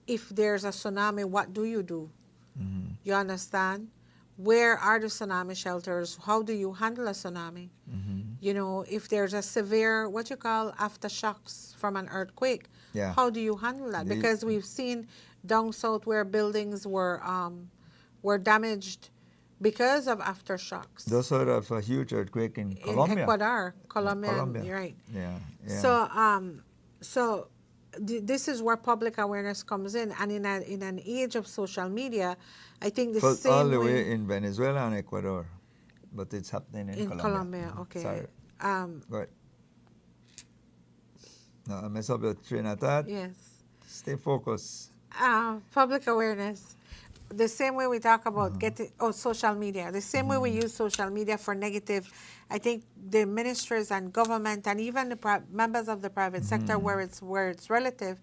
if there's a tsunami, what do you do? You understand? Where are the tsunami shelters? How do you handle a tsunami? You know, if there's a severe, what you call aftershocks from an earthquake, Yeah. how do you handle that? Because we've seen down south where buildings were damaged because of aftershocks. Those sort of a huge earthquake in Colombia. In Ecuador, Colombia, Colombia. you're right. Yeah. So this is where public awareness comes in, and in an age of social media, I think the But same all the way way in Venezuela and Ecuador, but it's happening in Colombia. Colombia, okay. Sorry. Right. No, I mess up your train of thought. Yes. Stay focused. Public awareness. The same way we talk about social media, the same way we use social media for negative, I think the ministers and government and even the members of the private sector, where it's relative,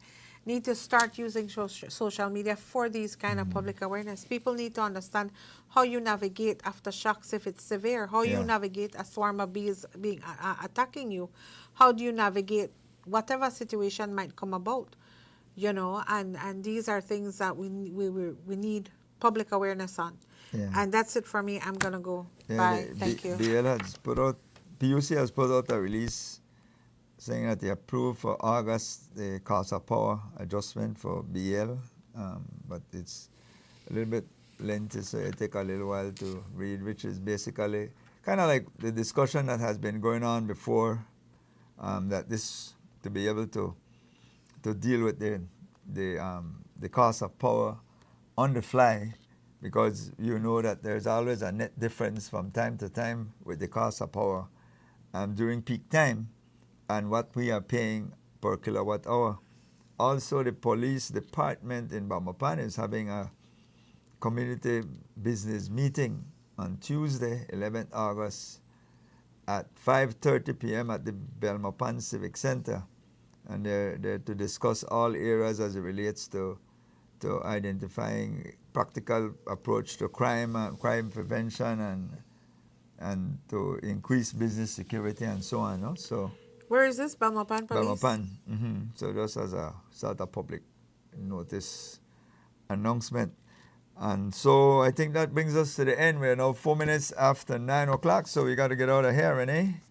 need to start using social media for these kind of public awareness. People need to understand how you navigate aftershocks if it's severe, how you Yeah. navigate a swarm of bees being attacking you, how do you navigate whatever situation might come about, you know, and these are things that we need public awareness on. Yeah. And that's it for me. I'm gonna go. Bye. Thank you. PUC has put out a release saying that they approved for August the cost of power adjustment for BL, but it's a little bit lengthy, so it take a little while to read, which is basically kind of like the discussion that has been going on before, that this, to be able to deal with the cost of power on the fly, because you know that there's always a net difference from time to time with the cost of power during peak time and what we are paying per kilowatt hour. Also, the police department in Belmopan is having a community business meeting on Tuesday, 11th August at 5:30 p.m. at the Belmopan Civic Center. And they're to discuss all areas as it relates to identifying practical approach to crime prevention and to increase business security and so on. No? So Where is this? Belmopan Police? Belmopan. So just as a sort of public notice announcement. And so I think that brings us to the end. We're now 4 minutes after 9 o'clock, so we got to get out of here, Renee.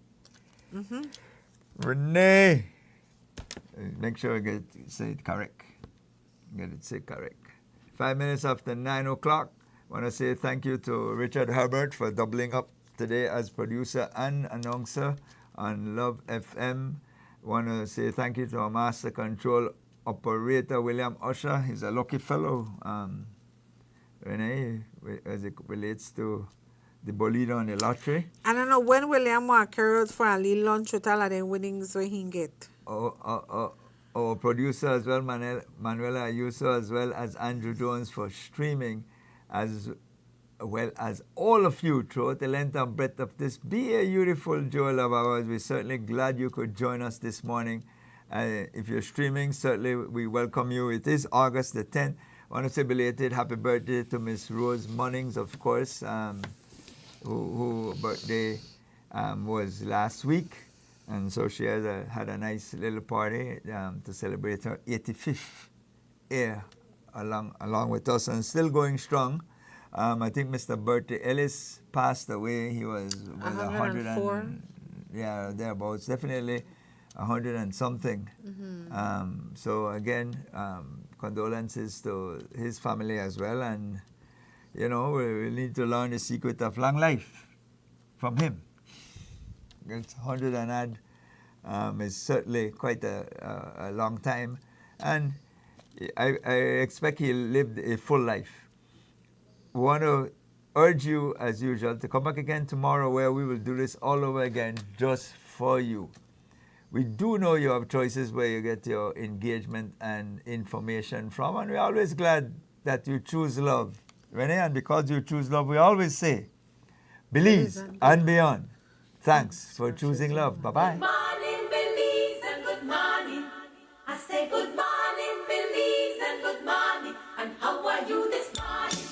Renee! Make sure I say it correct. Get it said correct. 5 minutes after 9 o'clock. I want to say thank you to Richard Herbert for doubling up today as producer and announcer on Love FM Want to say thank you to our master control operator, William Usher. He's a lucky fellow, Renee, as it relates to the Bolida and the lottery. I don't know when William want to carry out for a little lunch with all of the winnings where he get. Our producer as well, Manuela Ayuso, as well as Andrew Jones for streaming, as well as all of you throughout the length and breadth of this beautiful jewel of ours. We're certainly glad you could join us this morning. If you're streaming, certainly we welcome you. It is August the 10th. I want to say belated happy birthday to Miss Rose Munnings, of course, who birthday was last week. And so she had a nice little party to celebrate her 85th year along with us, and still going strong. I think Mr. Bertie Ellis passed away. He was 104. Yeah, thereabouts. Definitely 100 and something. So again, condolences to his family as well. And, you know, we need to learn the secret of long life from him. It's 100 and odd is certainly quite a long time. And I expect he lived a full life. We want to urge you, as usual, to come back again tomorrow, where we will do this all over again just for you. We do know you have choices where you get your engagement and information from, and we're always glad that you choose love. Renee, and because you choose love, we always say, Belize and beyond. Thanks for choosing love. Bye-bye. Good morning, Belize, and good morning. I say good morning, Belize, and good morning. And how are you this morning?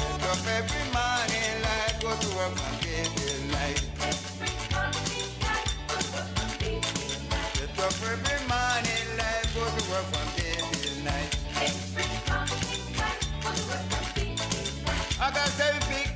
Get up every morning, like go to work and get the light. Get up every morning, like go to work and get the night. I got to big